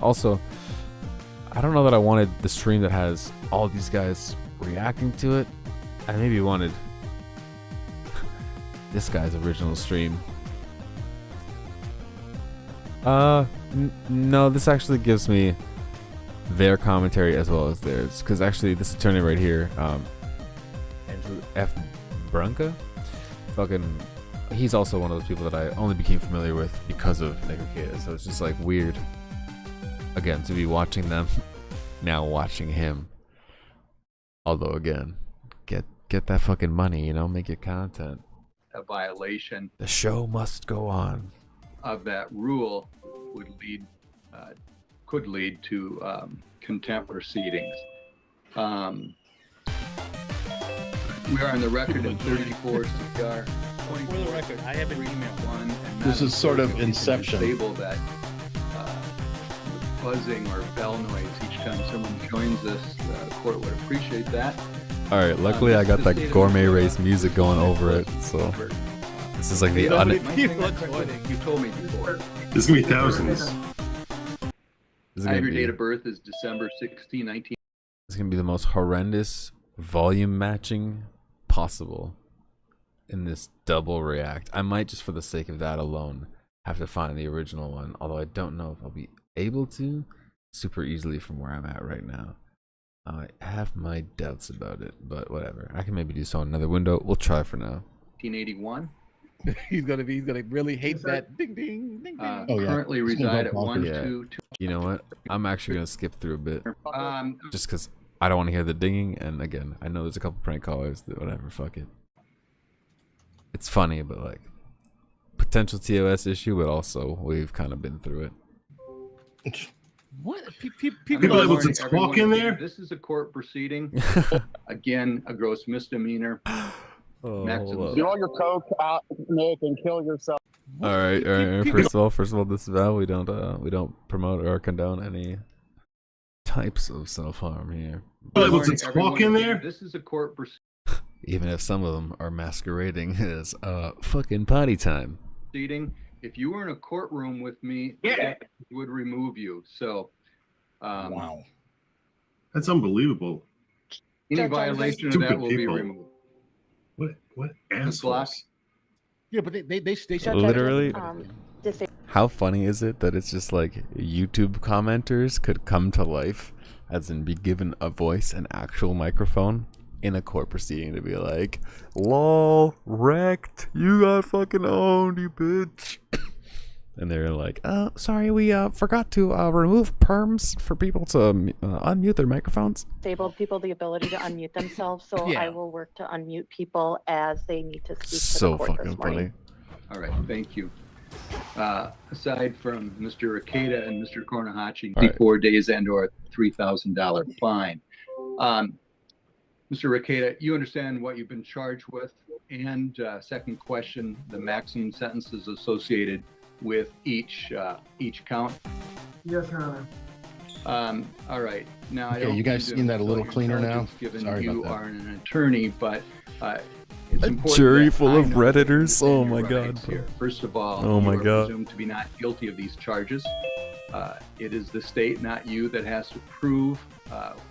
Also, I don't know that I wanted the stream that has all these guys reacting to it. I maybe wanted this guy's original stream. No, this actually gives me their commentary as well as theirs, because actually this attorney right here, Andrew F. Branca, he's also one of those people that I only became familiar with because of Nick Rekieta, so it's just like weird again to be watching them now watching him. Although again, get that fucking money, you know, make your content. a violation The show must go on. of that rule would could lead to contempt proceedings. We are on the record in 34 CR. For the record, I have an email. This is sort of Inception. Stable that buzzing or bell noise each time someone joins us. The court would appreciate that. Alright, luckily I got that gourmet race music going over it, so this is like the You told me before. There's gonna be thousands. I have your date of birth is December 16, 19. It's gonna be the most horrendous volume matching possible in this double react. I might, just for the sake of that alone, have to find the original one, although I don't know if I'll be able to super easily from where I'm at right now. I have my doubts about it, but whatever. I can maybe do so in another window. We'll try for now. 1981. he's gonna really hate that ding ding ding ding. Currently reside at 122. You know what? I'm actually gonna skip through a bit, just because I don't want to hear the dinging. And again, I know there's a couple prank callers that whatever. Fuck it. It's funny, but like potential TOS issue, but also we've kind of been through it. What? People are able to talk in there? This is a court proceeding. Again, a gross misdemeanor. Maximum. You know your coke out, Nick, and kill yourself. All right. First of all, this vow we don't promote or condone any types of self-harm here. People are able to talk in there? This is a court Even if some of them are masquerading as fucking potty time. proceeding. If you were in a courtroom with me, I would remove you. So, Wow. That's unbelievable. any violation of that Stupid will be people. removed. What Ms. Block? assholes? Yeah, but they Literally, how funny is it that it's just like YouTube commenters could come to life, as in be given a voice, an actual microphone, in a court proceeding to be like, lol, wrecked, you got fucking owned, you bitch. And they're like, sorry, we forgot to remove perms for people to unmute their microphones. Disabled people the ability to unmute themselves, so Yeah. I will work to unmute people as they need to speak So to the court fucking this morning. funny. All right, thank you. Aside from Mr. Ikeda and Mr. Kornahachi, All right. 4 days and/or $3,000 fine. Mr. Ikeda, you understand what you've been charged with, and second question, the maximum sentences associated with each count. Yes, Your Honor. All right. Now, I Okay, don't you guys mean to seen that a little insult your cleaner now? intelligence, given Sorry you about that. are an attorney, but it's A important jury that full I of know Redditors? you Oh understand my your God, rights bro. here. First of all, Oh my you are God. presumed to be not guilty of these charges. It is the state, not you, that has to prove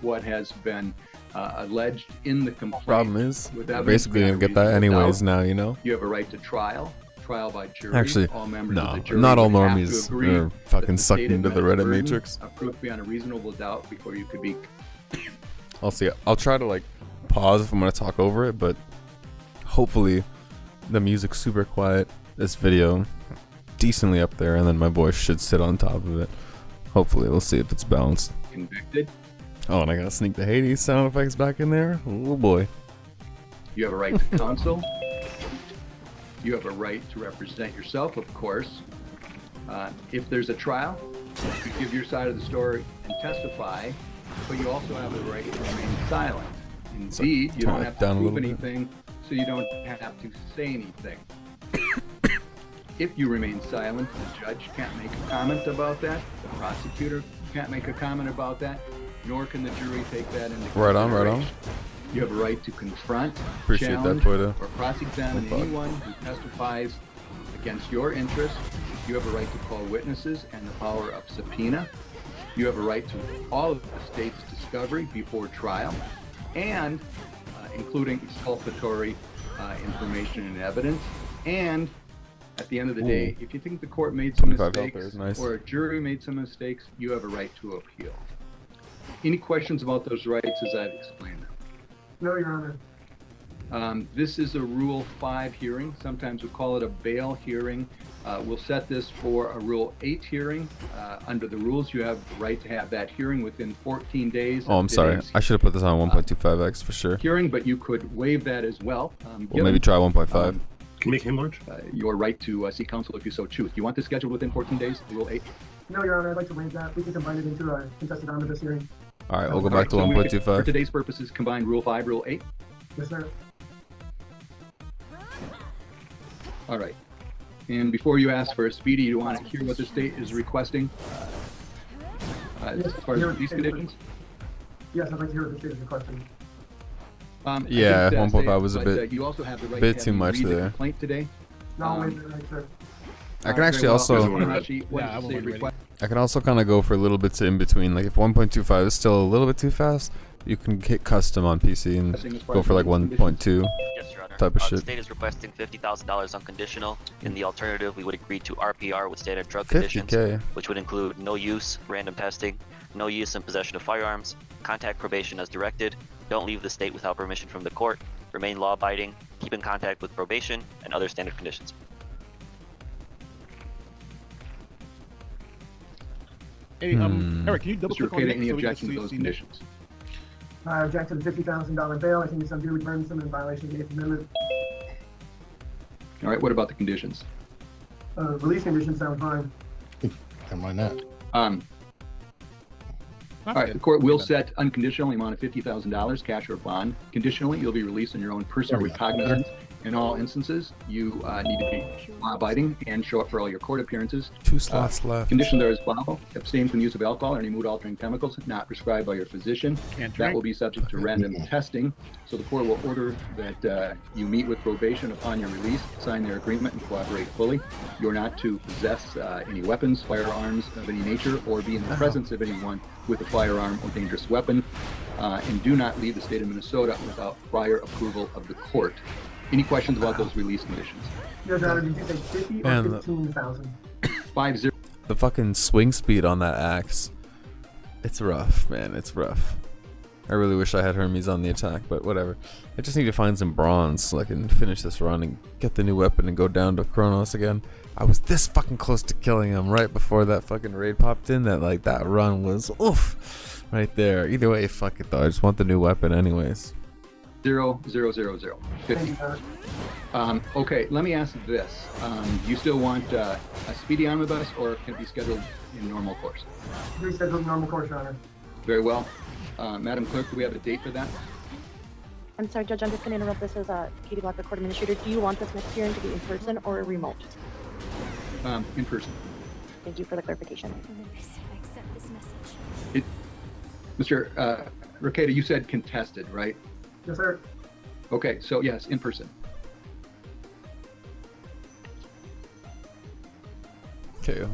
what has been alleged in the complaint. Problem is, With we're evidence basically gonna beyond get that reasonable anyways doubt. now, you know? You have a right to trial by jury. Actually, all members of no, the jury not all would have to normies agree are that fucking the sucked state into the admits Reddit burden matrix. of proof beyond a reasonable doubt before you could be. I'll see. I'll try to like pause if I'm gonna talk over it, but hopefully the music's super quiet. This video decently up there, and then my voice should sit on top of it. Hopefully, we'll see if it's balanced. Convicted. Oh, and I gotta sneak the Hades sound effects back in there. Oh boy. You have a right to counsel. You have a right to represent yourself, of course. If there's a trial, you give your side of the story and testify, but you also have the right to remain silent. Indeed, you turn don't it have to down a prove little bit. anything, so you don't have to say anything. If you remain silent, the judge can't make a comment about that, the prosecutor can't make a comment about that, nor can the jury take that into Right on, right on. consideration. You have a right to confront, Appreciate that, challenge, Toyota. or cross-examine No fuck. anyone who testifies against your interests. You have a right to call witnesses and the power of subpoena. You have a right to all of the state's discovery before trial, and including exculpatory information and evidence. And at the end of the day, if you think the court made some 25 out there mistakes is nice. or a jury made some mistakes, you have a right to appeal. Any questions about those rights as I've explained them? No, Your Honor. This is a Rule 5 hearing. Sometimes we call it a bail hearing. We'll set this for a Rule 8 hearing. Under the rules, you have the right to have that hearing within 14 days. Oh, I'm of sorry. today's I should have put this on 1.25x for sure. hearing, but you could waive that as well. We'll maybe try 1.5. Can you make him large? Your right to seek counsel if you so choose. Do you want this scheduled within 14 days? Rule 8. No, Your Honor. I'd like to waive that. We can combine it into a contested omnibus hearing. All right, we'll go back to So we could, for 1.25. today's purposes, combine Rule 5, Rule 8. Yes, sir. All right. And before you ask for a speedy, you want to hear what the state is requesting as far as these conditions? Yes, I'd like to hear what the state is requesting. Yeah, I did, 1.5 say, was a but, bit- you also have the right bit to have too me much read the there. complaint today. No, I'll waive it, sir. I can actually also, I can also kind of go for a little bits in between. Like if 1.25 is still a little bit too fast, you can hit custom on PC and go for like 1.2 Yes, Your Honor. type of The shit. state is requesting $50,000 unconditional. In the alternative, we would agree to RPR with standard drug conditions, 50K. which would include no use, random testing, no use and possession of firearms, contact probation as directed, don't leave the state without permission from the court, remain law-abiding, keep in contact with probation, and other standard conditions. Hey, Eric, can you double Mr. click on Ikeda, Nick any so we can objection to see those Nick? conditions? I object to the $50,000 bail. I think it's unduly burdensome in violation of the 8th Amendment. All right, what about the conditions? Release conditions sound fine. And why not? All right, the court will set unconditionally amount of $50,000 cash or bond. Conditionally, you'll be released in your own personal recognizance. In all instances, you need to be law-abiding and show up for all your court appearances. 2 slots left. Conditions are as follows: abstain from the use of alcohol or any mood-altering chemicals not prescribed by your physician. Can't That drink. will be subject to random testing. So the court will order that you meet with probation upon your release, sign their agreement, and cooperate fully. You're not to possess any weapons, firearms of any nature, or be in the presence of anyone with a firearm or dangerous weapon, and do not leave the state of Minnesota without prior approval of the court. Any questions about those release conditions? Yes, Your Honor. Did you say 50 or Man, 15,000? 5-0. The fucking swing speed on that axe. It's rough, man. It's rough. I really wish I had Hermes on the attack, but whatever. I just need to find some bronze so I can finish this run and get the new weapon and go down to Kronos again. I was this fucking close to killing him right before that fucking raid popped in. That run was oof right there. Either way, fuck it though. I just want the new weapon anyways. 0, 0, 0, 0. 50. Okay, let me ask this. Do you still want a speedy omnibus, or can it be scheduled in normal course? Rescheduled normal course, Your Honor. Very well. Madam Clerk, do we have a date for that? I'm sorry, Judge, I'm just going to interrupt this as Katie Block, the court administrator. Do you want this next hearing to be in person or remote? In person. Thank you for the clarification. Accept this message. Mr. Ricada, you said contested, right? Yes, sir. Okay, so yes, in person. Okay.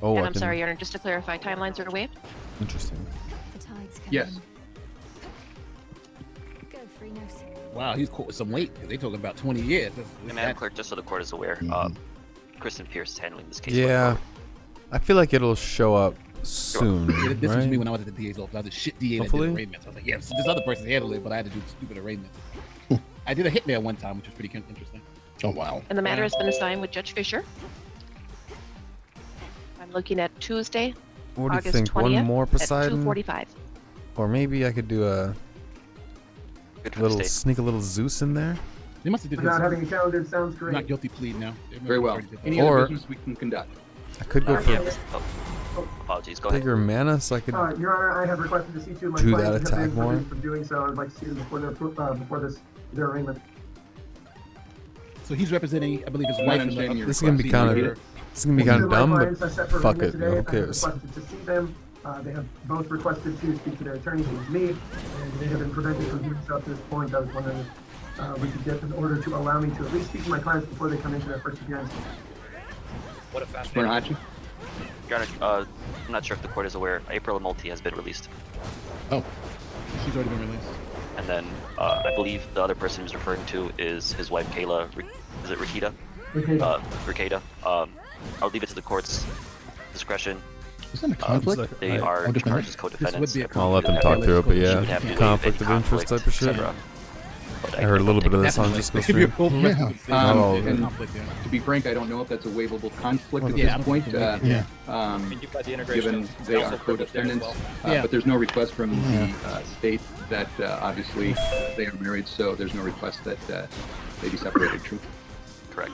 Oh, And I'm sorry, Your Honor, just to clarify, timelines are waived? Interesting. The tide's coming. Yes. Go, Freenos. Wow, he's caught with some weight. They talking about 20 years. And Madam Clerk, just so the court is aware, Kristen Pierce is handling this case. Yeah. I feel like it'll show up soon, Yeah, this was me right? when I was at the DA's office. I was a shit DA that Hopefully. did arraignments. I was like, yeah, so this other person's handling it, but I had to do the stupid arraignments. I did a hit mail one time, which was pretty interesting. Oh wow. And the matter has been assigned with Judge Fisher. I'm looking at Tuesday, What do you August think? 20th One more at Poseidon? 2:45. Or maybe I could do a Good for the little state. sneak a little Zeus in there. They must have did Without this. having a calendar sounds great. Not guilty plea now. Very well. Any Or- other business we can conduct? I could go for Apologies, go ahead. bigger mana so I could Your Honor, I have requested to see two of my Do clients that have attack been more? prevented from doing so. I'd like to see them before their arraignment. So he's representing, I believe, his I'm wife. not and the- understanding your This is gonna be request. kind Either. of it's gonna be Two kind of of my dumb, clients I set for but fuck arraignment it. today. Who I have cares? requested to see them. They have both requested to speak to their attorneys and me, and they have been prevented from doing so up to this point. I was wondering if we could get an order to allow me to at least speak to my clients before they come into their first appearance. What a fascinating. Bernacci? Your Honor, I'm not sure if the court is aware, April Multi has been released. Oh, she's already been released. And then I believe the other person he's referring to is his wife, Kayla. Is it Rikita? Rikita. I'll leave it to the court's discretion. Isn't that a conflict? They are I'll just charged admit. as co-defendants. This would be a I'll let them talk through it, but She yeah, would have to waive conflict any of interest conflict, type of shit. etc. But I heard a little bit of this on Definitely. Disco If you're stream. both arrested, Oh, there's a and conflict there. to be frank, I don't know if that's a waivable conflict at Yeah, I this don't point. think so. Yeah. And you've got the integration Given of they are counsel privilege there as co-defendants, well. Yeah. but there's no request from the state that obviously they are married, so there's no request that they be separated. True. Correct.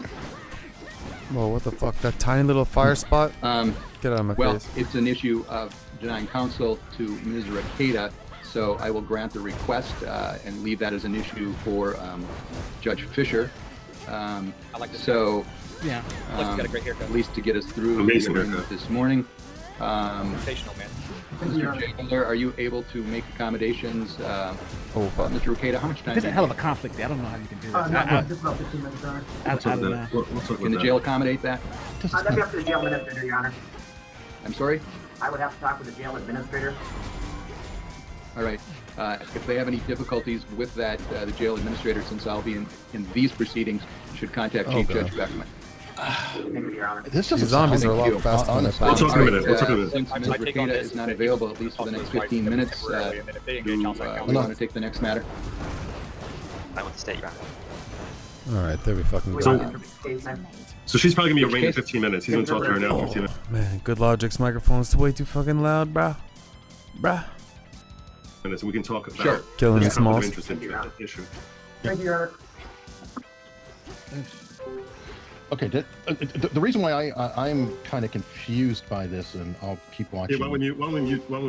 Whoa, what the fuck? That tiny little fire spot? Get out of my Well, face. it's an issue of denying counsel to Ms. Ricada, so I will grant the request and leave that as an issue for Judge Fisher. I like this. Yeah. Plus, you got a great haircut. At least to get us through Amazing the hearing haircut. this morning. Sensational, man. Mr. Jailer, are you able to make accommodations? Oh, fuck. Mr. Ricada, how much time? There's do a you hell of have? a conflict there. I don't know how you can do this. Not just about 15 minutes, Your Honor. We'll talk I don't know. that. We'll talk Can about the that. jail accommodate that? That'd be up to the jail administrator, Your Honor. I'm sorry? I would have to talk with the jail administrator. All right. If they have any difficulties with that, the jail administrator, since I'll be in these proceedings, should contact Chief Okay. Judge Beckman. This These doesn't zombies sound are a like lot you. faster than I We'll thought. talk in a minute. We'll talk in a minute. Since Ms. My take on Ricada this is not is available, at least for the also next his wife 15 can minutes, temporarily, and then if they do engage counsel, we counsel. want to take the next matter? I want to state, Your Honor. Alright, there we fucking So- go. So she's probably gonna be Which arraigned in case? 15 minutes. He's gonna talk to her now. 15 minutes. Man, Good Logic's microphone's way too fucking loud, bruh. Bruh. And we can talk about Sure. Killing this the smalls. conflict of interest issue. Thank you, Your Honor. Okay, the reason why I'm kind of confused by this, and I'll keep watching. Yeah, why don't we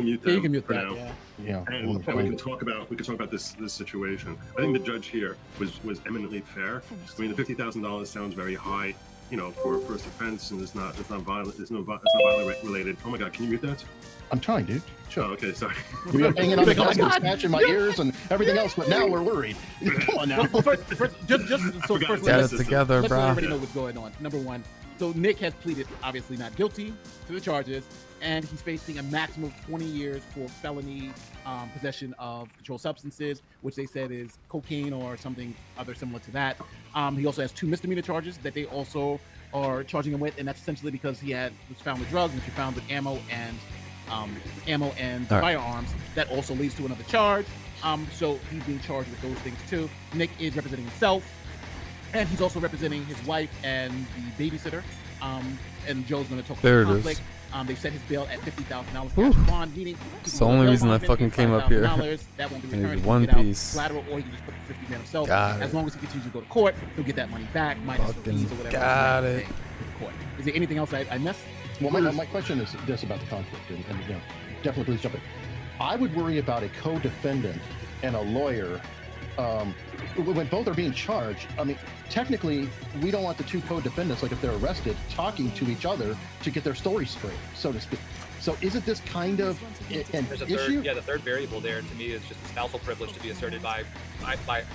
mute Yeah, you them can mute for that. now? Yeah. Yeah, And we can talk about this situation. I think the judge here was eminently fair. I mean, the $50,000 sounds very high, you know, for a first offense, and it's not violent. It's not violent related. Oh my God, can you mute that? I'm trying, dude. Sure. Oh, okay, sorry. We were hanging on the gospel patch in my ears and everything else, but now we're worried. Come on now. Well, first, just so forgot first, to Get let's it together, let everybody bruh. know what's going on. Number one, so Nick has pleaded obviously not guilty to the charges, and he's facing a maximum of 20 years for felony possession of controlled substances, which they said is cocaine or something other similar to that. He also has 2 misdemeanor charges that they also are charging him with, and that's essentially because he was found with drugs and he found with ammo and All right. firearms. That also leads to another charge. So he's being charged with those things too. Nick is representing himself, and he's also representing his wife and the babysitter. And Joe's going to talk There about it the conflict. is. They set his bill at $50,000 Whew. cash bond, meaning It's the only reason I fucking came up here. That won't be I need returned. He one can get out piece. collateral, or he can just put the 50 grand himself. Got As it. long as he continues to go to court, he'll get that money back minus the Fucking fees or whatever. got he's it. paying to the court. Is there anything else I missed? Well, my question is this about the conflict, and you know, definitely please jump in. I would worry about a co-defendant and a lawyer when both are being charged. I mean, technically, we don't want the two co-defendants, like if they're arrested, talking to each other to get their story straight, so to speak. So isn't this kind of an There's a issue? the third variable there to me is just the spousal privilege to be asserted by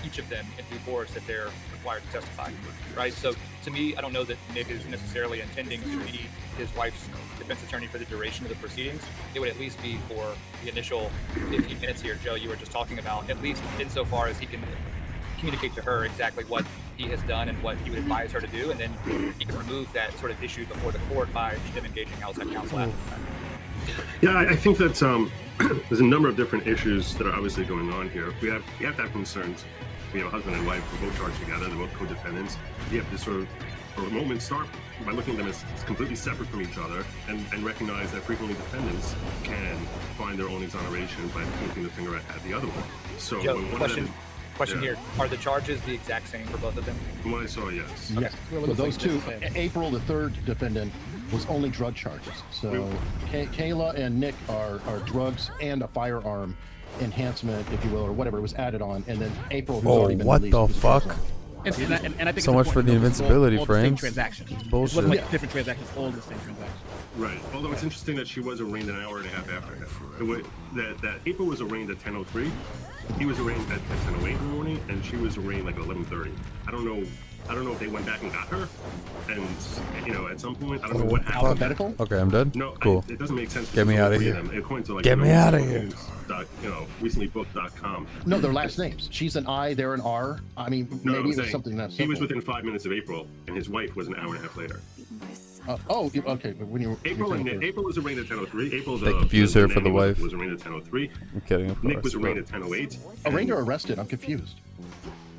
each of them in due course if they're required to testify, right? So to me, I don't know that Nick is necessarily intending to be his wife's defense attorney for the duration of the proceedings. It would at least be for the initial 15 minutes here, Joe, you were just talking about, at least insofar as he can communicate to her exactly what he has done and what he would advise her to do, and then he can remove that sort of issue before the court by them engaging outside counsel after that. Yeah, I think that there's a number of different issues that are obviously going on here. We have to have concerns. We have a husband and wife who both charged together, they're both co-defendants. You have to sort of, for a moment, start by looking at them as completely separate from each other and recognize that frequently defendants can find their own exoneration by pointing the finger at the other one. So Joe, when one question of them, here. Are the charges the exact same for both of them? From what I saw, yes. Yes. So those two, April, the third defendant, was only drug charges. So Kayla and Nick are drugs and a firearm enhancement, if you will, or whatever was added on, and then April, who's already been what released, the was fuck? And I think So much for the invincibility, all frames. The same transaction. It's It bullshit. wasn't like different transactions, all the same transaction. Right. Although it's interesting that she was arraigned an hour and a half after him. That April was arraigned at 10:03. He was arraigned at 10:08 in the morning, and she was arraigned like at 11:30. I don't know if they went back and got her, and at some point I don't know what happened. Alphabetical? Okay, I'm dead. No, cool. It doesn't make sense. Get me out of here. According to Get me out of here. recentlybooked.com. No, their last names. She's an I, they're an R. I mean, No, maybe I'm it was saying something that he simple. was within 5 minutes of April, and his wife was an hour and a half later. Okay. But when April was arraigned at 10:03. April, They confused her for the wife. was arraigned at 10:03. I'm kidding. Of Nick course, was arraigned but- at 10:08. arraigned or arrested? I'm confused.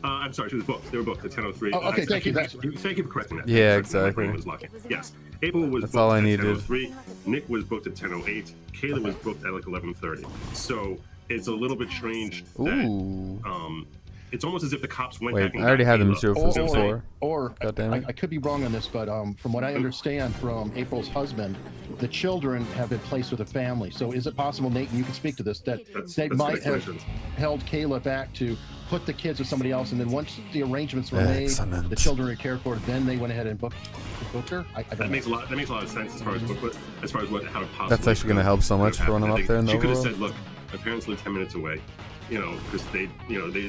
I'm sorry, she was booked. They were booked at 10:03. Oh, okay, thank you. Thank you for correcting that. Yeah, My exactly. brain was lucky. Yes, April was That's booked all I at needed. 10:03. Nick was booked at 10:08. Kayla was booked at like 11:30. So it's a little bit strange that it's almost as if the cops went back Wait, and I already got had them Kayla. serial before. Or God damn it. I could be wrong on this, but from what I understand from April's husband, the children have been placed with a family. So is it possible, Nate, and you can speak to this, that they that's might have speculation. held Kayla back to put the kids with somebody else, and then once the arrangements were made, Excellent. the children were cared for, then they went ahead and booked her? I don't That know. makes a lot of sense as far as how it possibly. That's actually gonna help so much for when I'm up there in the She could have overall. said, "Look, my parents live 10 minutes away." Because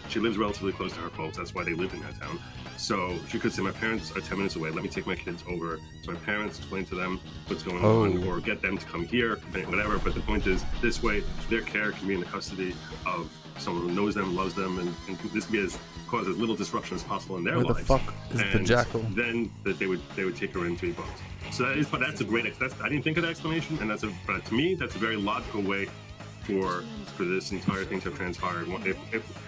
she lives relatively close to her folks. That's why they live in that town. So she could say, "My parents are 10 minutes away. Let me take my kids over to my parents, explain to them what's going on, or get them to come here, whatever." But the point is, this way, their care can be in the custody of someone who knows them, loves them, and this can cause as little disruption as possible in their Where lives. the fuck is the And jackal? Then that they would take her in to be booked. So that's a great. I didn't think of that explanation, and but to me, that's a very logical way for this entire thing to have transpired.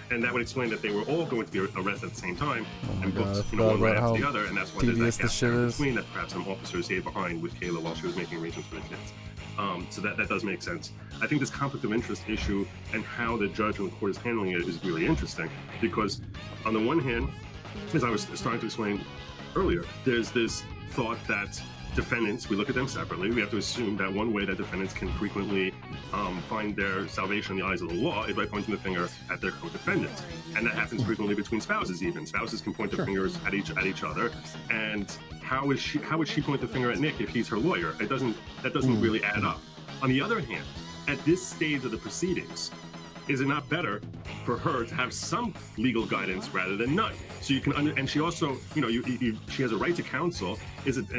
And that would explain that they were all going to be arrested at the same time and booked one right after the other, and that's why there's that gap there in between that perhaps some officers stayed behind with Kayla while she was making arrangements for the kids. So that does make sense. I think this conflict of interest issue and how the judge and the court is handling it is really interesting, because on the one hand, as I was starting to explain earlier, there's this thought that defendants, we look at them separately. We have to assume that one way that defendants can frequently find their salvation in the eyes of the law is by pointing the finger at their co-defendants, and that happens frequently between spouses. Even spouses can point their fingers at each other. And how would she point the finger at Nick if he's her lawyer? That doesn't really add up. On the other hand, at this stage of the proceedings, is it not better for her to have some legal guidance rather than none? So you can, and she also, she has a right to counsel. Does it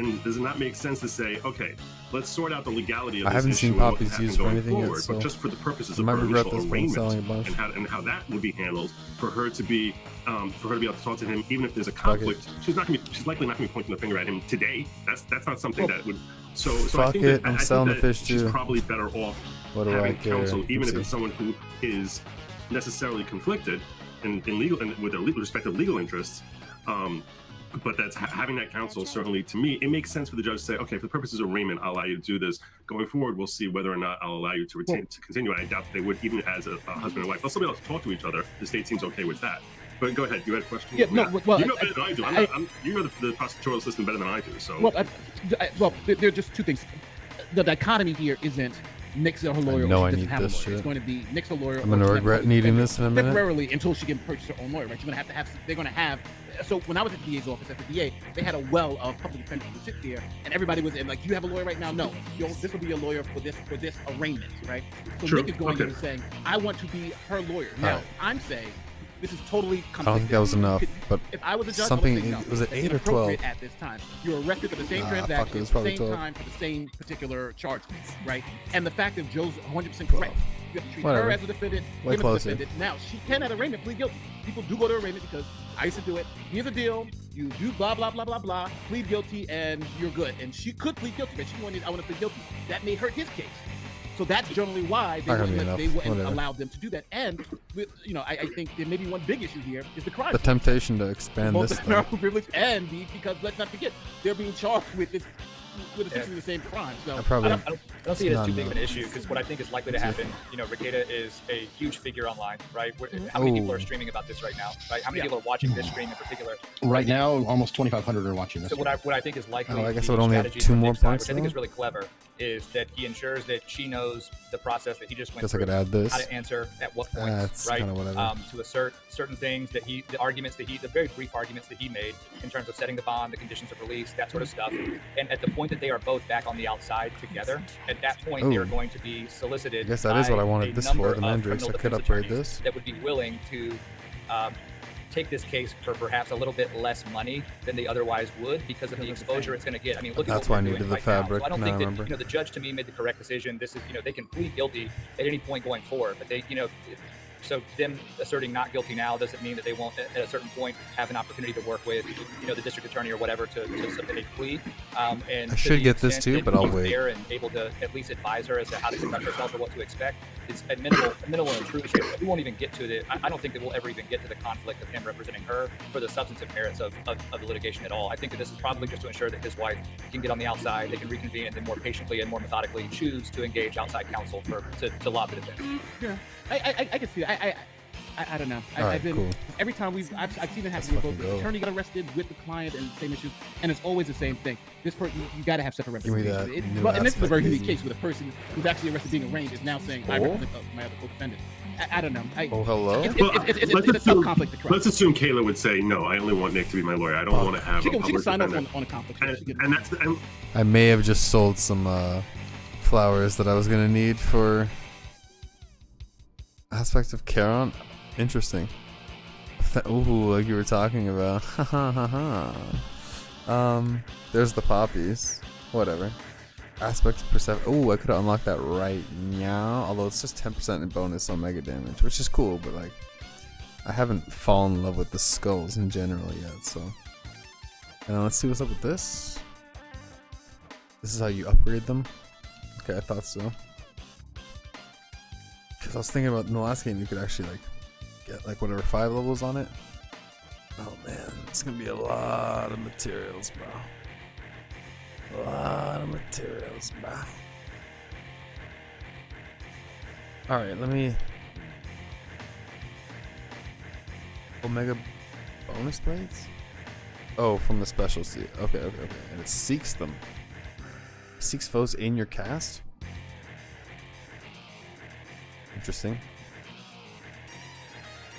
not make sense to say, okay, let's sort out the legality of this I haven't issue seen and what poppies happen used for going anything yet, forward, so but just for the purposes I of might her regret initial this one selling a arraignment bunch. and how that will be handled, for her to be able to talk to him, even if there's a conflict, she's likely not going to be pointing the finger at him today. That's not something that would. So I Fuck think it, that, I'm I think selling the that fish she's too. probably better off What do I having care? counsel, even if Let's it's someone who is necessarily conflicted in legal and with their respective legal interests. But that's having that counsel, certainly to me, it makes sense for the judge to say, okay, for the purposes of arraignment, I'll allow you to do this. Going forward, we'll see whether or not I'll allow you to continue. I doubt they would, even as a husband and wife. Let somebody else talk to each other. The state seems okay with that. But go ahead, you had a question? Yeah, no, well, you know better than I do. You know the prosecutorial system better than I do. So, well, there are just two things. The dichotomy here isn't Nick's her lawyer. I or she need doesn't have a this lawyer. shit. It's going to be Nick's her lawyer. I'm gonna regret needing this in a minute. Temporarily, until she can purchase her own lawyer. Right? She's gonna have. They're gonna have. So when I was at the DA's office, at the DA, they had a well of public defenders who sit there, and everybody was in like, "You have a lawyer right now? No, this will be a lawyer for this arraignment, right?" So True. Nick is going in and saying, "I want to be her lawyer." Now Right. I'm saying this is totally. I don't think that was enough, but if I was a judge, something I would say no. was it That's 8 or 12? inappropriate at this time. You're arrested for the same Fuck, it transaction, was at the probably same 12. time, for the same particular charge, right? And the fact that Joe's 100% correct. You have to treat Whatever. her as a defendant, Way him as a closer. defendant. Now, she can at arraignment plead guilty. People do go to arraignment because I used to do it. Here's the deal. You do blah, blah, blah, blah, blah, plead guilty, and you're good. And she could plead guilty, but she wanted, I want to plead guilty. That may hurt his case. So that's generally why Not gonna be they enough. wouldn't Whatever. allow them to do that. And, I think there may be one big issue here is the crime. The temptation to expand Both this the thing. marital privilege and because let's not forget, they're being charged with this, with essentially the same crime. So I probably- I don't see it as too big of an Not issue because what I think is likely to happen, Regatta is a huge figure online, right? How many people are streaming about this right now, right? How many people are watching this stream in particular? Right now, almost 2,500 are watching this. So what I think is likely, Oh, I guess the I would only have strategy 2 from more Nick's side, points which I think though. is really clever, is that he ensures that she knows the process that he just went Guess I through, could add this. how to answer at what points, That's right? kinda whatever. To assert certain things that the arguments that the very brief arguments that he made in terms of setting the bond, the conditions of release, that sort of stuff. And at the point that they are both back on the outside together, at that point they are Ooh. going to be solicited. I guess that is what I wanted by a this number for, the of Mandrakes. criminal I could defense upgrade attorneys this. that would be willing to take this case for perhaps a little bit less money than they otherwise would because of the exposure it's going to get. I mean, look That's at why what I we're needed doing the right now. fabric. So I don't Now think I that remember. the judge to me made the correct decision. This is they can plead guilty at any point going forward, but they so them asserting not guilty now doesn't mean that they won't at a certain point have an opportunity to work with the district attorney or whatever to submit a plea. And I to should the get this extent too, that but I'll he's wait. there and able to at least advise her as to how to conduct herself or what to expect. It's a minimal intrusion. We won't even get to the. I don't think that we'll ever even get to the conflict of him representing her for the substantive merits of the litigation at all. I think that this is probably just to ensure that his wife can get on the outside, they can reconvene, and then more patiently and more methodically choose to engage outside counsel to lobby the defense. Yeah, I can see that. I don't know. All right, I've been cool. every time I've seen it Let's happen. Both fucking the go. attorney got arrested with the client and the same issues, and it's always the same thing. This person, you got to have separate Give me representation. that new And this is a very aspect, unique baby. case with a person who's actually arrested being arraigned is now saying I Oh? represent my other co-defendant. I don't know. Oh, hello? It's a tough conflict to cross. Let's assume Kayla would say, no, I only want Nick to be my lawyer. I don't want to have She a can public sign off defendant. on a conflict. And that's the, and I may have just sold some flowers that I was gonna need for aspects of Charon. Interesting. Ooh, like you were talking about. There's the poppies. Whatever. Aspect of perception. Ooh, I could have unlocked that right now. Although it's just 10% in bonus on mega damage, which is cool, but like, I haven't fallen in love with the skulls in general yet, so. And let's see what's up with this. This is how you upgrade them? Okay, I thought so. Because I was thinking about in the last game you could actually like get like whatever 5 levels on it. Oh man, it's gonna be a lot of materials, bro. A lot of materials, bro. Alright, let me... Omega bonus blades? Oh, from the specialty. Okay. And it seeks them. Seeks foes in your cast? Interesting.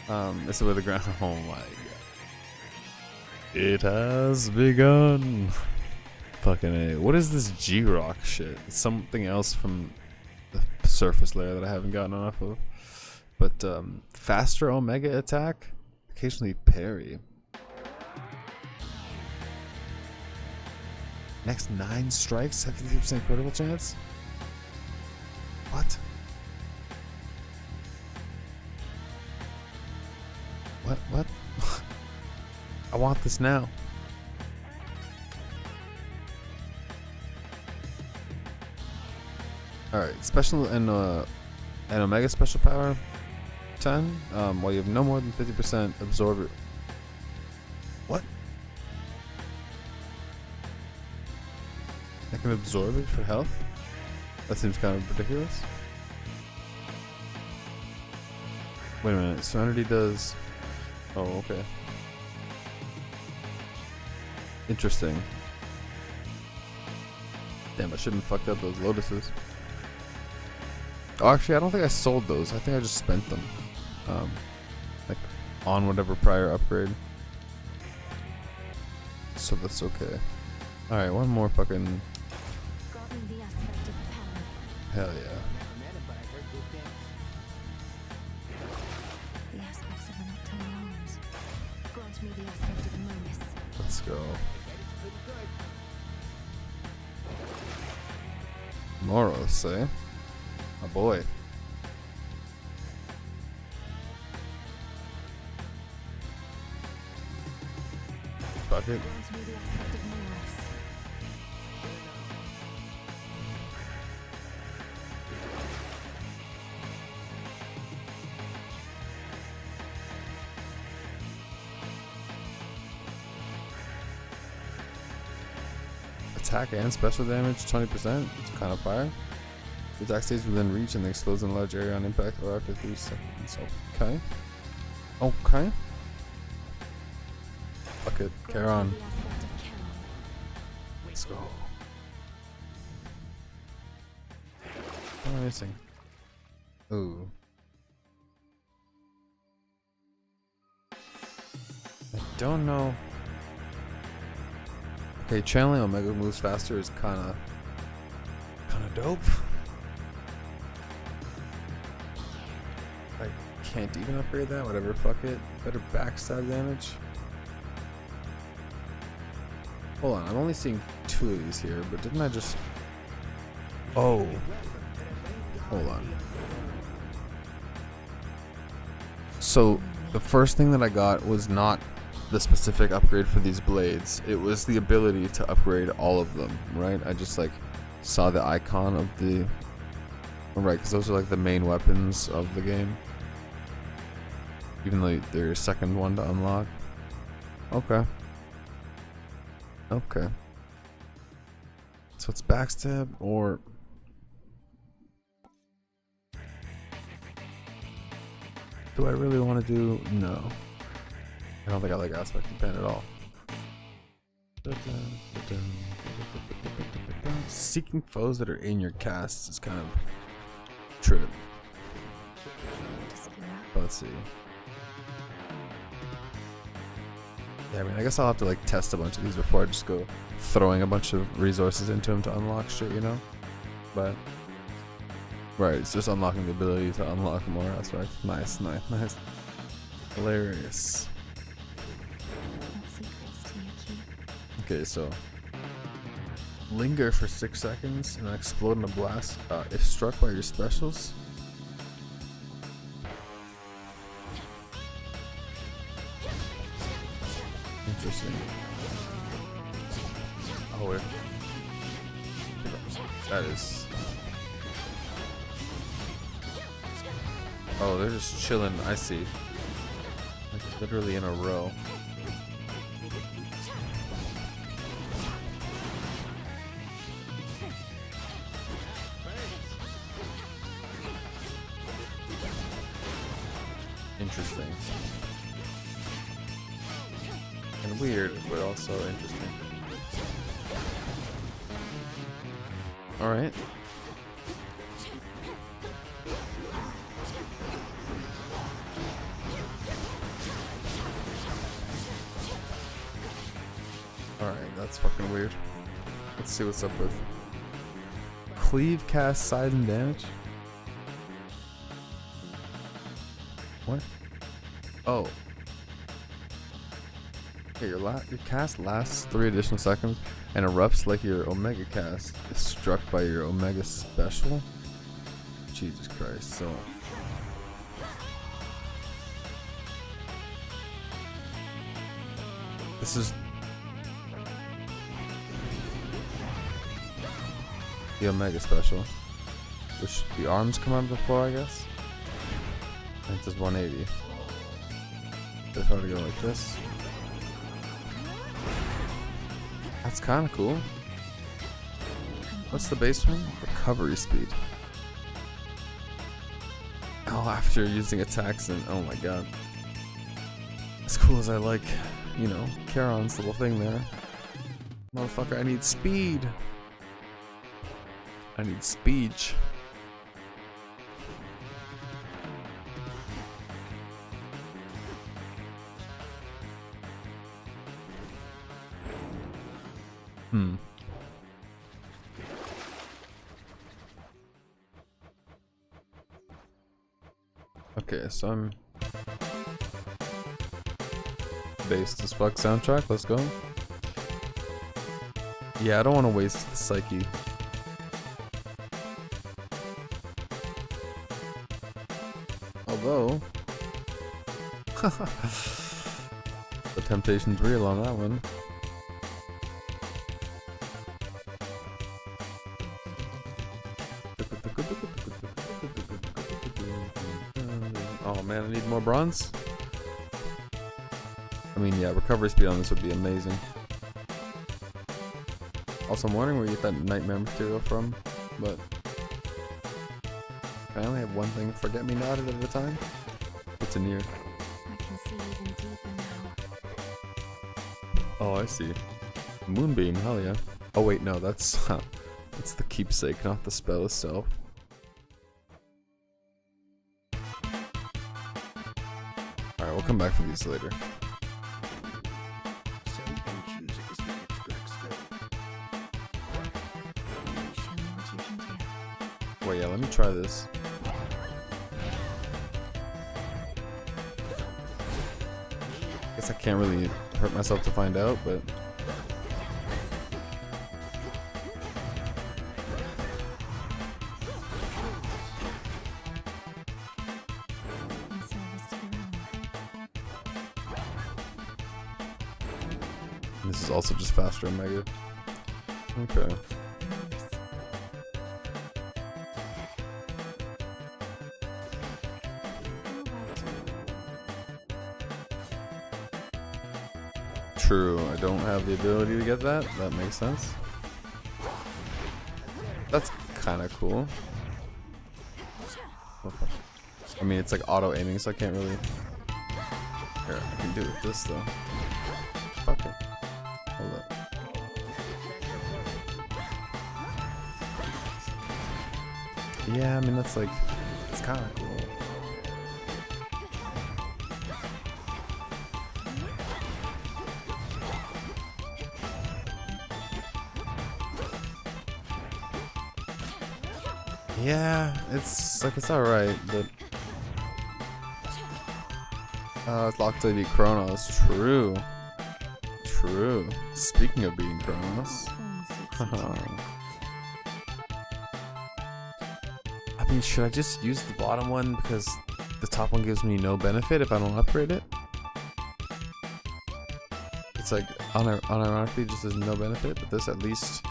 This is where the ground. Oh my god. It has begun. Fucking A. What is this G-Rock shit? It's something else from the surface layer that I haven't gotten enough of. But, faster Omega attack? Occasionally parry. Next 9 strikes, 73% critical chance? What? What? I want this now. Alright, special and Omega special power. 10. While you have no more than 50% absorb it. What? I can absorb it for health? That seems kind of ridiculous. Wait a minute, Serenity does... Oh, okay. Interesting. Damn, I shouldn't have fucked up those lotuses. Oh, actually, I don't think I sold those. I think I just spent them. Like, on whatever prior upgrade. So that's okay. Alright, one more fucking... Hell yeah. The aspects of the nocturnal arms. Grant me the aspect of Momus. Let's go. Moros, eh? My boy. Fuck it. Grant me the aspect of Momus. Attack and special damage, 20%. It's kind of fire. The attack stays within reach and explodes in a large area on impact or after 3 seconds. Okay. Okay. Fuck it. Carry on. Let's go. What am I missing? Ooh. I don't know. Okay, channeling Omega moves faster is kinda dope. I can't even upgrade that, whatever, fuck it. Better backstab damage. Hold on, I'm only seeing 2 of these here, but didn't I just... Oh. Hold on. So, the first thing that I got was not the specific upgrade for these blades. It was the ability to upgrade all of them, right? I just like saw the icon of the... Right, because those are like the main weapons of the game. Even though they're your second one to unlock. Okay. Okay. So it's backstab or... Do I really want to do... No. I don't think I like aspect of pen at all. Seeking foes that are in your casts is kind of true. Let's see. Yeah, I mean, I guess I'll have to like test a bunch of these before I just go throwing a bunch of resources into them to unlock shit, you know? But right, it's just unlocking the ability to unlock more aspects. Nice, nice, nice. Hilarious. Okay, so linger for 6 seconds and explode in a blast if struck by your specials. Interesting. Oh wait. That is... Oh, they're just chilling, I see. Like literally in a row. Interesting. And weird, but also interesting. Alright. Alright, that's fucking weird. Let's see what's up with cleave, cast, side, and damage. What? Oh. Okay, your cast lasts 3 additional seconds and erupts like your Omega cast is struck by your Omega special. Jesus Christ, so... This is... the Omega special. Which the arms come out before, I guess? It does 180. If I were to go like this. That's kind of cool. What's the base one? Recovery speed. Oh, after using attacks and oh my god. As cool as I like, you know, Charon's little thing there. Motherfucker, I need speed. I need speech. Okay, so I'm based as fuck soundtrack. Let's go. Yeah, I don't want to waste the psyche. Although the temptation's real on that one. Oh man, I need more bronze. I mean, yeah, recovery speed on this would be amazing. Also, I'm wondering where you get that nightmare material from, but I only have one thing, forget me not at a time. It's in here. I can see even deeper now. Oh, I see. Moonbeam, hell yeah. Oh wait, no, that's that's the keepsake, not the spell itself. Alright, we'll come back for these later. So ancient is the pitch black stone. Show me what you can do. Well, yeah, let me try this. Guess I can't really hurt myself to find out, but In service to the realm. this is also just faster Omega. Okay. True, I don't have the ability to get that. That makes sense. That's kind of cool. I mean, it's like auto aiming, so I can't really. Here, I can do it with this though. Fuck it. Hold up. Yeah, I mean that's like, it's kind of cool. Yeah, it's like it's alright, but it's locked to beat Kronos. True. True. Speaking of beating Kronos. I mean, should I just use the bottom one because the top one gives me no benefit if I don't upgrade it? It's like unironically just there's no benefit, but this at least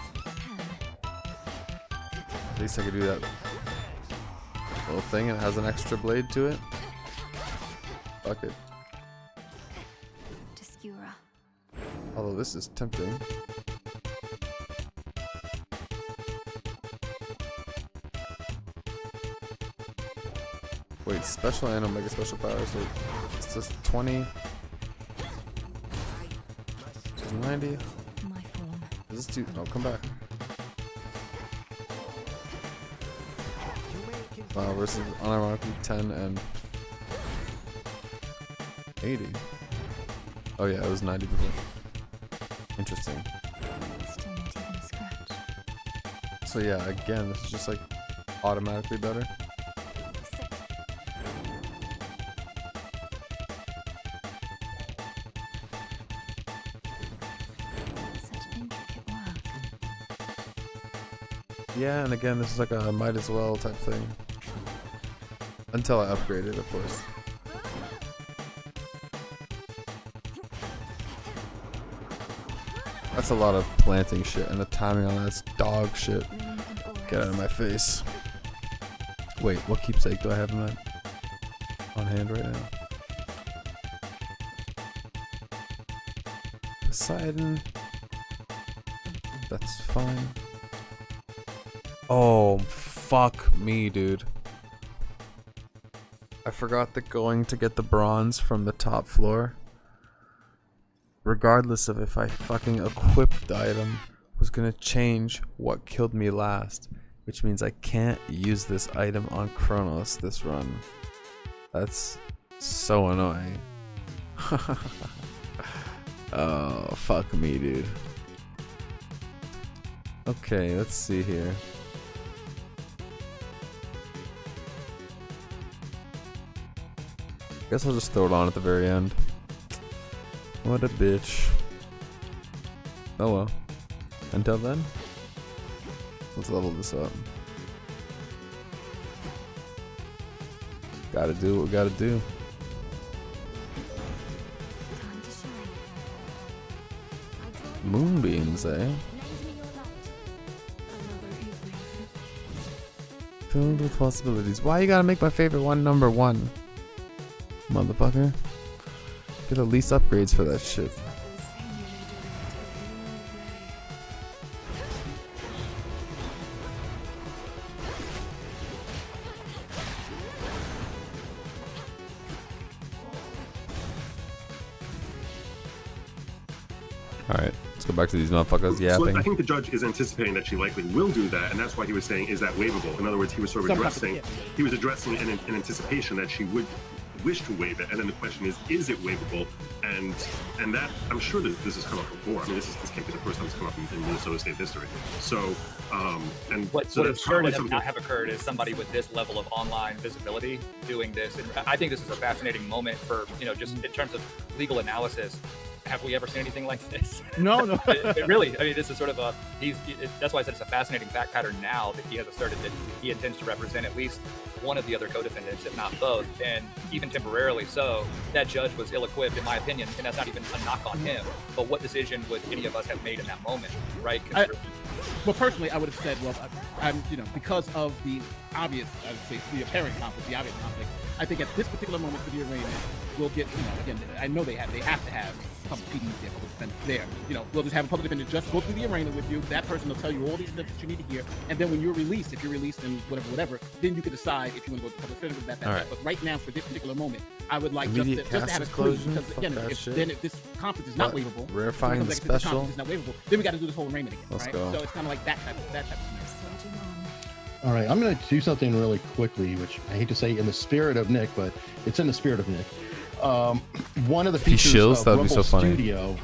I could do that little thing and it has an extra blade to it. Fuck it. Although this is tempting. Wait, special and omega special power, so it's just 20. This is 90. Is this too? Oh, come back. Versus unironically 10 and 80. Oh yeah, it was 90 before. Interesting. So yeah, again, this is just like automatically better. Yeah, and again, this is like a might as well type thing. Until I upgrade it, of course. That's a lot of planting shit, and the timing on that's dog shit. Get out of my face. Wait, what keepsake do I have in that? On hand right now. Poseidon. That's fine. Oh, fuck me, dude. I forgot that going to get the bronze from the top floor, regardless of if I fucking equipped the item, was gonna change what killed me last, which means I can't use this item on Kronos this run. That's so annoying. Oh, fuck me, dude. Okay, let's see here. Guess I'll just throw it on at the very end. What a bitch. Oh well. Until then, let's level this up. Gotta do what we gotta do. Moonbeams, eh? Filled with possibilities. Why you gotta make my favorite one number 1? Motherfucker. Get at least upgrades for that shit. Alright, let's go back to these motherfuckers yapping. So I think the judge is anticipating that she likely will do that, and that's why he was saying, is that waivable? In other words, he was sort of addressing an anticipation that she would wish to waive it, and then the question is it waivable? And that, I'm sure that this has come up before. I mean, this can't be the first time it's come up in Minnesota State history. So, and what so would that's occurred probably and something. not have occurred is somebody with this level of online visibility doing this. And I think this is a fascinating moment for, just in terms of legal analysis. Have we ever seen anything like this? No. It really, I mean, this is sort of that's why I said it's a fascinating fact pattern now that he has asserted that he intends to represent at least one of the other co-defendants, if not both, and even temporarily so. That judge was ill-equipped, in my opinion, and that's not even a knock on him. But what decision would any of us have made in that moment, right? Well, personally, I would have said, well, I'm, because of the obvious, I would say, the apparent conflict, the obvious conflict, I think at this particular moment for the arraignment, we'll get, again, I know they have to have public PDs there, public defendants there. We'll just have a public defendant just go through the arraignment with you. That person will tell you all these things that you need to hear, and then when you're released, if you're released and whatever, then you can decide if you want to go to the public defender with that. Right. But right now, for this particular moment, I would like just Immediate to have a clue, explosion? because again, if this conference is not waivable, Rarefying the special. is not waivable, then we got to do this whole arraignment again, Let's right? go. So it's kind of like that type of scenario. All right, I'm going to do something really quickly, which I hate to say in the spirit of Nick, but it's in the spirit of Nick. One of the He features shills, of that'd be Rumble so funny. Studio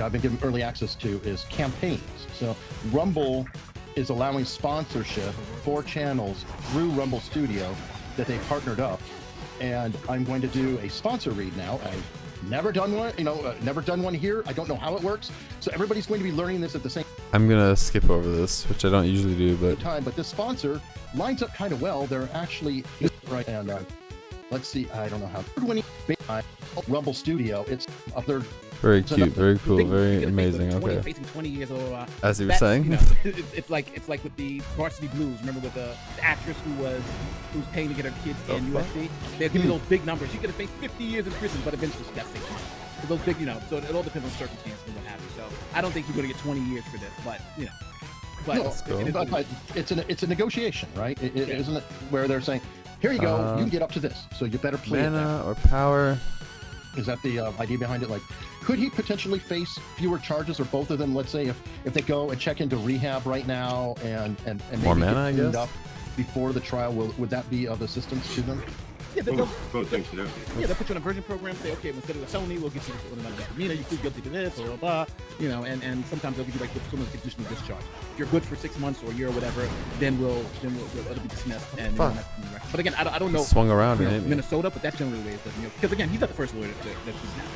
I've been given early access to is campaigns. So Rumble is allowing sponsorship for channels through Rumble Studio that they've partnered up, and I'm going to do a sponsor read now. I've never done one, never done one here. I don't know how it works, so everybody's going to be learning this at the same I'm gonna skip over this, which I don't usually do, but time. But this sponsor lines up kind of well. They're actually right, and let's see. I don't know how. Rumble Studio. It's up there. very cute, very cool, very amazing. Okay. Facing 20 years or As you were saying, it's like with the Varsity Blues. Remember with the actress who's paying to get her kids in USC? They're giving those big numbers. She could have faced 50 years in prison, but eventually she got 6 months. So those big, so it all depends on circumstances and what have you. So I don't think you're going to get 20 years for this, but but it's a negotiation, right? It isn't it where they're saying, here you go, you can get up to this, so you better play mana or power. Is that the idea behind it? Like, could he potentially face fewer charges, or both of them? Let's say if they go and check into rehab right now and maybe More mana, get I cleaned guess? up before the trial, would that be of assistance to them? Yeah, Both things, they'll put you on a version program. Say, okay, instead of the Sony, we'll get you another misdemeanor. You plead guilty to this, or blah, and sometimes they'll give you like someone's conditional discharge. If you're good for 6 months or a year or whatever, then it'll be dismissed. And but again, I don't know. Swung around and hit me. Minnesota, but that's generally the way it does. Because again, he's not the first lawyer that's snapped,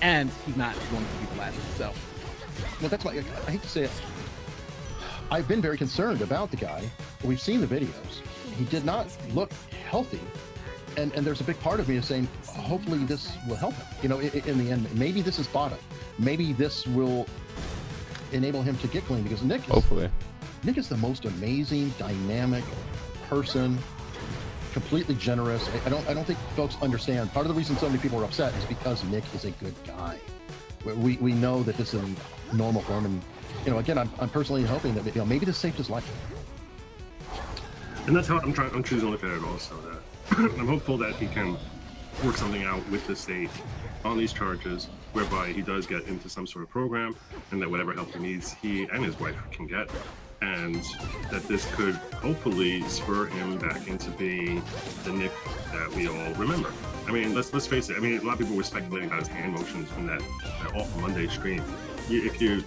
and he's not one to be the last. So, well, that's why I hate to say it. I've been very concerned about the guy. We've seen the videos. He did not look healthy. And there's a big part of me is saying, hopefully this will help him. In the end, maybe this is bottom. Maybe this will enable him to get clean, because Nick is the most amazing, dynamic person. completely generous. I don't think folks understand. Part of the reason so many people are upset is because Nick is a good guy. We know that this is normal for him, and again, I'm personally hoping that maybe this saved his life. And that's how I'm choosing to look at it also. That I'm hopeful that he can work something out with the state on these charges, whereby he does get into some sort of program, and that whatever help he needs, he and his wife can get, and that this could hopefully spur him back into being the Nick that we all remember. I mean, let's face it. I mean, a lot of people were speculating about his hand motions from that awful Monday stream. If you're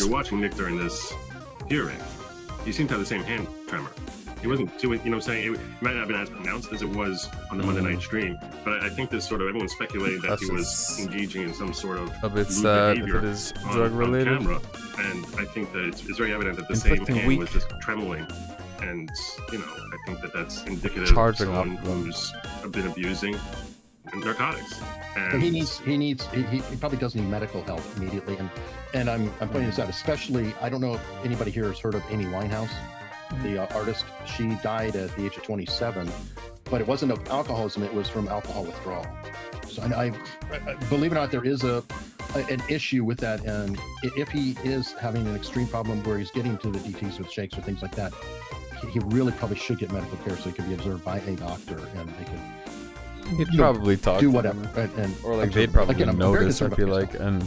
watching Nick during this hearing, he seemed to have the same hand tremor. He wasn't doing, what I'm saying? It might not have been as pronounced as it was on the Monday night stream, but I think this sort of, everyone's speculating that he was engaging in some sort of a bit sad if it is drug related. On camera. And I think that it's very evident that the same hand was just trembling. And, I think that that's indicative of someone who's been abusing narcotics. And he probably does need medical help immediately. And I'm pointing this out, especially, I don't know if anybody here has heard of Amy Winehouse, the artist. She died at the age of 27, but it wasn't of alcoholism, it was from alcohol withdrawal. So I believe it or not, there is an issue with that, and if he is having an extreme problem where he's getting to the DTs with shakes or things like that, he really probably should get medical care so he could be observed by a doctor, and they could he'd probably talk do to whatever, them. Or like they'd probably notice, I feel like, and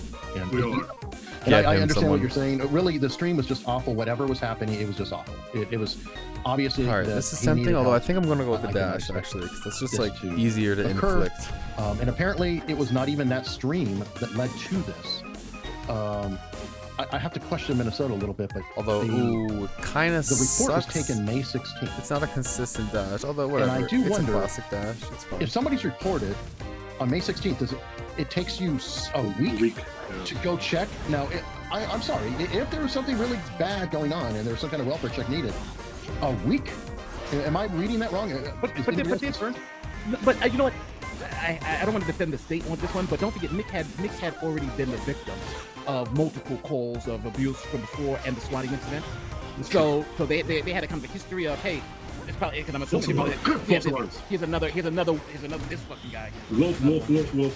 I understand what you're saying. Really, the stream was just awful. Whatever was happening, it was just awful. It was obviously. All right, this is tempting. Although I think I'm going to go with the dash actually, because that's just like easier to inflict. And apparently, it was not even that stream that led to this. I have to question Minnesota a little bit, but although kind of the report was taken May 16th. It's not a consistent dash, although whatever. And I do wonder, a classic dash. It's fine. If somebody's reported on May 16th, it takes you a week to go check. Now, I'm sorry, if there was something really bad going on and there was some kind of welfare check needed, a week? Am I reading that wrong? But you know what? I don't want to defend the state on this one, but don't forget, Nick had already been the victim of multiple calls of abuse from before and the swatting incident. So they had a kind of a history of, hey, it's probably, because I'm assuming here's another this fucking guy. Wolf.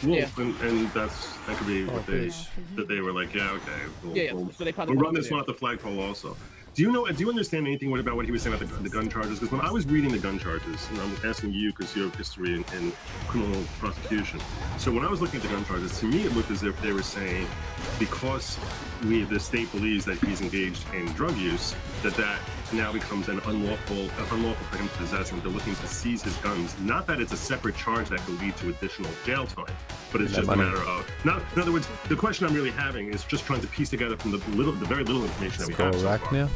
Yeah. And that could be what they were like, yeah, okay. So they probably run this one at the flagpole also. Do you understand anything about what he was saying about the gun charges? Because when I was reading the gun charges, I'm asking you because you have history in criminal prosecution. So when I was looking at the gun charges, to me it looked as if they were saying because the state believes that he's engaged in drug use, that now becomes an unlawful for him to possess, and they're looking to seize his guns. Not that it's a separate charge that could lead to additional jail time, but it's just a matter of. Now, in other words, the question I'm really having is just trying to piece together from the very little information that we have so far,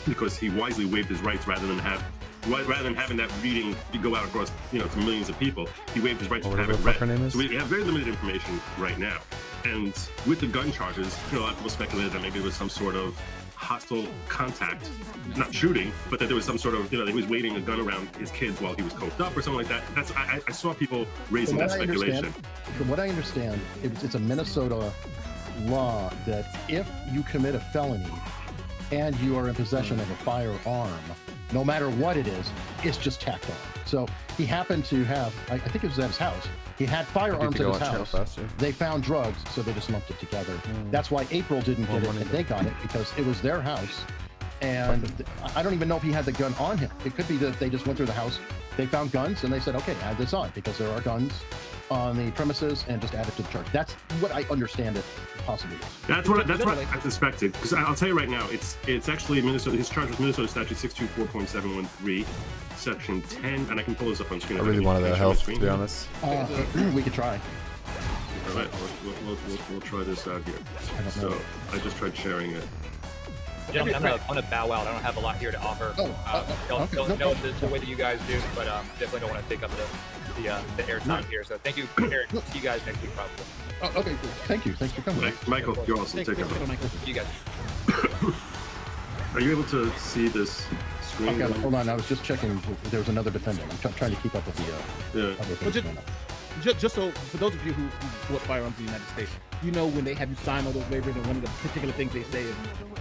because he wisely waived his rights rather than having that reading go out across to millions of people. He waived his rights to have it read. So we have very limited information right now. And with the gun charges, a lot of people speculated that maybe it was some sort of hostile contact, not shooting, but that there was some sort of, he was waving a gun around his kids while he was coked up or something like that. I saw people raising that speculation. From what I understand, it's a Minnesota law that if you commit a felony and you are in possession of a firearm, no matter what it is, it's just tacked on. So he happened to have, I think it was at his house, he had firearms at his house. They found drugs, so they just lumped it together. That's why April didn't get it, and they got it because it was their house. And I don't even know if he had the gun on him. It could be that they just went through the house, they found guns, and they said, okay, add this on because there are guns on the premises, and just add it to the charge. That's what I understand it possibly is. That's what I suspected. Because I'll tell you right now, it's actually Minnesota. His charge was Minnesota Statute 624.713. Section 10, and I can pull this up on screen. I really wanted that help, to be honest. We could try. All right, we'll try this out here. I just tried sharing it. Gentlemen, I'm gonna bow out. I don't have a lot here to offer. Don't know the way that you guys do, but definitely don't want to take up the airtime here. So thank you, Eric. See you guys next week, probably. Okay, thank you. Thanks for coming. Michael, you're awesome. Take care. See you guys. Are you able to see this screen? Okay, hold on. I was just checking. There was another defendant. I'm trying to keep up with the other things. just so for those of you who bought firearms in the United States, you know when they have you sign all those waivers, and one of the particular things they say is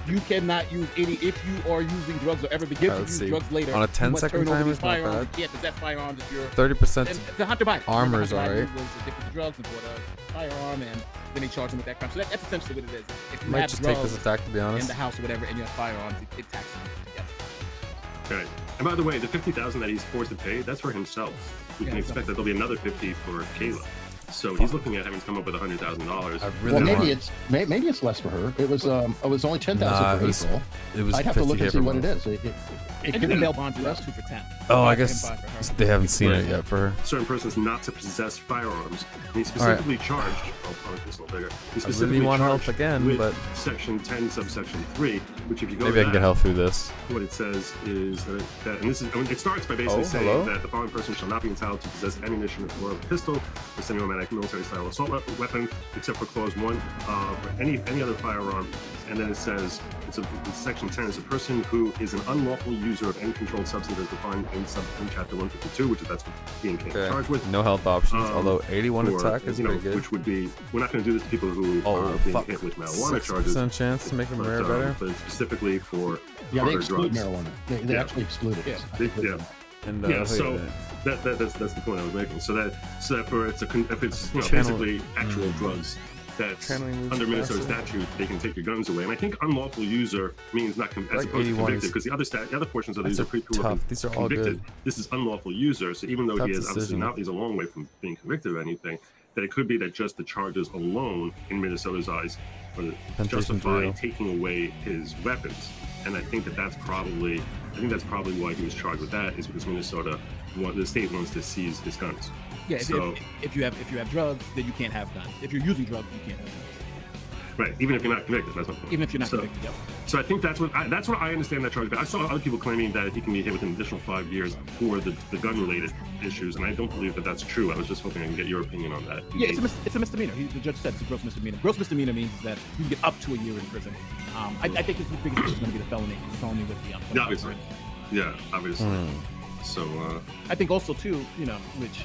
you cannot use any if you are using drugs or ever begin to use drugs later. On a you must 10-second turn over timer, these it's not firearms. bad. You can't possess firearms if you're 30% and the Hunter Biden. armor is Hunter Biden alright. was addicted to drugs and bought a firearm, and then they charge him with that crime. So that's essentially what it is. If you Might have just take drugs this attack, to be honest. in the house or whatever, and you have firearms, it taxes you. Yeah. Right. And by the way, the $50,000 that he's forced to pay, that's for himself. We can expect that there'll be another $50,000 for Kayla. So he's looking at having to come up with $100,000. Well, maybe it's less for her. It was only 10,000 for April. It was I'd have to look and see what it everyone. is. And you can bail bond you out 2 for 10. Oh, I guess they haven't seen it yet for her. Certain persons not to possess firearms. And he's specifically charged. He's really want help again, with but Section 10, subsection 3, which if you go maybe to I can get help through this. What it says is that, and this is, I mean, it starts by basically saying that the following person shall not be entitled to possess ammunition or a pistol, a semi-automatic military-style assault weapon, except for clause 1 for any other firearm. And then it says, it's section 10 is a person who is an unlawful user of any controlled substance as defined in chapter 152, which is that's what being charged with. No health options, although 81 attack is pretty good. Which would be, we're not going to do this to people who are being hit with marijuana charges. 6% chance to make them rare better. But specifically for they harder exclude drugs. marijuana. They actually exclude it. And, so that's the point I was making. So that for if it's basically actual drugs, that's under Minnesota statute, they can take your guns away. And I think unlawful user means not as opposed to convicted, because the other portions of these are pretty tough. These are all good. This is unlawful user. So even though he is obviously not, he's a long way from being convicted of anything. That it could be that just the charges alone, in Minnesota's eyes, justify taking away his weapons. And I think that's probably why he was charged with that, is because Minnesota, the state wants to seize his guns. Yeah, so, if you have drugs, then you can't have guns. If you're using drugs, you can't have guns. Right, even if you're not convicted, that's my point. Even if you're not convicted, yep. So I think that's what I understand that charge. But I saw other people claiming that he can be hit with an additional 5 years for the gun-related issues, and I don't believe that that's true. I was just hoping I can get your opinion on that. Yeah, it's a misdemeanor. The judge said it's a gross misdemeanor. Gross misdemeanor means that you can get up to a year in prison. I think the biggest issue is going to be the felony with the obviously. Yeah, obviously. So I think also too, which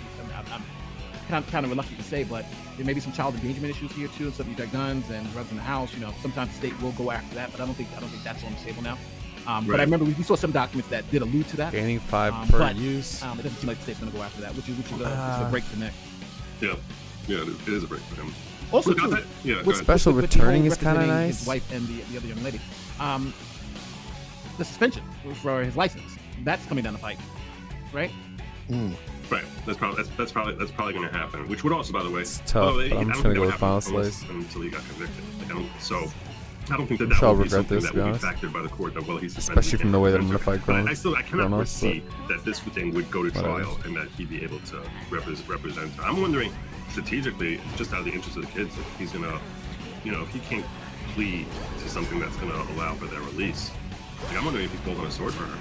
I'm kind of reluctant to say, but there may be some child endangerment issues here too. So if you've got guns and drugs in the house, sometimes the state will go after that, but I don't think that's on the table now. But I remember we saw some documents that did allude to that. Gaining 5 per use. It doesn't seem like the state's going to go after that, which is a break for Nick. Yeah, it is a break for him. Also, with special returning is kind of nice. His wife and the other young lady. The suspension for his license, that's coming down the pike, right? Right. That's probably going to happen. Which would also, by the way, it's tough. But I'm just going to go with final slice until he got convicted. I don't think that would be something that would be factored by the court. That he's suspended. Especially from the way that I'm going to fight criminals. I cannot foresee that this thing would go to trial and that he'd be able to represent. I'm wondering strategically, just out of the interest of the kids, if he's gonna, if he can't plead to something that's going to allow for their release. I'm wondering if he pulled on a sword for her.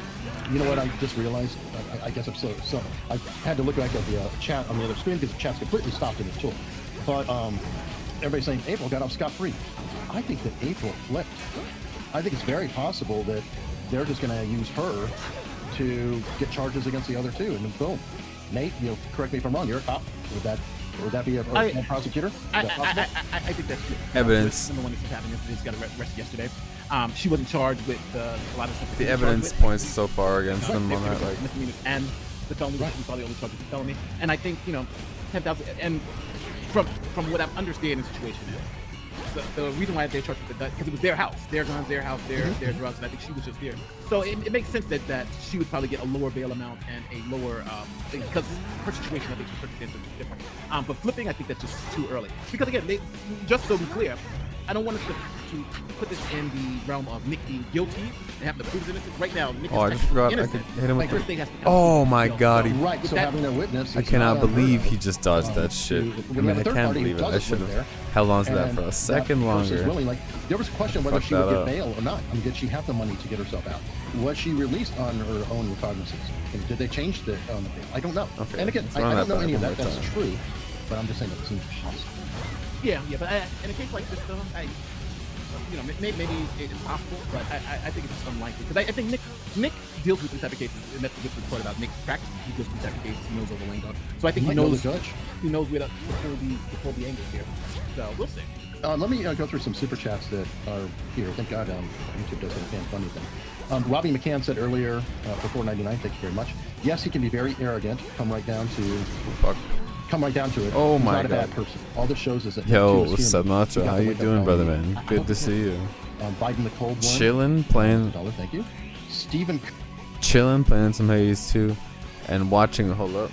You know what? I just realized. I guess I'm so. I had to look back at the chat on the other screen because the chat's completely stopped in this tool. But everybody's saying April got off scot-free. I think that April flipped. I think it's very possible that they're just going to use her to get charges against the other two, and then boom. Nate, correct me if I'm wrong. You're a cop. Would that be a prosecutor? I think that's true. Evidence. Number one, this is happening. This got arrested yesterday. She wasn't charged with a lot of stuff. The evidence points so far against them on that, like misdemeanors and the felony. Right. We probably only charged with the felony. And I think 10,000. And from what I'm understanding, the situation is the reason why they charged with the gun because it was their house, their guns, their house, their drugs, and I think she was just there. So it makes sense that she would probably get a lower bail amount and a lower thing because her situation, I think, her circumstances is different. But flipping, I think that's just too early because again, just so we're clear, I don't want us to put this in the realm of Nick being guilty and having to prove his innocence. Right now, Nick is I just forgot innocent. I could hit him with First thing has to come Oh my god, he right, so having a witness. I cannot believe he just dodged that shit. I mean, I can't believe it. I should have held on to that for a second longer. There was a question whether she would get bail or not. I mean, did she have the money to get herself out? Was she released on her own recognizance? Did they change the bail? I don't know. Okay. And again, I don't know any of that. That's true. But I'm just saying that it seems possible. Yeah, but in a case like this, though, you know, maybe it's possible, but I think it's unlikely because I think Nick deals with this type of cases, and that's a good report about Nick's practice. He deals with this type of cases. He knows all the lingo, so I think he knows the judge. He knows where to pull the angles here. So we'll see. Let me go through some super chats that are here. Thank God YouTube doesn't fund anything. Robbie McCann said earlier for $4.99. Thank you very much. Yes, he can be very arrogant. Come right down to it. Oh He's my not a bad God. person. All this shows is that Yo, Nick, too, is what's up, human. Nacho? He got How to you wake up doing, early. brother, man? Good to see you. Biden the cold one. Chilling, playing. $1, thank you. Stephen. Chilling, playing some Haze too, and watching. Hold up.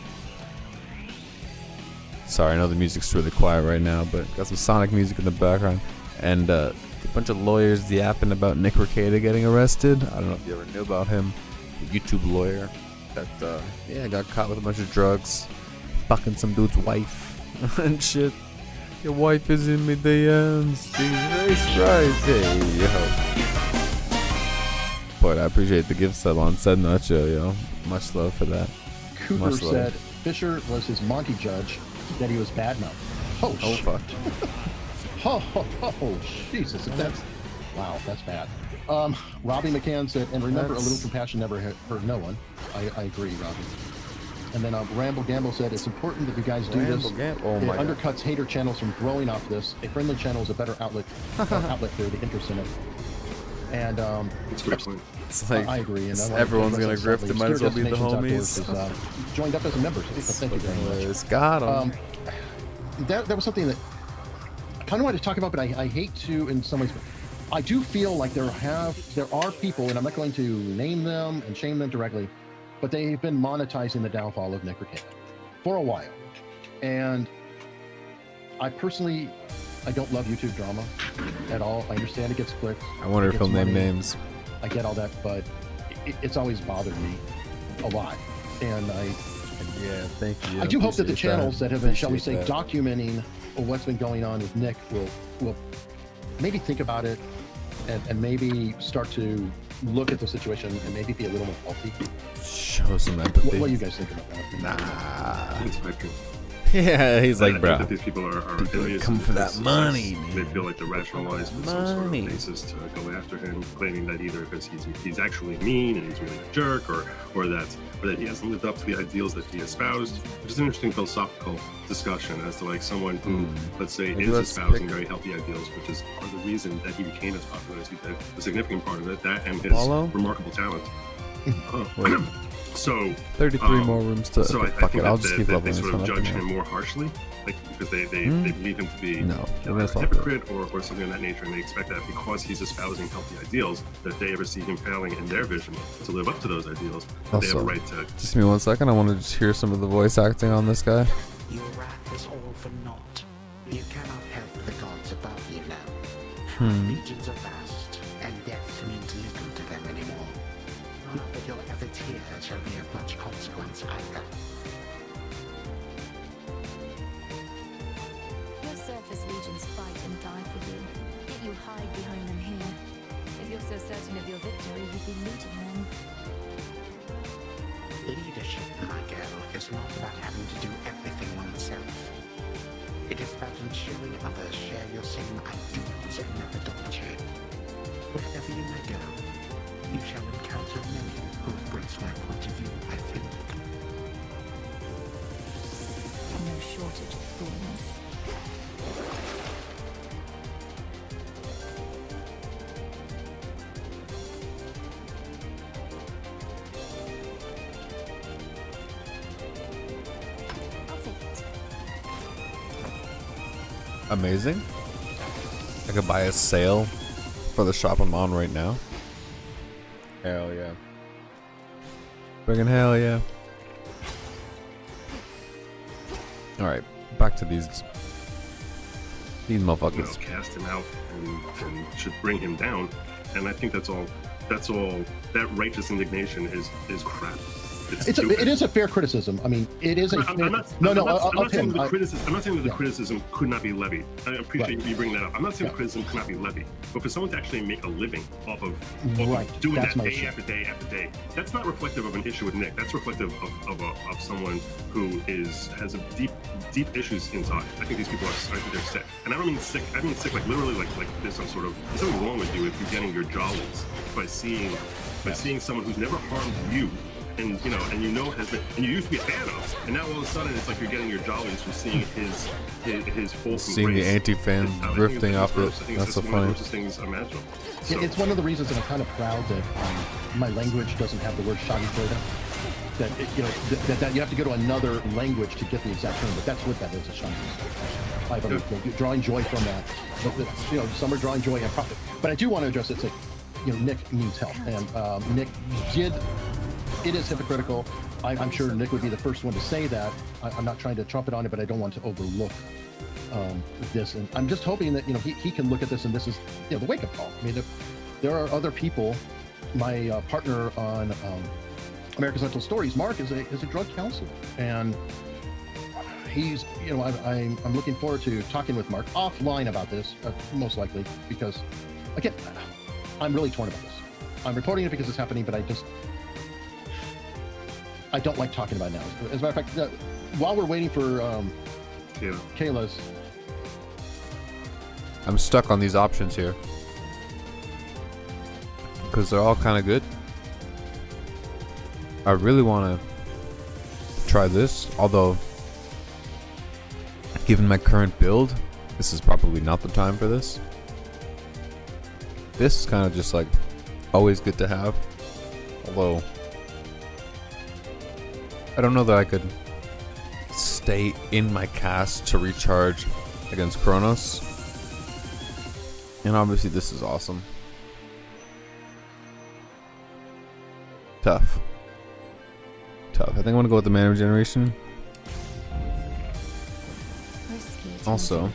Sorry, I know the music's really quiet right now, but got some Sonic music in the background, and a bunch of lawyers yapping about Nick Rekieta getting arrested. I don't know if you ever knew about him, the YouTube lawyer that got caught with a bunch of drugs, fucking some dude's wife and shit. Your wife is in me DMs. Jesus Christ, hey yo. But I appreciate the gift sub on Said Nacho, yo. Much love for that. Cooper Much love. said Fisher was his Monty judge, that he was bad now. Oh, fuck. Oh, Jesus. Wow, that's bad. Robbie McCann said, and remember, a little compassion never hurt no one. I agree, Robbie. And then Ramble Gamble said, it's important that you guys do this. Oh It my God. undercuts hater channels from growing off this. A friendly channel is a better outlet for the interest in it. And That's a great point. It's like I agree. And everyone's gonna grift. It might as well be the homies. Joined up as a member. So thank you very much. Got him. That was something that I kind of wanted to talk about, but I hate to in some ways. But I do feel like there are people, and I'm not going to name them and shame them directly, but they've been monetizing the downfall of Nick Rekieta for a while. And I personally, I don't love YouTube drama at all. I understand it gets clicks. I wonder if it he'll gets name money. names. I get all that, but it's always bothered me a lot. And yeah, thank you. I do hope that the Appreciate channels that have been, shall we say, Appreciate that. documenting what's been going on with Nick will maybe think about it and maybe start to look at the situation and maybe be a little more healthy. Show some empathy. What do you guys think about that? Nah. It's spectrum. Yeah, he's like, I bro. think that these people are People idiots come for that because money, They man. feel like they're rationalized with some sort of basis to go after him, claiming that either because he's actually mean and he's really a jerk, or that he hasn't lived up to the ideals that he espoused. Which is an interesting philosophical discussion as to like someone who, let's say, Maybe is let's espousing pick- very healthy ideals, which is part of the reason that he became as popular as he did. A significant part of it, that and his Apollo? remarkable talent. Wait. So 33 more rooms to. So okay, I fuck think it. I'll that just they, keep that they leveling. sort of It's not judge nothing him else. more harshly, like because they believe him to be No, we're gonna a stop hypocrite or something of that nature, and they expect that because he's espousing healthy ideals, that if they ever see him failing in their vision to live up to those ideals, that they have a Also, right to. just give me 1 second. I want to just hear some of the voice acting on this guy. Your wrath is all for naught. You cannot help the gods above you now. Hmm. Regions are vast, and death means little to them anymore. Not that your efforts here shall be of much consequence either. Your surface legions fight and die for you, yet you hide behind them here. If you're so certain of your victory, you'd be looting them. Leadership, my girl, is not about having to do everything oneself. It is about ensuring others share your same ideals and methodology. Wherever you may go, you shall encounter many who embrace my point of view, I think. No shortage of fools. I'll take it. Amazing. I could buy a sale for the shop I'm on right now. Hell yeah. Friggin' hell yeah. Alright, back to these motherfuckers. Cast him out and should bring him down, and I think that's all. That righteous indignation is crap. It is a fair criticism. I mean, it is a fair... I'm not saying that the criticism could not be levied. I appreciate you bringing that up. I'm not saying the criticism could not be levied, but for someone to actually make a living off of doing that day after day after day, that's not reflective of an issue with Nick. That's reflective of someone who has a deep issues inside. I think these people they're sick, and I don't mean sick. I mean sick like literally like there's something wrong with you if you're getting your jaw loose by seeing someone who's never harmed you. And has been, and you used to be a fan of, and now all of a sudden it's like you're getting your jollies from seeing his wholesome seeing grace. the anti-fans drifting off it. That's so funny. Things imaginable. So, it's one of the reasons that I'm kind of proud that my language doesn't have the word "schadenfreude." That that you have to go to another language to get the exact term, but that's what that is. A schadenfreude. Drawing joy from that. But, some are drawing joy and profit. But I do want to address it. It's like, Nick needs help, and Nick did. It is hypocritical. I'm sure Nick would be the first one to say that. I'm not trying to trumpet on it, but I don't want to overlook this. And I'm just hoping that he can look at this, and this is the wake-up call. I mean, if there are other people. My partner on America's Untold Stories, Mark, is a drug counselor, and he's I'm looking forward to talking with Mark offline about this, most likely, because again, I'm really torn about this. I'm reporting it because it's happening, but I don't like talking about it now. As a matter of fact, while we're waiting for Kayla's... I'm stuck on these options here. Because they're all kind of good. I really want to try this, although given my current build, this is probably not the time for this. This is kind of just like always good to have, although I don't know that I could stay in my cast to recharge against Kronos. And obviously this is awesome. Tough. I think I'm gonna go with the mana regeneration. Also,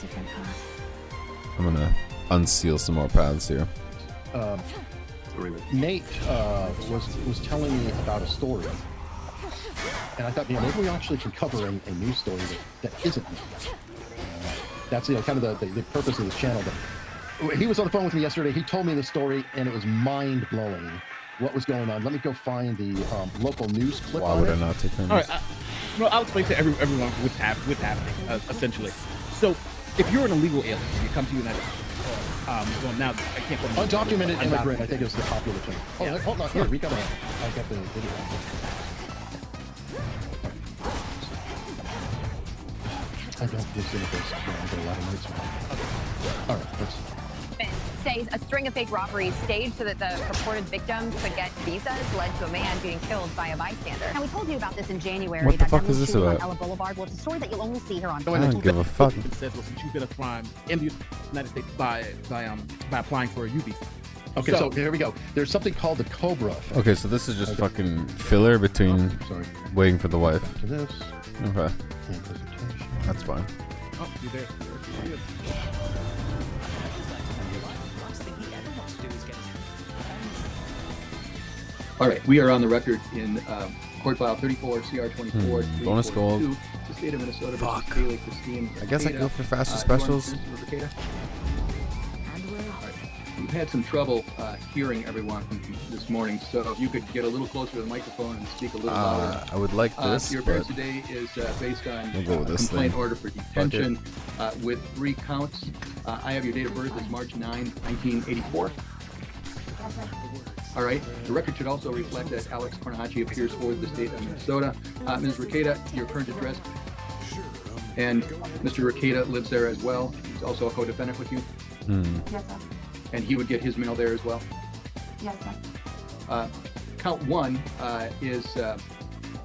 I'm gonna unseal some more paths here. Nate was telling me about a story, and I thought, maybe we actually can cover a news story that isn't news. That's kind of the purpose of this channel. But he was on the phone with me yesterday. He told me the story, and it was mind blowing. What was going on? Let me go find the local news clip. Why would I not take that? All right, I'll explain to everyone what's happening, essentially. So, if you're an illegal alien, you come to the United States. Well, now I can't put undocumented immigrant. I think is the popular term. Oh, yeah. Hold on. Here, I got the video. I don't listen to this. I get a lot of notes. All right, let's see. Says a string of fake robberies staged so that the purported victims could get visas led to a man being killed by a bystander. Now, we told you about this in January. What the fuck is this about? On Ella Boulevard. Well, it's a story that you'll only see here on. I don't give a fuck. It says was you did a crime in the United States by applying for a U visa. Okay, so here we go. There's something called the Cobra effect. Okay, so this is just fucking filler between waiting for the wife. To this. Okay. That's fine. Oh, you there? All right, we are on the record in court file 34 CR 24. Bonus gold. The state of Minnesota Fuck. versus Kaylee Christine. I guess I can go for faster specials. We've had some trouble hearing everyone this morning, so if you could get a little closer to the microphone and speak a little louder. I would like this. Your appearance today is based on we'll go with a this complaint thing. order for detention with 3 counts. I have your date of birth as March 9, 1984. All right. The record should also reflect that Alex Cornahachi appears for the state of Minnesota. Ms. Ricada, your current address. And Mr. Ricada lives there as well. He's also a co-defendant with you. Yes, sir. And he would get his mail there as well. Yes, sir. Count 1 is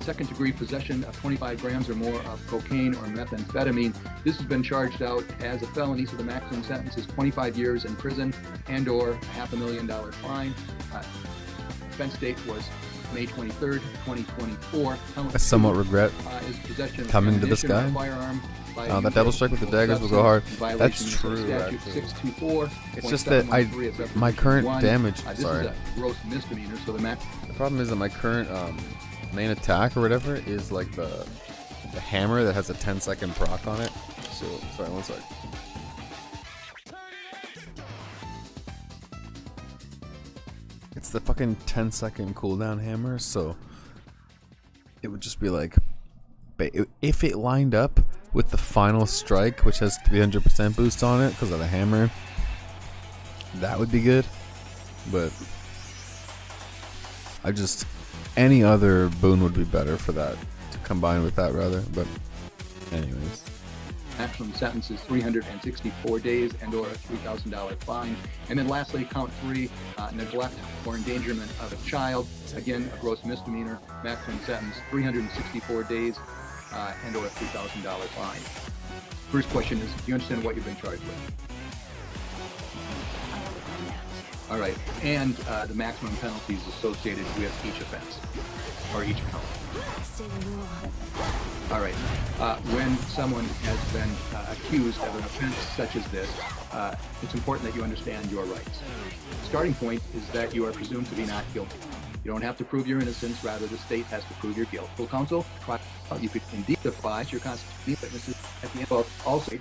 second-degree possession of 25 grams or more of cocaine or methamphetamine. This has been charged out as a felony, so the maximum sentence is 25 years in prison and/or $500,000 fine. Offense date was May 23rd, 2024. I somewhat regret coming to this guy. That double strike with the daggers will go hard. That's true. It's just that my current damage. Sorry. Gross misdemeanor. So the problem is that my current main attack or whatever is like the hammer that has a 10-second proc on it. So sorry, one sec. It's the fucking 10-second cooldown hammer, so it would just be like, if it lined up with the final strike, which has 300% boost on it because of the hammer, that would be good. But any other boon would be better for that, to combine with that rather. But anyways. Maximum sentence is 364 days and or a $3,000 fine. And then lastly, count 3, neglect or endangerment of a child. Again, a gross misdemeanor. Maximum sentence 364 days and or a $3,000 fine. First question is, do you understand what you've been charged with? All right, and the maximum penalties associated with each offense or each count. All right. When someone has been accused of an offense such as this, it's important that you understand your rights. Starting point is that you are presumed to be not guilty. You don't have to prove your innocence, rather the state has to prove your guilt. Full counsel, you could indeed defy your constitutional witnesses at the end. But also, you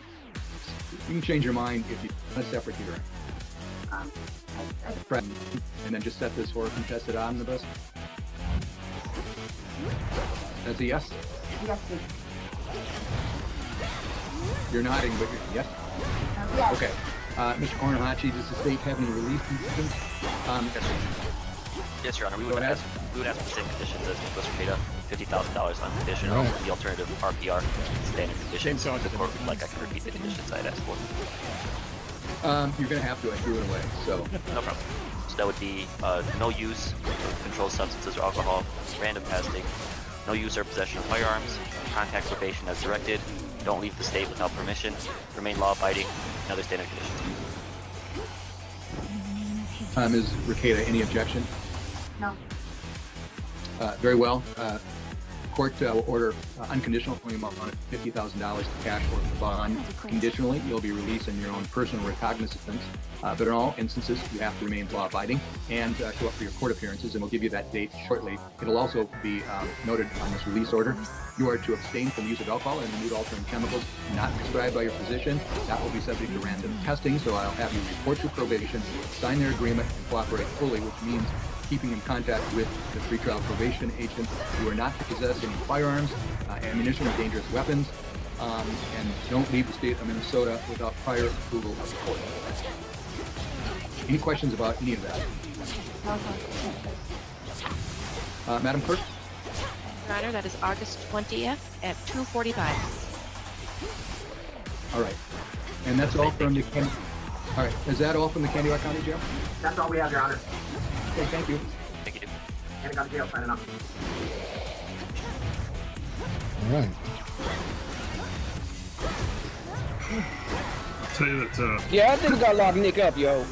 can change your mind if you have a separate hearing. And then just set this for a contested omnibus. That's a yes? Yes, please. You're nodding, but you're yes? Yes. Okay. Mr. Kornahachi, does the state have any relief conditions? Yes, Your Honor. We would ask for the same conditions as Mr. Peta, $50,000 on condition, or the alternative RPR standard conditions. The court would like I can repeat the conditions I had asked for. You're going to have to. I threw it away, so. No problem. So that would be no use of controlled substances or alcohol, random testing, no use or possession of firearms, contact probation as directed, don't leave the state without permission, remain law-abiding, and other standard conditions. Ms. Ricada, any objection? No. Very well. Court will order unconditional amount of $50,000 cash or bond. Conditionally, you'll be released in your own personal recognizance. But in all instances, you have to remain law-abiding and show up for your court appearances, and we'll give you that date shortly. It'll also be noted on this release order. You are to abstain from the use of alcohol and mood-altering chemicals not prescribed by your physician. That will be subject to random testing, so I'll have you report to probation, sign their agreement, and cooperate fully, which means keeping in contact with the pretrial probation agent. You are not to possess any firearms, ammunition, or dangerous weapons, and don't leave the state of Minnesota without prior approval of the court. Any questions about any of that? Madam Clerk? Your Honor, that is August 20th at 2:45. All right. And that's all from the all right. Is that all from the Candidac County Jail? That's all we have, Your Honor. Okay, thank you. Thank you. Candidac County Jail, signing off. All right. I'll tell you that, Yeah, I think I gotta lock Nick up, yo.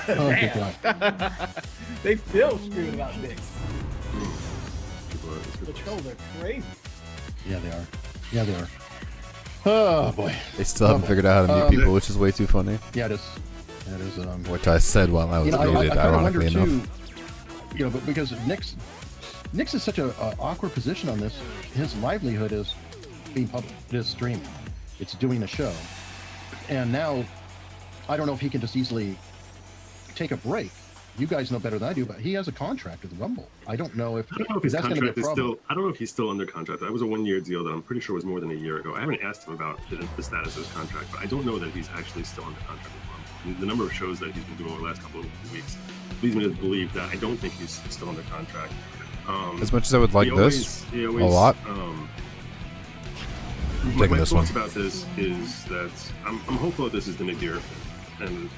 Oh, good God. They still scream about Nick. The trolls are crazy. Yeah, they are. Yeah, they are. Oh, boy. They still haven't figured out how to mute people, which is way too funny. Yeah, it is. That is, which I said while I was muted, ironically enough. Too, but because Nick's is such a awkward position on this. His livelihood is being public. It is streamed. It's doing a show. And now, I don't know if he can just easily take a break. You guys know better than I do, but he has a contract with Rumble. I don't know if his that's going to be a contract is problem. still. I don't know if he's still under contract. That was a 1-year deal that I'm pretty sure was more than a year ago. I haven't asked him about the status of his contract, but I don't know that he's actually still under contract with Rumble. The number of shows that he's been doing over the last couple of weeks leads me to believe that I don't think he's still under contract. As much as I would like this a lot, my thoughts about this is that I'm hopeful that this is the nadir. And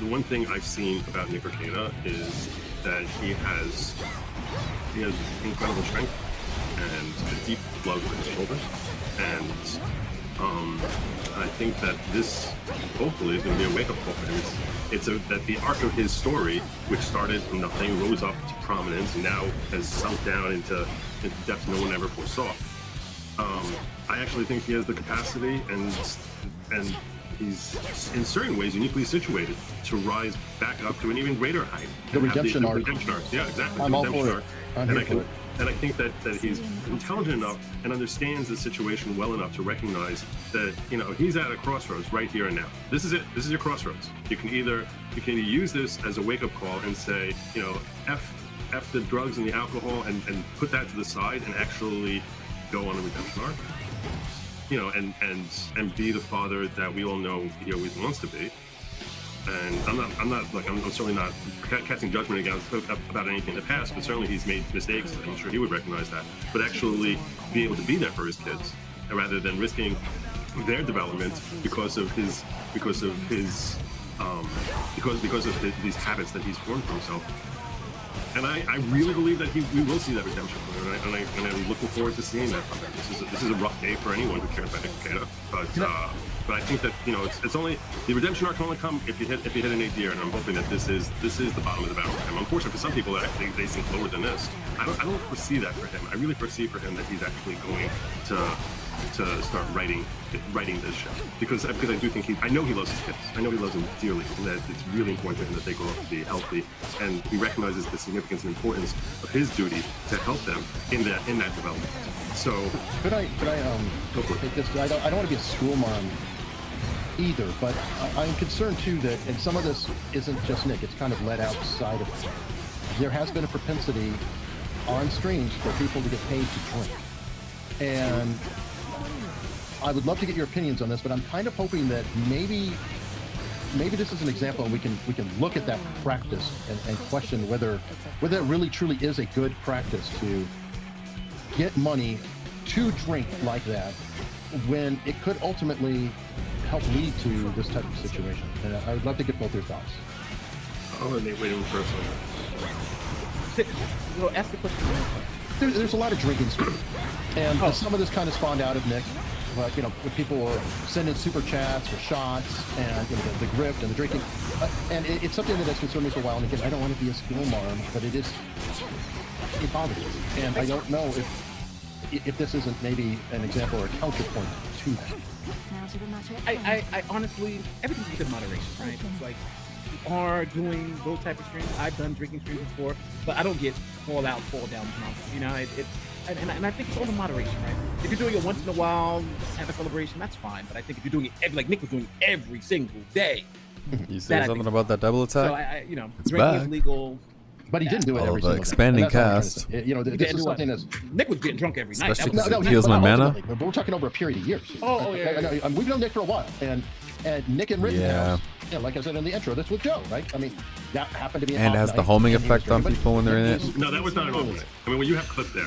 the one thing I've seen about Nick Ricada is that he has incredible strength and a deep love for his shoulders. And I think that this hopefully is going to be a wake-up call for him. It's that the arc of his story, which started from nothing, rose up to prominence, and now has sunk down into depths no one ever foresaw. I actually think he has the capacity and he's in certain ways uniquely situated to rise back up to an even greater height. The and have redemption arc. Redemption arc. Yeah, exactly. I'm the all redemption for it. arc. I'm here for it. And I think that he's intelligent enough and understands the situation well enough to recognize that, you know, he's at a crossroads right here and now. This is it. This is your crossroads. You can either use this as a wake-up call and say, you know, F the drugs and the alcohol and put that to the side and actually go on a redemption arc. You know, and be the father that we all know he always wants to be. And I'm certainly not casting judgment about anything in the past, but certainly he's made mistakes. I'm sure he would recognize that. But actually be able to be there for his kids, rather than risking their development because of these habits that he's formed for himself. And I really believe that we will see that redemption from him, and I'm looking forward to seeing that from him. This is a rough day for anyone who cares about Nick Takeda, but I think that, you know, it's only the redemption arc can only come if you hit an nadir, and I'm hoping that this is the bottom of the barrel for him. Unfortunately, for some people, they sink lower than this. I don't foresee that for him. I really foresee for him that he's actually going to start writing this show, because I do think I know he loves his kids. I know he loves them dearly, and that it's really important to him that they grow up to be healthy, and he recognizes the significance and importance of his duty to help them in that development. So could I just, I don't want to be a school mom either, but I'm concerned too that, and some of this isn't just Nick, it's kind of led outside of it. There has been a propensity on streams for people to get paid to drink, and I would love to get your opinions on this, but I'm kind of hoping that maybe this is an example, and we can look at that practice and question whether it really truly is a good practice to get money to drink like that, when it could ultimately help lead to this type of situation. And I would love to get both your thoughts. I'll let Nate wait in first. Ask the question. There's a lot of drinking streams, and some of this kind of spawned out of Nick. But, you know, people were sending super chats or shots, and, you know, the grift and the drinking, and it's something that has concerned me for a while. And again, I don't want to be a school marm, but it bothers me, and I don't know if this isn't maybe an example or a counterpoint to that. I honestly, everything's within moderation, right? It's like, you are doing those type of streams. I've done drinking streams before, but I don't get fall down drunk. You know, and I think it's all in moderation, right? If you're doing it once in a while, have a celebration, that's fine. But I think if you're doing it like Nick was doing every single day, you say something about that double attack? So you know, it's drinking back. is legal. But he didn't do it every single day. Expanding cast. You know, this is something that's... Nick was getting drunk every night. Especially because it heals my mana. But we're talking over a period of years. Yeah. We've known Nick for a while, and Nick and Rittenhouse, like I said in the intro, this was Joe, right? I mean, that happened to be an and has the homing effect on people when they're in it. No, that was not an off night. I mean, when you have clip there,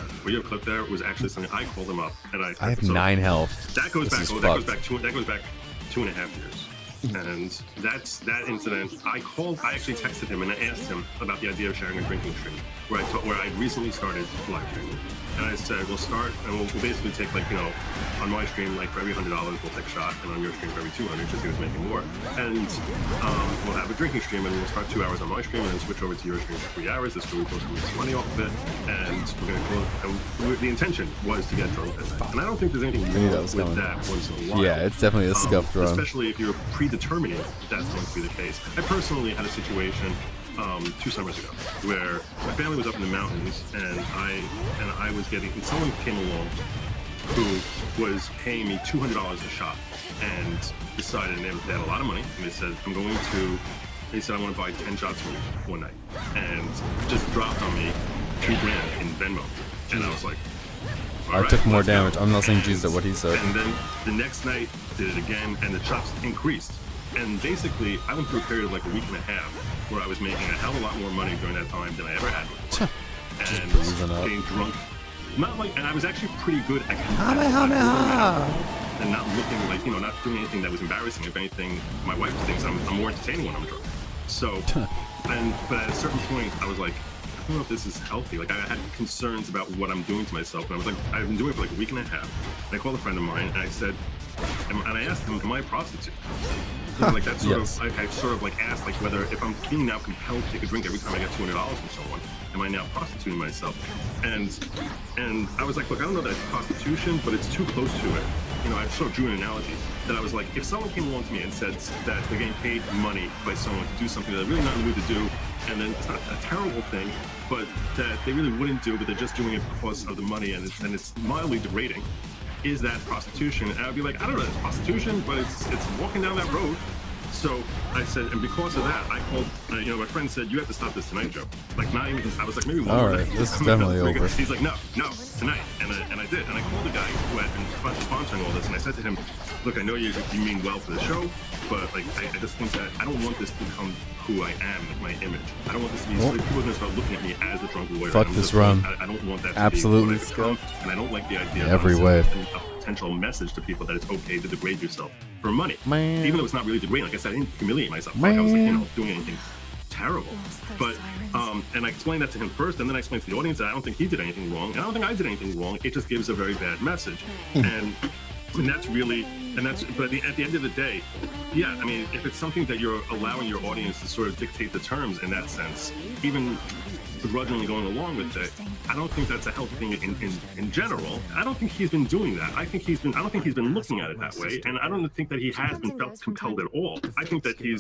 it was actually something I called him up, and I have 9 health. That goes back 2.5 years. And that incident, I actually texted him and I asked him about the idea of sharing a drinking stream, where I recently started live streaming. And I said, we'll start, and we'll basically take, like, you know, on my stream, like, for every $100, we'll take a shot, and on your stream, for every 200, because he was making more. And we'll have a drinking stream, and we'll start 2 hours on my stream, and then switch over to your stream for 3 hours. This way we both make some money off of it, and we're going to close. And the intention was to get drunk that night. And I don't think there's anything wrong with that once in a while. Yeah, it's definitely a scuff drunk. Especially if you're predetermining that's going to be the case. I personally had a situation 2 summers ago where my family was up in the mountains, and I was getting, and someone came along who was paying me $200 a shot, and decided, and they had a lot of money, and they said, I want to buy 10 shots from you one night, and just dropped on me $2,000 in Venmo, and I was like, I took more damage. I'm not saying Jesus at what he said. And then the next night did it again, and the shots increased. And basically, I went through a period of like a week and a half where I was making a hell of a lot more money during that time than I ever had before. And getting drunk. And I was actually pretty good at and not looking like, you know, not doing anything that was embarrassing. If anything, my wife thinks I'm more entertaining when I'm drunk. So, but at a certain point, I was like, I don't know if this is healthy. Like, I had concerns about what I'm doing to myself. And I was like, I've been doing it for like a week and a half. And I called a friend of mine, and I said, and I asked him, am I a prostitute? You know, like that sort Yes. of, I sort of like asked like whether if I'm being now compelled to take a drink every time I get $200 from someone, am I now prostituting myself? And I was like, look, I don't know that it's prostitution, but it's too close to it. You know, I sort of drew an analogy that I was like, if someone came along to me and said that they're getting paid money by someone to do something that they're really not in the mood to do, and then it's not a terrible thing, but that they really wouldn't do, but they're just doing it because of the money, and it's mildly degrading. Is that prostitution? And I'd be like, I don't know, it's prostitution, but it's walking down that road. So I said, and because of that, I called, you know, my friend said, you have to stop this tonight, Joe. Like, not even, I was like, maybe one All more right, night. this is definitely over. He's like, no, tonight. And I did. And I called the guy who had been sponsoring all this, and I said to him, look, I know you mean well for the show, but like, I just think that I don't want this to become who I am, like my image. I don't want this to be, people are going to start looking at me as the drunk lawyer. Fuck this run. I don't want that to Absolutely. be what I become, and I don't like the idea Every of way. a potential message to people that it's okay to degrade yourself for money. Man. Even though it's not really degrading. Like I said, I didn't humiliate myself. Like I was like, you know, doing anything terrible. But and I explained that to him first, and then I explained to the audience that I don't think he did anything wrong, and I don't think I did anything wrong. It just gives a very bad message. And that's really, but at the end of the day, yeah, I mean, if it's something that you're allowing your audience to sort of dictate the terms in that sense, even begrudgingly going along with it, I don't think that's a healthy thing in general. I don't think he's been doing that. I don't think he's been looking at it that way, and I don't think that he has been felt compelled at all. I think that he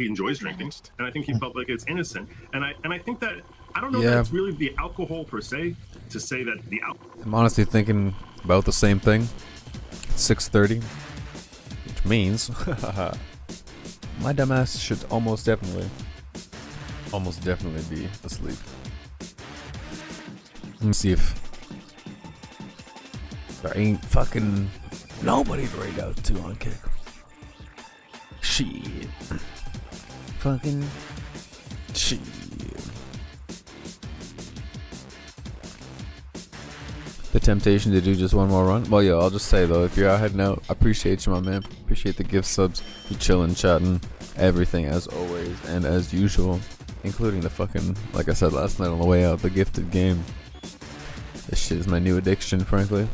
enjoys drinking, and I think he felt like it's innocent, and I think that I don't know that it's really the alcohol per se to say that the alcohol. I'm honestly thinking about the same thing. 6:30, which means my dumbass should almost definitely be asleep. Let me see if there ain't fucking nobody to raid out to on Kick. Shit. Fucking shit. The temptation to do just one more run. Well, yeah, I'll just say though, if you're out heading out, I appreciate you, my man. Appreciate the gift subs, you chilling, chatting, everything as always and as usual, including the fucking, like I said last night on the way out, the gifted game. This shit is my new addiction, frankly.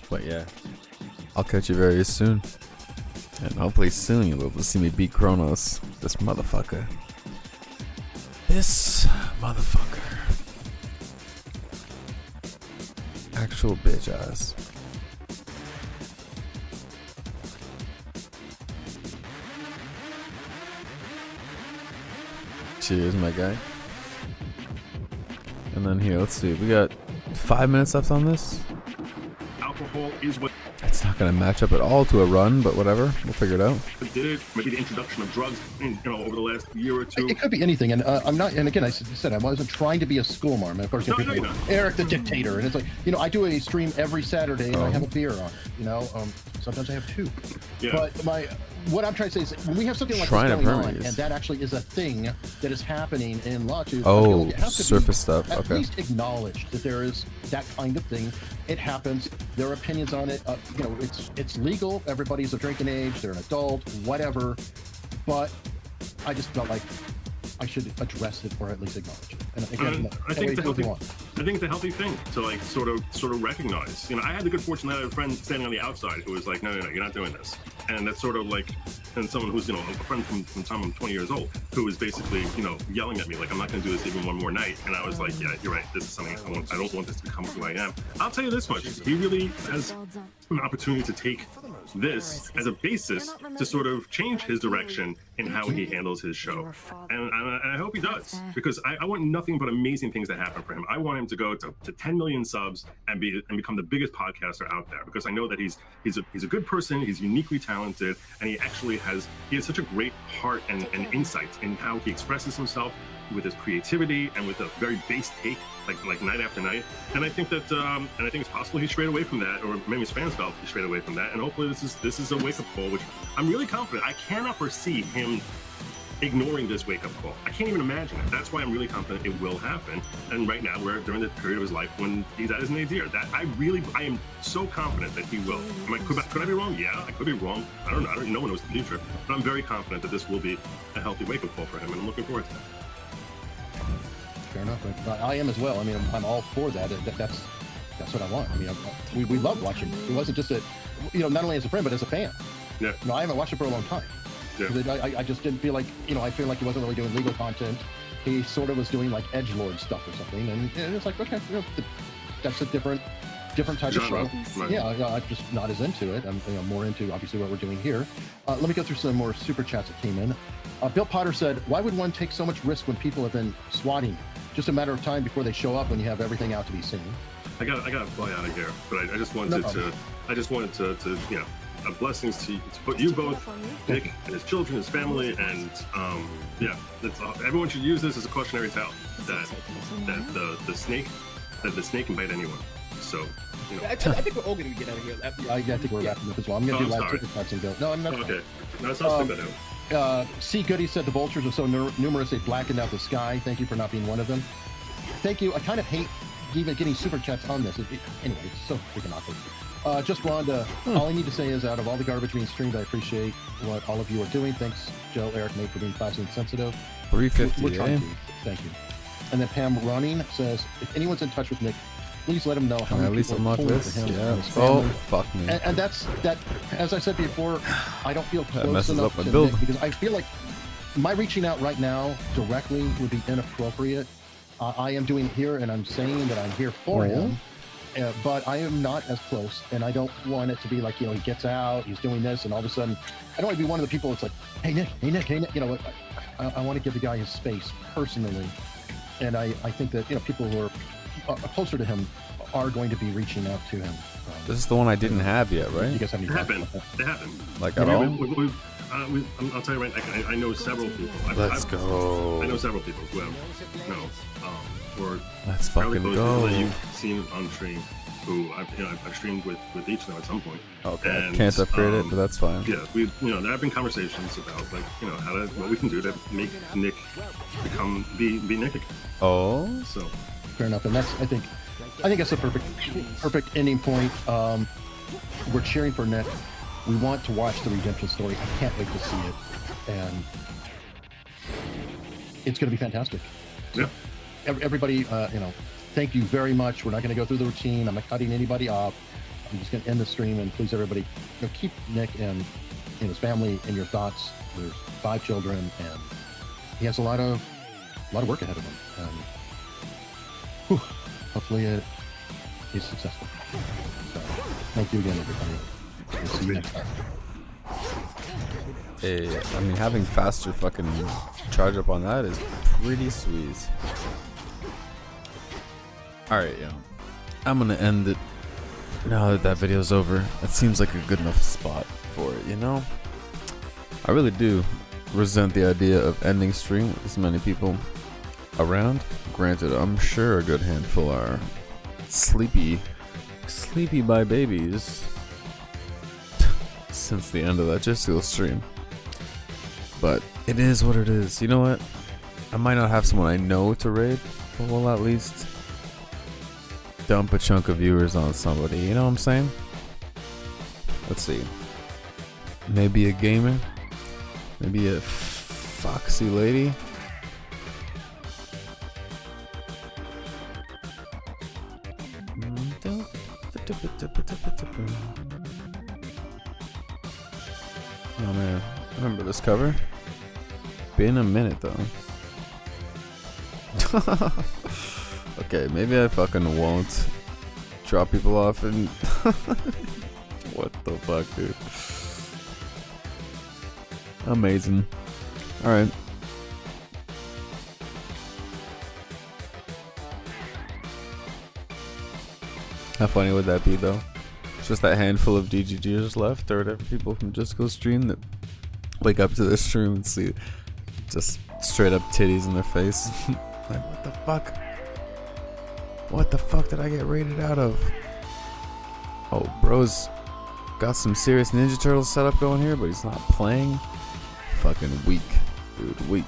But yeah, I'll catch you very soon, and hopefully soon you'll be able to see me beat Kronos. This motherfucker. Actual bitch ass. Cheers, my guy. And then here, let's see. We got 5 minutes left on this. Alcohol is what It's not gonna match up at all to a run, but whatever. We'll figure it out. did it. Maybe the introduction of drugs, over the last year or two. It could be anything, and I'm not. And again, I said I wasn't trying to be a schoolmarm. And of course, you know, people, Eric the dictator, and it's like, I do a stream every Saturday, and I have a beer on. Sometimes I have two. Yeah. But what I'm trying to say is, when we have something like Shrine this of going on, Hermes. and that actually is a thing that is happening in Latu. Oh, you have to surface stuff. At Okay. least acknowledge that there is that kind of thing. It happens. There are opinions on it. It's legal. Everybody's of drinking age. They're an adult. Whatever. But I just felt like I should address it or at least acknowledge it. And again, I think it's a healthy thing to like sort of recognize. I had the good fortune that I had a friend standing on the outside who was like, no, you're not doing this. And that's sort of like, and someone who's a friend from the time I'm 20 years old who was basically yelling at me like, I'm not going to do this even one more night. And I was like, yeah, you're right. This is something I don't want this to become who I am. I'll tell you this much: he really has an opportunity to take this as a basis to sort of change his direction in how he handles his show. And I hope he does, because I want nothing but amazing things to happen for him. I want him to go to 10 million subs and become the biggest podcaster out there, because I know that he's a good person, he's uniquely talented, and he has such a great heart and insight in how he expresses himself with his creativity and with a very base take, like night after night. And I think that, and I think it's possible he strayed away from that, or maybe his fans felt he strayed away from that. And hopefully this is a wake-up call, which I'm really confident. I cannot foresee him ignoring this wake-up call. I can't even imagine it. That's why I'm really confident it will happen. And right now we're during the period of his life when he's at his nadir. That I am so confident that he will. Could I be wrong? Yeah, I could be wrong. I don't know. No one knows the future. But I'm very confident that this will be a healthy wake-up call for him, and I'm looking forward to it. Fair enough. I am as well. I mean, I'm all for that. That's what I want. I mean, we love watching. It wasn't just not only as a friend, but as a fan. Yeah. No, I haven't watched it for a long time. Yeah. 'Cause I just didn't feel like, I feel like he wasn't really doing legal content. He sort of was doing like edgelord stuff or something, and it's like, okay, that's a different type of show. Right. Yeah, I'm just not as into it. I'm more into obviously what we're doing here. Let me go through some more super chats that came in. Bill Potter said, "Why would one take so much risk when people have been swatting? Just a matter of time before they show up when you have everything out to be seen." I got to fly out of here, but I just wanted to blessings to you both, Nick and his children, his family, and that's everyone should use this as a cautionary tale that the snake can bite anyone. So I think we're all gonna get out of here. I think we're wrapping up as well. I'm gonna do live super chats and go. No, I'm not. Okay. No, it's not stupid. C. Goody said the vultures are so numerous they blackened out the sky. Thank you for not being one of them. Thank you. I kind of hate even getting super chats on this. Anyway, it's so freaking awkward. Just Rhonda, all I need to say is out of all the garbage being streamed, I appreciate what all of you are doing. Thanks, Joe, Eric, Nate, for being classy and sensitive. 350, We're trying to. Thank you. And then Pam Running says, if anyone's in touch with Nick, please let him know how many people are pulling for him and his family. Oh, fuck me. And that's, as I said before, I don't feel That close messes enough up my to build. Nick because I feel like my reaching out right now directly would be inappropriate. I am doing it here, and I'm saying that I'm here for him, but I am not as close, and I don't want it to be like, he gets out, he's doing this, and all of a sudden, I don't want to be one of the people that's like, hey, Nick, I want to give the guy his space personally, and I think that, people who are closer to him are going to be reaching out to him. This is the one I didn't have yet, right? You guys have any thoughts They about that? They happen. Like at all? I'll tell you right. I know several people. Let's go. I know several people who have or Let's fairly fucking close go. people that you've seen on stream who I've streamed with each of them at some point. Okay, And, can't separate it, but that's fine. Yeah, there have been conversations about what we can do to make Nick be Nick again. Oh, so fair enough, and that's I think that's a perfect ending point. We're cheering for Nick. We want to watch the redemption story. I can't wait to see it, and it's going to be fantastic. Yeah. Everybody, thank you very much. We're not going to go through the routine. I'm not cutting anybody off. I'm just going to end the stream, and please, everybody, keep Nick and his family in your thoughts. There's 5 children, and he has a lot of work ahead of him. And hopefully, he's successful. So, thank you again, everybody. We'll see you next time. Hey, having faster fucking charge up on that is pretty sweet. Alright, I'm gonna end it now that video's over. That seems like a good enough spot for it, I really do resent the idea of ending stream with this many people around. Granted, I'm sure a good handful are sleepy by babies since the end of that Justice stream. But it is what it is. You know what? I might not have someone I know to raid, but we'll at least dump a chunk of viewers on somebody. You know what I'm saying? Let's see. Maybe a gamer. Maybe a foxy lady. Oh man, I remember this cover. Been a minute though. Okay, maybe I fucking won't drop people off and what the fuck, dude? Amazing. Alright. How funny would that be though? Just that handful of DGGers left or whatever people from Just Go Stream that wake up to this stream and see just straight up titties in their face. Like, what the fuck? What the fuck did I get rated out of? Oh, bro's got some serious Ninja Turtles setup going here, but he's not playing. Fucking weak, dude, weak.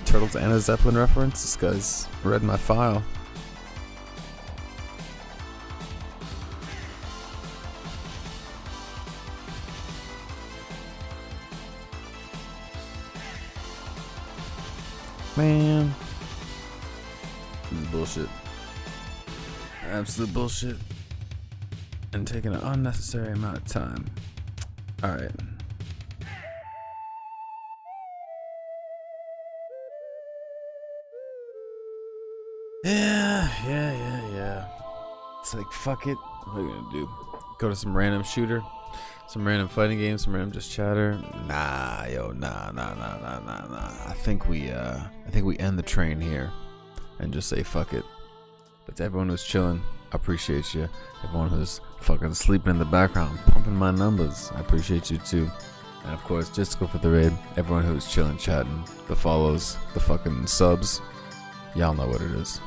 Turtles and a Zeppelin reference? This guy's read my file. Man, this is bullshit. Absolute bullshit. and taking an unnecessary amount of time. Alright. Yeah. It's like, fuck it. What are we gonna do? Go to some random shooter? Some random fighting game? Some random just chatter? Nah. I think we end the train here and just say fuck it. But to everyone who's chilling, I appreciate you. Everyone who's fucking sleeping in the background, pumping my numbers, I appreciate you too. And of course, just go for the raid. Everyone who's chilling, chatting, the follows, the fucking subs, y'all know what it is.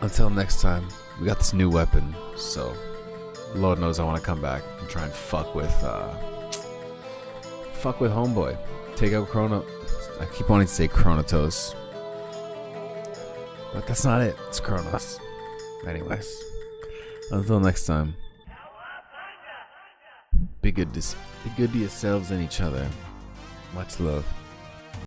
Until next time, we got this new weapon, so Lord knows I want to come back and try and fuck with homeboy. Take out Chrono. I keep wanting to say Chronotos, but that's not it. It's Chronos. Anyways, until next time, be good to yourselves and each other. Much love.